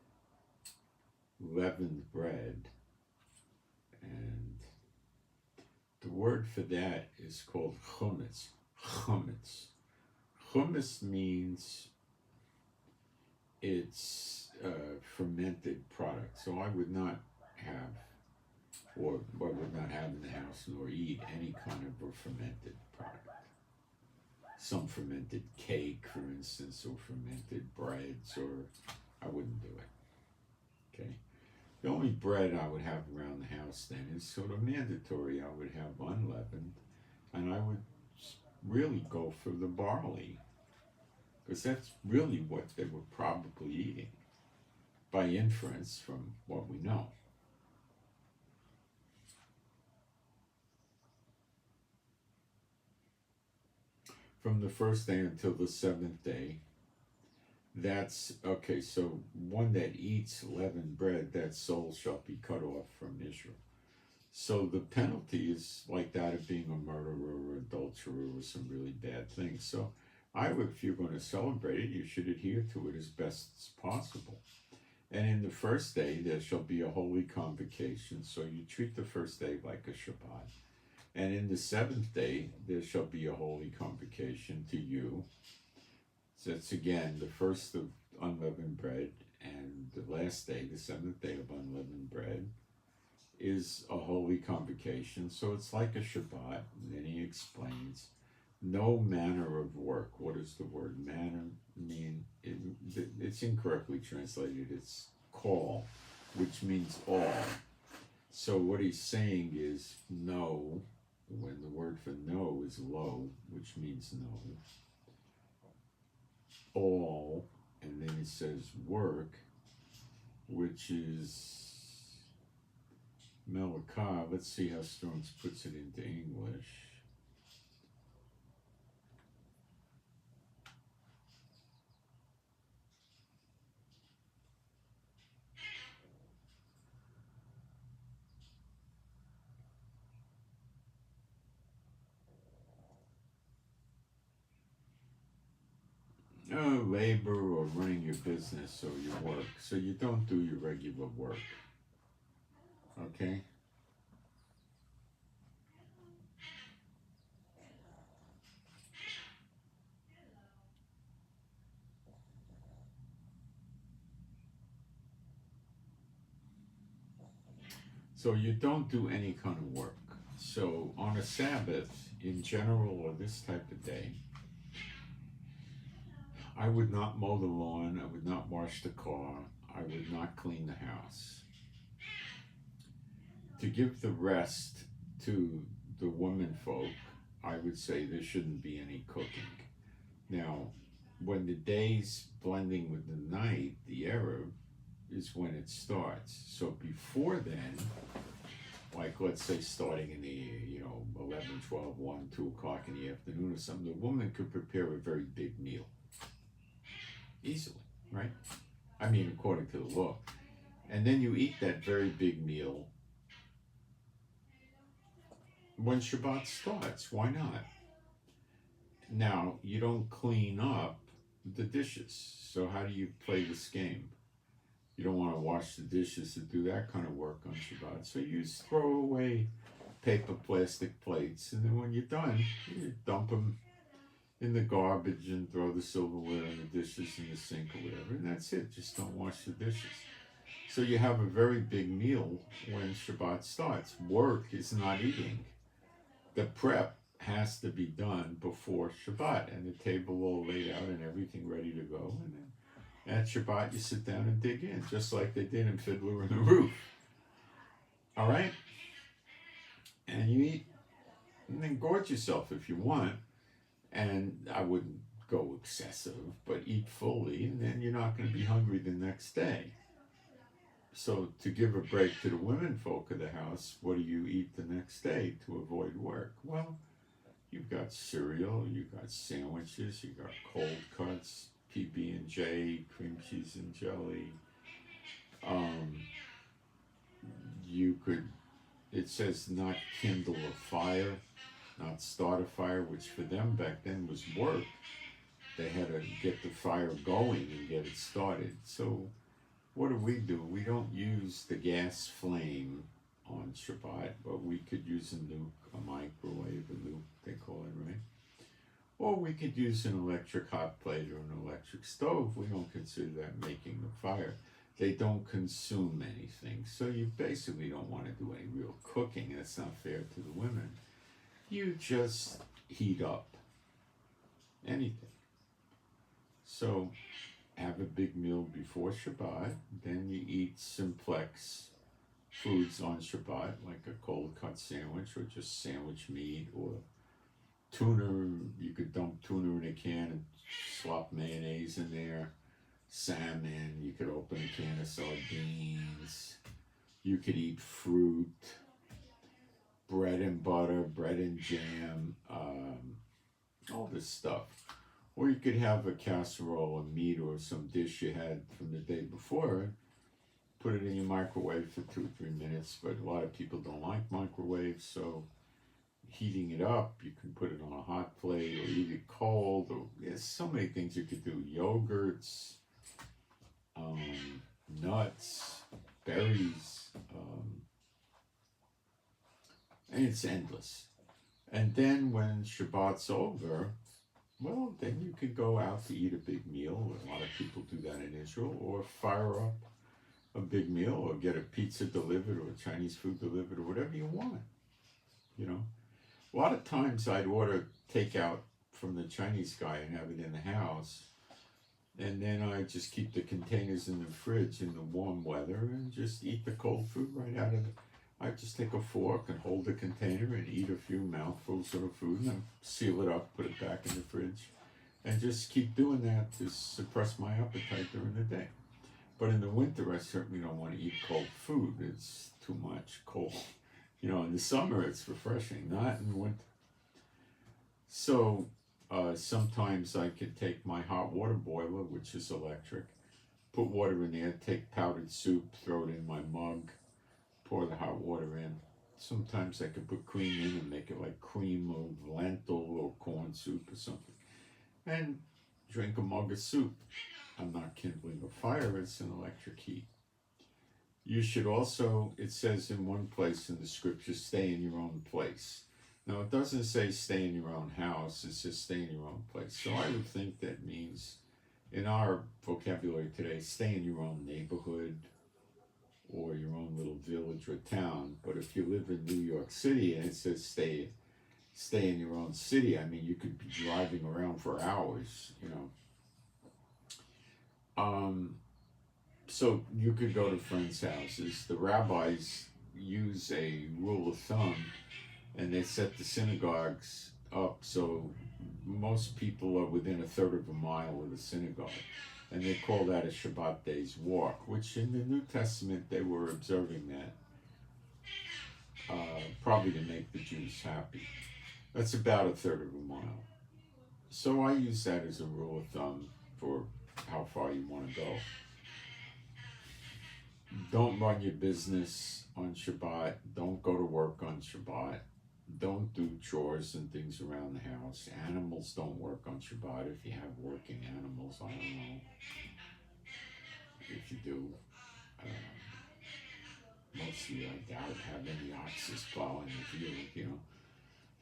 leavened bread, and the word for that is called chumetz. Chumetz. Chumetz means it's a fermented product. So I would not have, or I would not have in the house nor eat any kind of a fermented product. Some fermented cake, for instance, or fermented breads, or I wouldn't do it. Okay. The only bread I would have around the house then is sort of mandatory. I would have unleavened, and I would really go for the barley, because that's really what they were probably eating, by inference from what we know. From the first day until the 7th day, that's, okay, so one that eats leavened bread, that soul shall be cut off from Israel. So the penalty is like that of being a murderer or adulterer or some really bad things. So I would, if you're going to celebrate it, you should adhere to it as best as possible. And in the first day, there shall be a holy convocation. So you treat the first day like a Shabbat. And in the 7th day, there shall be a holy convocation to you. So it's again the first of unleavened bread, And the last day, the seventh day of unleavened bread, is a holy convocation. So it's like a Shabbat. And then he explains, no manner of work. What does the word manner mean? It's incorrectly translated. It's call, which means all. So what he's saying is no, when the word for no is lo, which means no. All, and then he says work, which is Malachi. Let's see how Strong's puts it into English. Labor or running your business or your work. So you don't do your regular work. Okay? So you don't do any kind of work. So on a Sabbath, in general, or this type of day, I would not mow the lawn, I would not wash the car, I would not clean the house. To give the rest to the women folk, I would say there shouldn't be any cooking. Now, when the day's blending with the night, the Erev, is when it starts. So before then, like let's say starting in the 11, 12, 1, 2 o'clock in the afternoon or something, the woman could prepare a very big meal easily, right? I mean, according to the law. And then you eat that very big meal when Shabbat starts. Why not? Now, you don't clean up the dishes. So how do you play this game? You don't want to wash the dishes to do that kind of work on Shabbat. So you just throw away paper, plastic plates, and then when you're done, you dump them in the garbage and throw the silverware and the dishes in the sink or whatever, and that's it. Just don't wash the dishes. So you have a very big meal when Shabbat starts. Work is not eating. The prep has to be done before Shabbat, and the table all laid out and everything ready to go. And then at Shabbat, you sit down and dig in, just like they did in Fiddler on the Roof. All right? And you eat, and then gorge yourself if you want. And I wouldn't go excessive, but eat fully, and then you're not going to be hungry the next day. So to give a break to the women folk of the house, what do you eat the next day to avoid work? Well, you've got cereal, you've got sandwiches, you've got cold cuts, PB&J, cream cheese and jelly. You could, it says not kindle a fire, not start a fire, which for them back then was work. They had to get the fire going and get it started. So what do? We don't use the gas flame on Shabbat, but we could use a nuke, a microwave, a nuke, they call it, right? Or we could use an electric hot plate or an electric stove. We don't consider that making the fire. They don't consume anything. So you basically don't want to do any real cooking. That's not fair to the women. You just heat up anything. So have a big meal before Shabbat, then you eat simplex foods on Shabbat, like a cold cut sandwich or just sandwich meat or tuna. You could dump tuna in a can and slop mayonnaise in there. Salmon, you could open a can of sardines. You could eat fruit, bread and butter, bread and jam, all this stuff. Or you could have a casserole of meat or some dish you had from the day before, put it in your microwave for 2-3 minutes, but a lot of people don't like microwaves, so heating it up, you can put it on a hot plate or eat it cold, or there's so many things you could do. Yogurts, nuts, berries, and it's endless. And then when Shabbat's over, Well, then you could go out to eat a big meal. A lot of people do that in Israel, or fire up a big meal, or get a pizza delivered, or Chinese food delivered, or whatever you want. You know, a lot of times I'd order takeout from the Chinese guy and have it in the house, and then I just keep the containers in the fridge in the warm weather and just eat the cold food right out of it. I just take a fork and hold the container and eat a few mouthfuls of the food and then seal it up, put it back in the fridge, and just keep doing that to suppress my appetite during the day. But in the winter, I certainly don't want to eat cold food. It's too much cold. You know, in the summer, it's refreshing, not in the winter. So sometimes I could take my hot water boiler, which is electric, put water in there, take powdered soup, throw it in my mug, pour the hot water in. Sometimes I could put cream in and make it like cream of lentil or corn soup or something. And drink a mug of soup. I'm not kindling a fire, it's an electric heat. You should also, it says in one place in the scripture, stay in your own place. Now, it doesn't say stay in your own house, it says stay in your own place. So I would think that means, in our vocabulary today, stay in your own neighborhood or your own little village or town. But if you live in New York City and it says stay in your own city, I mean, you could be driving around for hours, you know. So you could go to friends' houses. The rabbis use a rule of thumb, and they set the synagogues up so most people are within a third of a mile of the synagogue. And they call that a Shabbat day's walk, which in the New Testament they were observing that, probably to make the Jews happy. That's about a third of a mile. So I use that as a rule of thumb for how far you want to go. Don't run your business on Shabbat. Don't go to work on Shabbat. Don't do chores and things around the house. Animals don't work on Shabbat if you have working animals. I don't know if you do. Most of you, I doubt, have any oxes plowing the field, you know.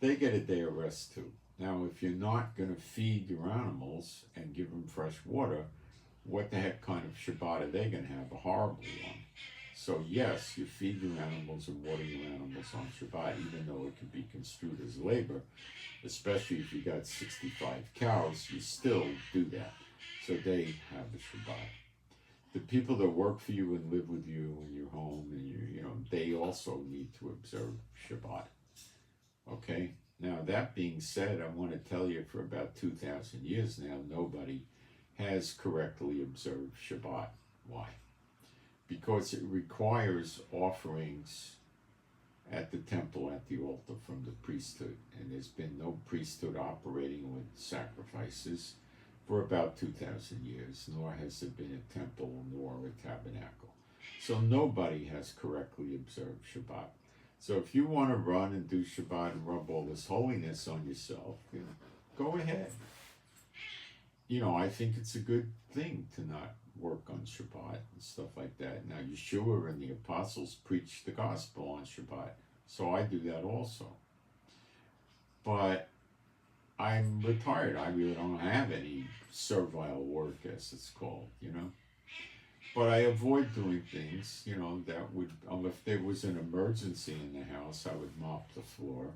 They get a day of rest too. Now, if you're not going to feed your animals and give them fresh water, what the heck kind of Shabbat are they going to have? A horrible one. So yes, you feed your animals and water your animals on Shabbat, even though it can be construed as labor, especially if you got 65 cows, you still do that. So they have the Shabbat. The people that work for you and live with you in your home, and you know, they also need to observe Shabbat. Okay? Now, that being said, I want to tell you for about 2,000 years now, nobody has correctly observed Shabbat. Why? Because it requires offerings at the temple, at the altar from the priesthood. And there's been no priesthood operating with sacrifices for about 2,000 years, nor has there been a temple nor a tabernacle. So nobody has correctly observed Shabbat. So if you want to run and do Shabbat and rub all this holiness on yourself, you know, go ahead. You know, I think it's a good thing to not work on Shabbat and stuff like that. Now, Yeshua and the apostles preached the gospel on Shabbat, so I do that also. But I'm retired. I really don't have any servile work, as it's called, you know. But I avoid doing things, you know, that would, if there was an emergency in the house, I would mop the floor.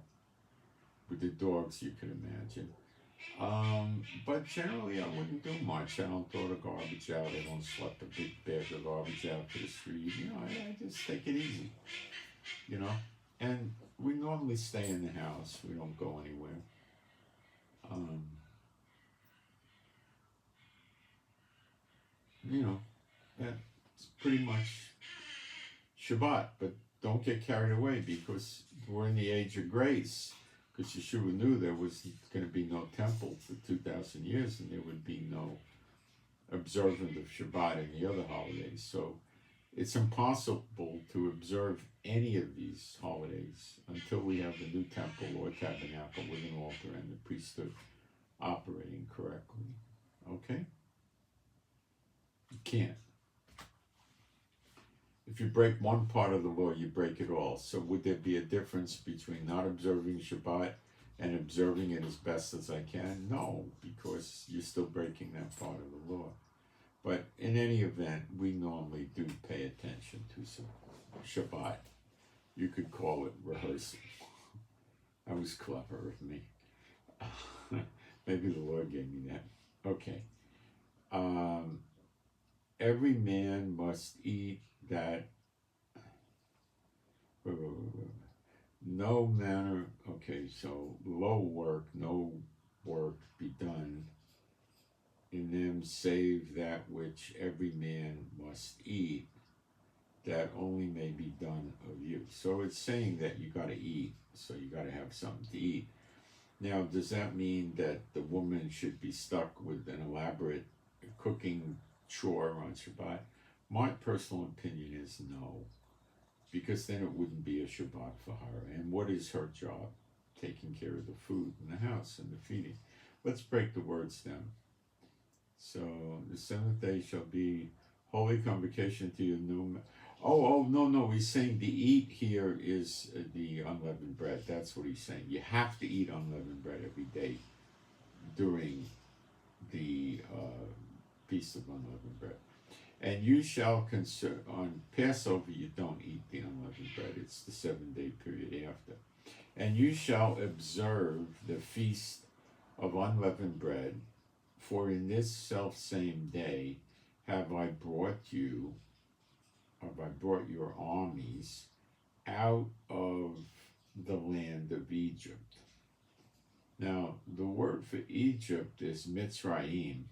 With the dogs, you can imagine. But generally I wouldn't do much. I don't throw the garbage out. I don't slap a big bag of garbage out to the street. You know, I just take it easy, you know. And we normally stay in the house. We don't go anywhere. You know, that's pretty much Shabbat. But don't get carried away, because we're in the age of grace. Because Yeshua knew there was going to be no temple for 2,000 years, and there would be no observance of Shabbat and the other holidays. So it's impossible to observe any of these holidays until we have the new temple or tabernacle with an altar and the priesthood operating correctly. Okay? You can't. If you break one part of the law, you break it all. So would there be a difference between not observing Shabbat and observing it as best as I can? No, because you're still breaking that part of the law. But in any event, we normally do pay attention to Shabbat. You could call it rehearsal. That was clever of me. Maybe the Lord gave me that. Okay. Every man must eat that. No manner. Okay, so no work be done in them save that which every man must eat, that only may be done of you. So it's saying that you got to eat, so you got to have something to eat. Now, does that mean that the woman should be stuck with an elaborate cooking chore on Shabbat? My personal opinion is no, because then it wouldn't be a Shabbat for her. And what is her job? Taking care of the food in the house and the feeding. Let's break the words down. So the seventh day shall be holy convocation to you. No, he's saying the eat here is the unleavened bread. That's what he's saying. You have to eat unleavened bread every day during the Feast of Unleavened Bread. And you shall consider, on Passover you don't eat the unleavened bread. It's the 7-day period after. And you shall observe the Feast of Unleavened Bread, for in this selfsame day have I brought your armies out of the land of Egypt. Now, the word for Egypt is Mitzrayim,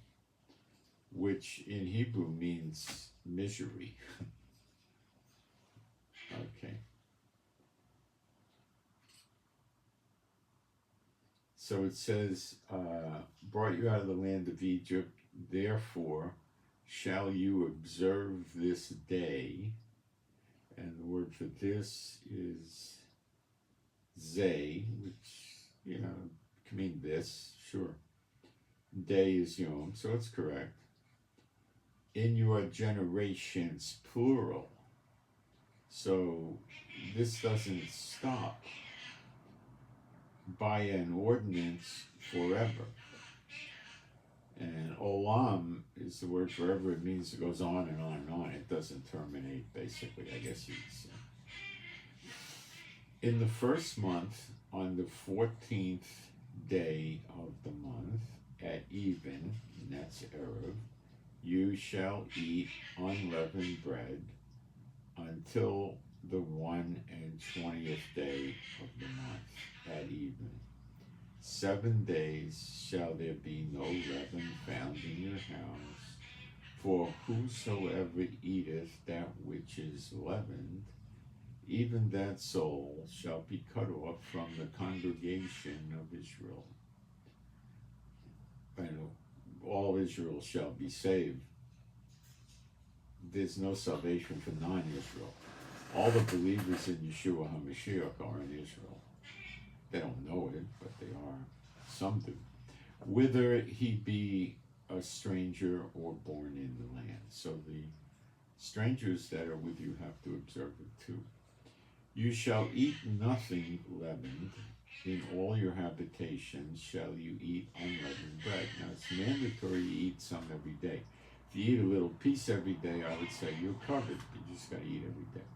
which in Hebrew means misery. Okay. So it says, brought you out of the land of Egypt, therefore shall you observe this day. And the word for this is zay, which, can mean this, sure. Day is yom, so it's correct. In your generations, plural. So this doesn't stop by an ordinance forever. And olam is the word forever. It means it goes on and on and on. It doesn't terminate, basically, I guess you could say. In the first month, on the 14th day of the month, at even, and that's Erev, you shall eat unleavened bread until the 21st day of the month, at even. 7 days shall there be no leaven found in your house, for whosoever eateth that which is leavened, even that soul shall be cut off from the congregation of Israel. And all Israel shall be saved. There's no salvation for non-Israel. All the believers in Yeshua HaMashiach are in Israel. They don't know it, but they are. Some do. Whether he be a stranger or born in the land. So the strangers that are with you have to observe it too. You shall eat nothing leavened. In all your habitations shall you eat unleavened bread. Now it's mandatory you eat some every day. If you eat a little piece every day, I would say you're covered. You just got to eat every day.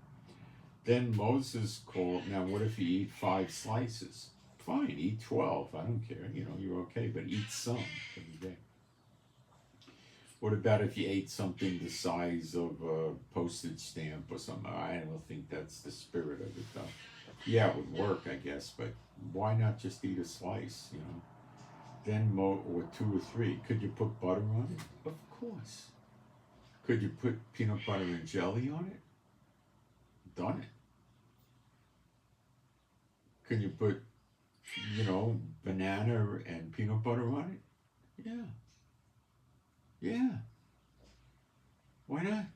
Then Moses called, now what if you eat 5 slices? Fine, eat 12, I don't care, you're okay, but eat some every day. What about if you ate something the size of a postage stamp or something? I don't think that's the spirit of it, though. Yeah, it would work, I guess, but why not just eat a slice, Then, or 2 or 3. Could you put butter on it? Of course. Could you put peanut butter and jelly on it? Done it. Can you put, banana and peanut butter on it? Yeah. Yeah. Why not?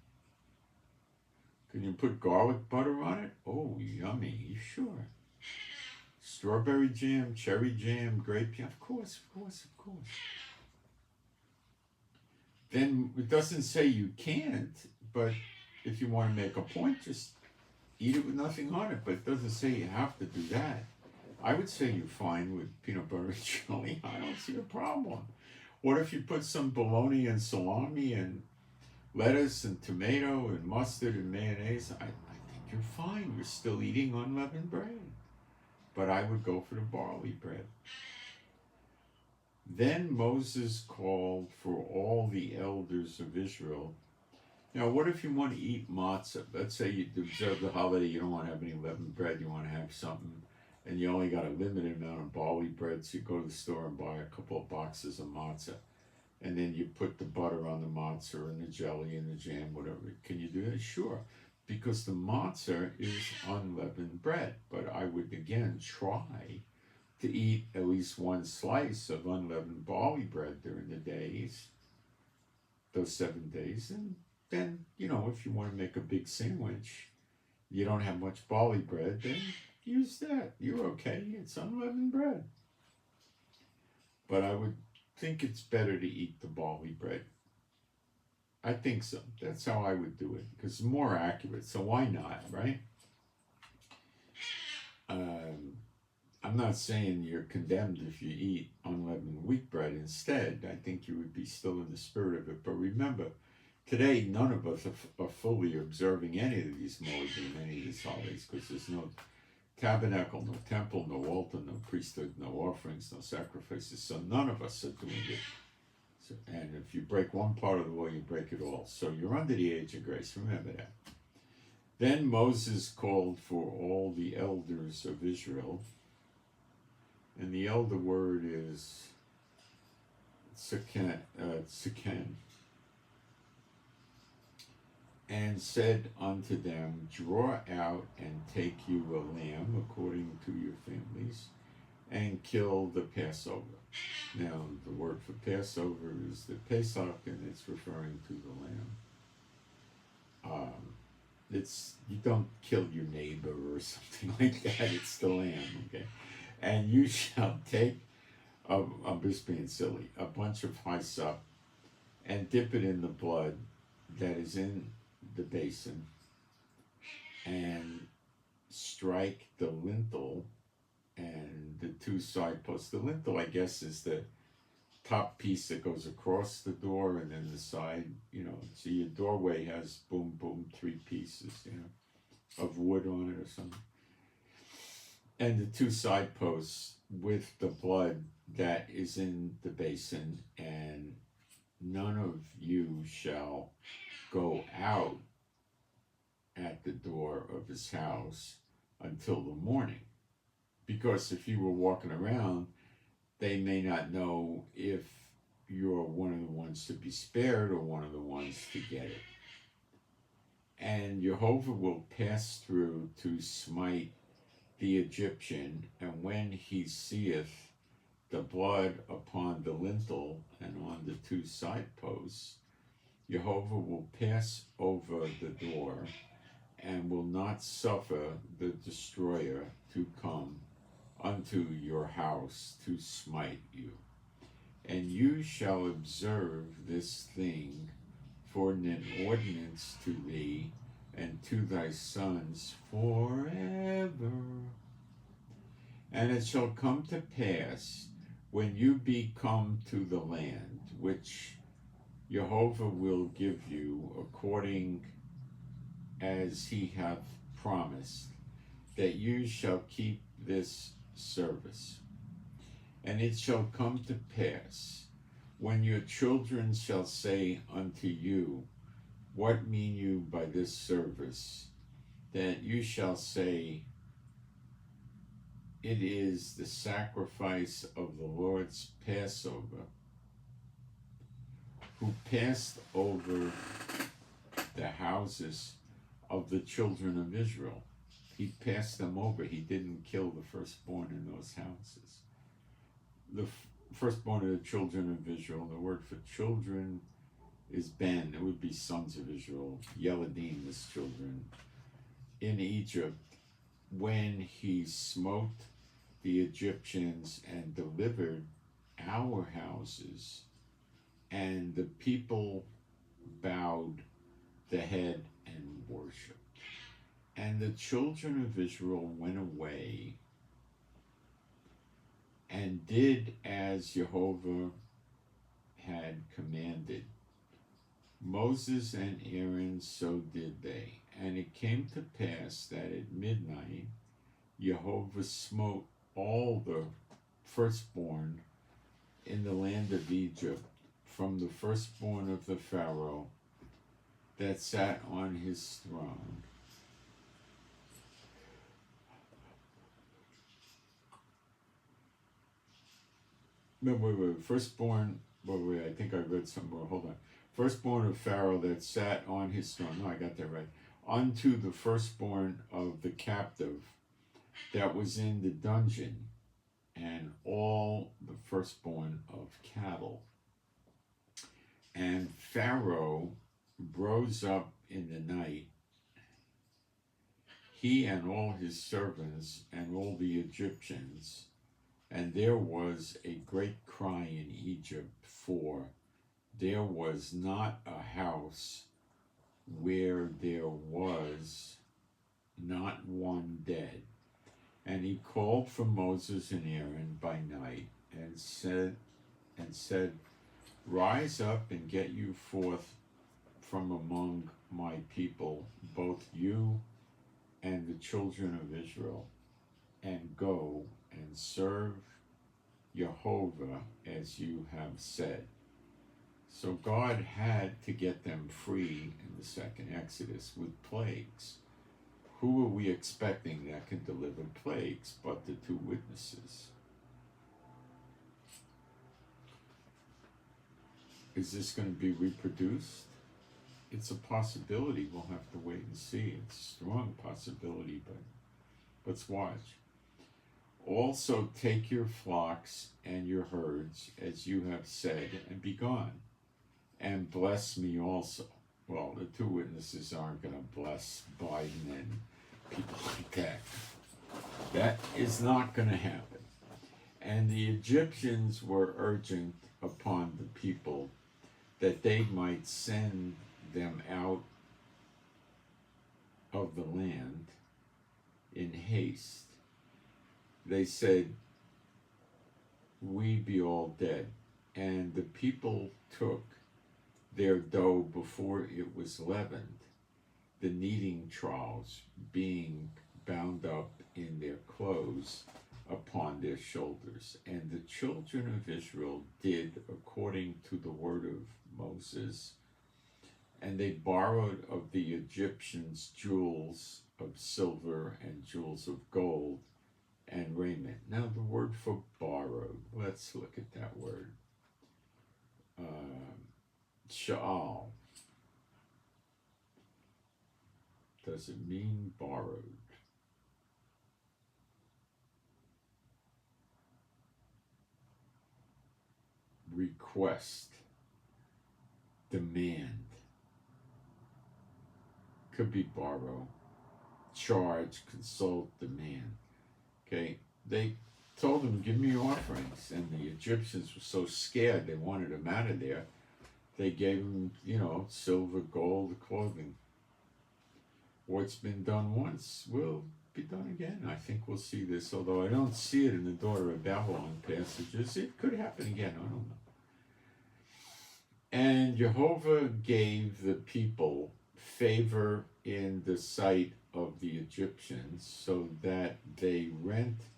Can you put garlic butter on it? Oh, yummy. You sure? Strawberry jam, cherry jam, grape jam? Of course. Then it doesn't say you can't, but if you want to make a point, just eat it with nothing on it. But it doesn't say you have to do that. I would say you're fine with peanut butter and jelly. I don't see a problem. What if you put some bologna and salami and lettuce and tomato and mustard and mayonnaise? I think you're fine. You're still eating unleavened bread. But I would go for the barley bread. Then Moses called for all the elders of Israel. Now, what if you want to eat matzah? Let's say you observe the holiday, you don't want to have any leavened bread, you want to have something, and you only got a limited amount of barley bread, so you go to the store and buy a couple of boxes of matzah. And then you put the butter on the matzah and the jelly and the jam, whatever. Can you do that? Sure. Because the matzah is unleavened bread. But I would, again, try to eat at least one slice of unleavened barley bread during the days, those 7 days. And then, if you want to make a big sandwich, you don't have much barley bread, then use that. You're okay. It's unleavened bread. But I would think it's better to eat the barley bread. I think so. That's how I would do it, because it's more accurate. So why not, right? I'm not saying you're condemned if you eat unleavened wheat bread instead. I think you would be still in the spirit of it. But remember, today none of us are fully observing any of these moedim, any of these holidays, because there's no tabernacle, no temple, no altar, no priesthood, no offerings, no sacrifices. So none of us are doing it. So, and if you break one part of the law, you break it all. So you're under the age of grace. Remember that. Then Moses called for all the elders of Israel. And the elder word is Sikan. And said unto them, draw out and take you a lamb according to your families, and kill the Passover. Now, the word for Passover is the Pesach, and it's referring to the lamb. You don't kill your neighbor or something like that. It's the lamb, okay? And you shall take, I'm just being silly, a bunch of hyssop and dip it in the blood that is in the basin, and strike the lintel and the two side posts. The lintel, I guess, is the top piece that goes across the door, and then the side, so your doorway has boom, boom, 3 pieces, of wood on it or something. And the 2 side posts with the blood that is in the basin, and none of you shall go out at the door of his house until the morning. Because if you were walking around, they may not know if you're one of the ones to be spared or one of the ones to get it. And Jehovah will pass through to smite the Egyptian, and when he seeth the blood upon the lintel and on the 2 side posts, Jehovah will pass over the door and will not suffer the destroyer to come unto your house to smite you. And you shall observe this thing for an ordinance to thee and to thy sons forever. And it shall come to pass, when you be come to the land which Jehovah will give you according as he hath promised, that you shall keep this service. And it shall come to pass, when your children shall say unto you, what mean you by this service? That you shall say, it is the sacrifice of the Lord's Passover, who passed over the houses of the children of Israel. He passed them over. He didn't kill the firstborn in those houses. The firstborn of the children of Israel, the word for children is Ben. It would be sons of Israel. Yeladim is children. In Egypt, when he smote the Egyptians and delivered our houses, and the people bowed the head and worshipped. And the children of Israel went away and did as Jehovah had commanded. Moses and Aaron, so did they. And it came to pass that at midnight Jehovah smote all the firstborn in the land of Egypt, from the firstborn of the Pharaoh that sat on his throne, firstborn, I think I read somewhere, hold on. Firstborn of Pharaoh that sat on his throne, no, I got that right, unto the firstborn of the captive that was in the dungeon, and all the firstborn of cattle. And Pharaoh rose up in the night, he and all his servants and all the Egyptians, and there was a great cry in Egypt, for there was not a house where there was not one dead. And he called for Moses and Aaron by night, and said, Rise up and get you forth from among my people, both you and the children of Israel, and go and serve Jehovah as you have said. So God had to get them free in the second Exodus with plagues. Who are we expecting that can deliver plagues but the two witnesses? Is this going to be reproduced? It's a possibility. We'll have to wait and see. It's a strong possibility, but let's watch. Also take your flocks and your herds, as you have said, and be gone, and bless me also. Well, the two witnesses aren't going to bless Biden and people like that. That is not going to happen. And the Egyptians were urgent upon the people that they might send them out of the land in haste. They said, we be all dead. And the people took their dough before it was leavened, the kneading troughs being bound up in their clothes upon their shoulders. And the children of Israel did according to the word of Moses, and they borrowed of the Egyptians jewels of silver and jewels of gold and raiment. Now the word for borrowed, let's look at that word. Sha'al. Does it mean borrowed? Request. Demand. Could be borrow. Charge, consult, demand. Okay, they told them, give me offerings. And the Egyptians were so scared, they wanted them out of there. They gave them, silver, gold, clothing. What's been done once will be done again. I think we'll see this, although I don't see it in the Daughter of Babylon passages. It could happen again, I don't know. And Jehovah gave the people favor in the sight of the Egyptians, so that they rent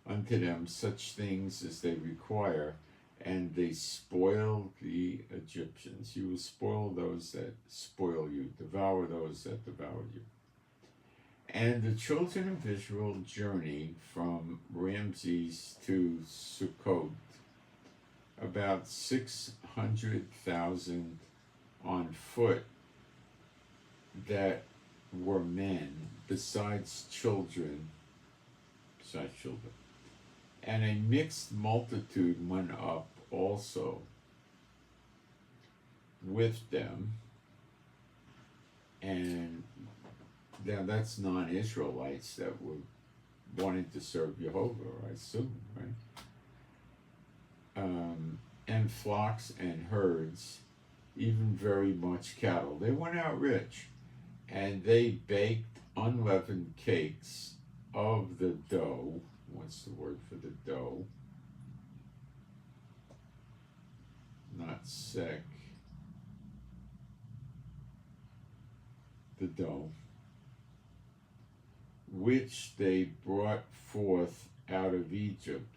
unto them such things as they require, and they spoil the Egyptians. You will spoil those that spoil you, devour those that devour you. And the children of Israel journeyed from Ramses to Sukkot, about 600,000 on foot that were men, besides children. And a mixed multitude went up also with them. And now that's non-Israelites that were wanting to serve Jehovah, I assume, right? And flocks and herds, even very much cattle. They went out rich, and they baked unleavened cakes of the dough. What's the word for the dough? not sick, the dough, which they brought forth out of Egypt.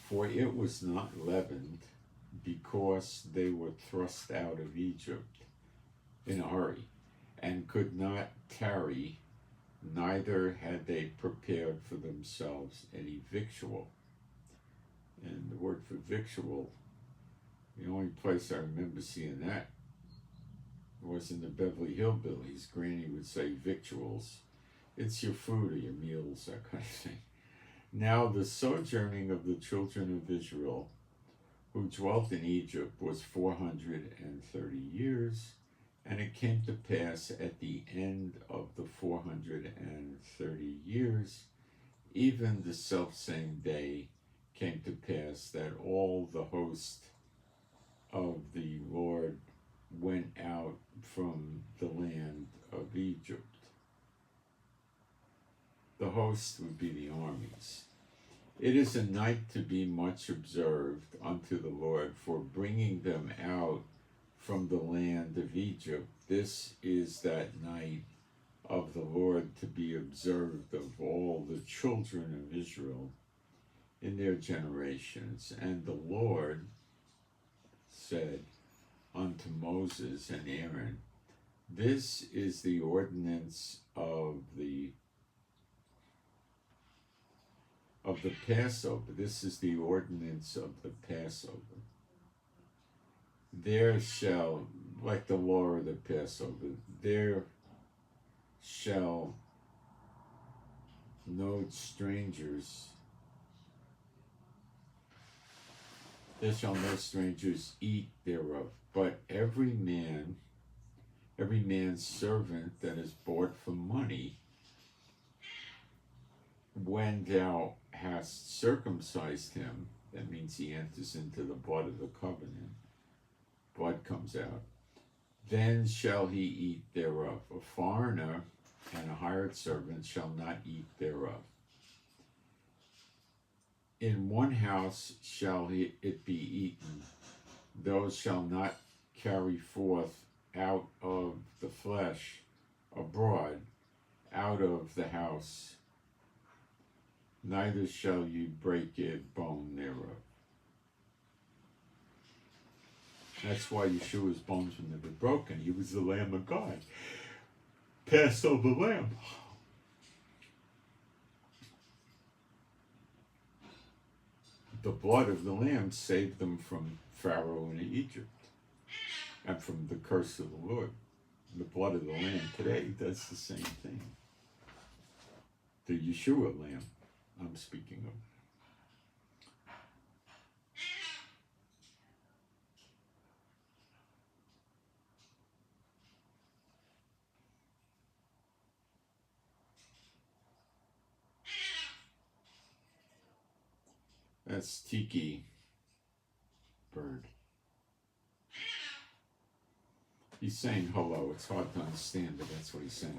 For it was not leavened, because they were thrust out of Egypt in a hurry, and could not tarry, neither had they prepared for themselves any victual. And the word for victual, the only place I remember seeing that was in the Beverly Hillbillies. Granny would say victuals. It's your food or your meals, that kind of thing. Now the sojourning of the children of Israel, who dwelt in Egypt, was 430 years, and it came to pass at the end of the 430 years, even the selfsame day came to pass that all the host of the Lord went out from the land of Egypt. The host would be the armies. It is a night to be much observed unto the Lord for bringing them out from the land of Egypt. This is that night of the Lord to be observed of all the children of Israel in their generations. And the Lord said unto Moses and Aaron, this is the ordinance of the Passover. This is the ordinance of the Passover. There shall, like the law of the Passover, there shall no strangers eat thereof, but every man's servant that is bought for money, when thou hast circumcised him, that means he enters into the blood of the covenant, blood comes out, then shall he eat thereof. A foreigner and a hired servant shall not eat thereof. In one house shall it be eaten. Those shall not carry forth out of the flesh abroad, out of the house, neither shall you break a bone thereof. That's why Yeshua's bones were never broken. He was the Lamb of God. Passover lamb. The blood of the lamb saved them from Pharaoh and Egypt and from the curse of the Lord. The blood of the lamb today does the same thing. The Yeshua lamb I'm speaking of. That's Tiki bird. He's saying hello. It's hard to understand, but that's what he's saying.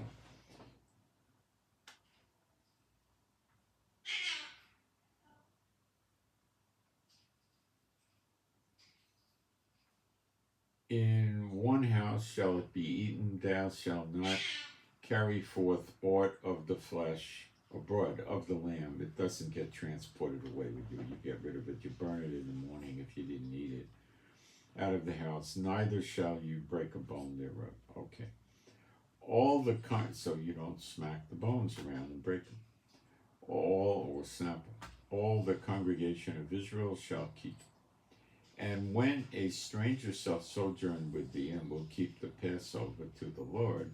In one house shall it be eaten, thou shalt not carry forth aught of the flesh abroad of the lamb. It doesn't get transported away with you. You get rid of it. You burn it in the morning if you didn't eat it. Out of the house, neither shall you break a bone thereof. Okay. So you don't smack the bones around and break them. Or snap them. All the congregation of Israel shall keep. And when a stranger shall sojourn with thee and will keep the Passover to the Lord,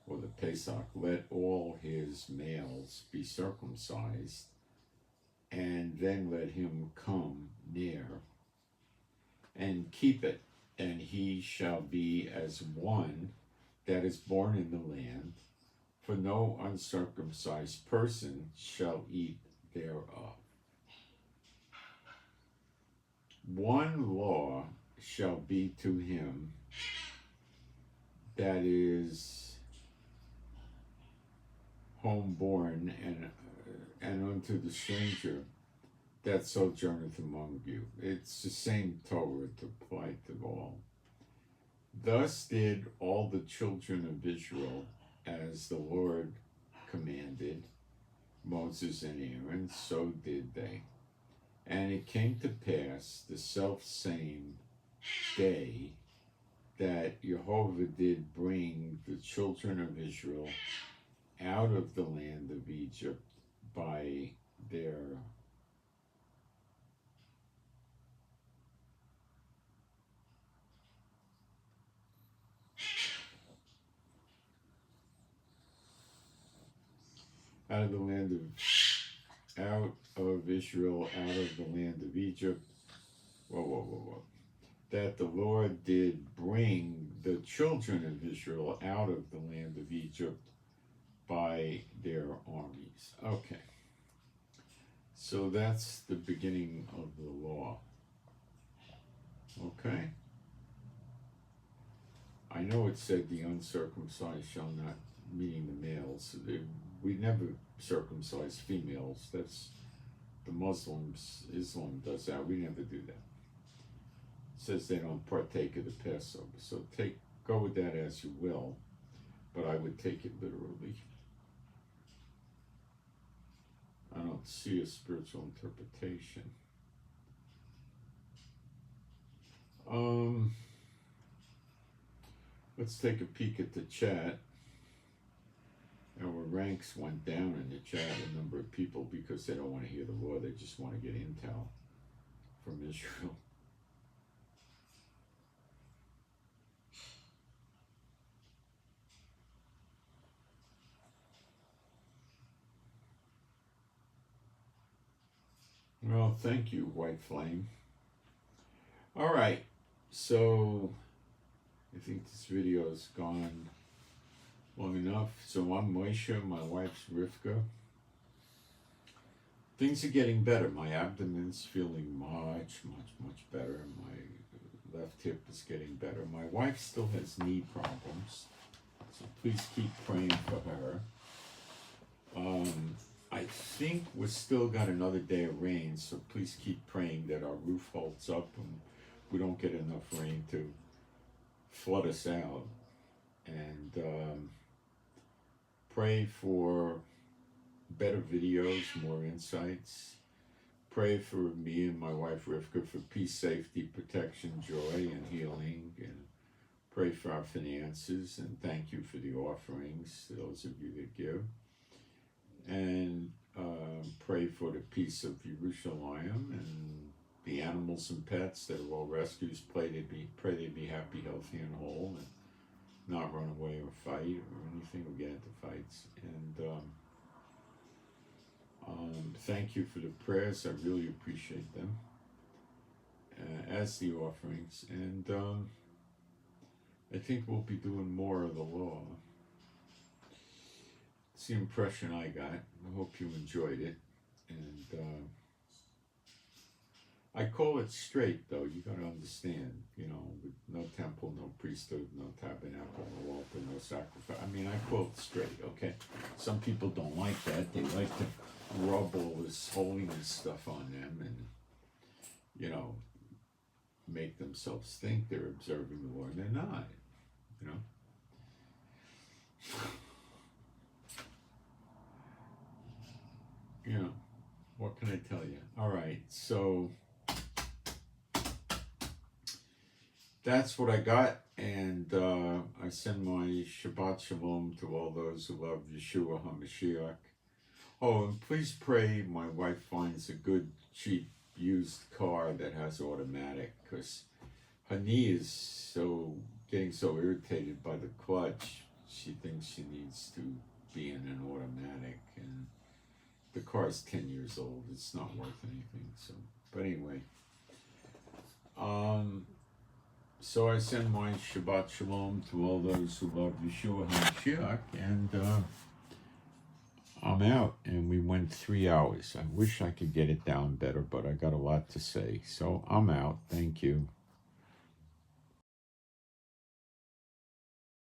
or the Pesach, let all his males be circumcised, and then let him come near and keep it, and he shall be as one that is born in the land, for no uncircumcised person shall eat thereof. One law shall be to him that is homeborn, and unto the stranger that sojourneth among you. It's the same Torah to apply to all. Thus did all the children of Israel, as the Lord commanded Moses and Aaron, so did they. And it came to pass the selfsame day that Jehovah did bring the children of Israel out of the land of Egypt by their out of Israel, out of the land of Egypt. Whoa. That the Lord did bring the children of Israel out of the land of Egypt by their armies. Okay. So that's the beginning of the law. Okay. I know it said the uncircumcised shall not, meaning the males. We never circumcise females. That's the Muslims. Islam does that. We never do that. It says they don't partake of the Passover. So go with that as you will, but I would take it literally. I don't see a spiritual interpretation. Let's take a peek at the chat. Our ranks went down in the chat, a number of people, because they don't want to hear the law. They just want to get intel from Israel. Well, thank you, White Flame. All right, so I think this video has gone long enough. So I'm Moshe, my wife's Rivka. Things are getting better. My abdomen's feeling much better. My left hip is getting better. My wife still has knee problems, so please keep praying for her. I think we've still got another day of rain, so please keep praying that our roof holds up and we don't get enough rain to flood us out. And pray for better videos, more insights. Pray for me and my wife Rivka for peace, safety, protection, joy, and healing. And pray for our finances, and thank you for the offerings, those of you that give. And pray for the peace of Jerusalem and the animals and pets that are all rescues. Pray they'd be happy, healthy, and whole, and not run away or fight or anything, or get into fights. And thank you for the prayers. I really appreciate them, as the offerings. And I think we'll be doing more of the law. It's the impression I got. I hope you enjoyed it. And I call it straight, though. You got to understand, with no temple, no priesthood, no tabernacle, no altar, no sacrifice. I mean, I call it straight, okay? Some people don't like that. They like to rub all this holiness stuff on them and, make themselves think they're observing the law, and they're not, What can I tell you? All right, so that's what I got, and I send my Shabbat Shalom to all those who love Yeshua HaMashiach. Oh, and please pray my wife finds a good, cheap, used car that has automatic, because her knee is getting so irritated by the clutch, she thinks she needs to be in an automatic, and the car's 10 years old. It's not worth anything. So, but anyway, so I send my Shabbat Shalom to all those who love Yeshua HaMashiach, and I'm out. And we went 3 hours. I wish I could get it down better, but I got a lot to say. So I'm out. Thank you.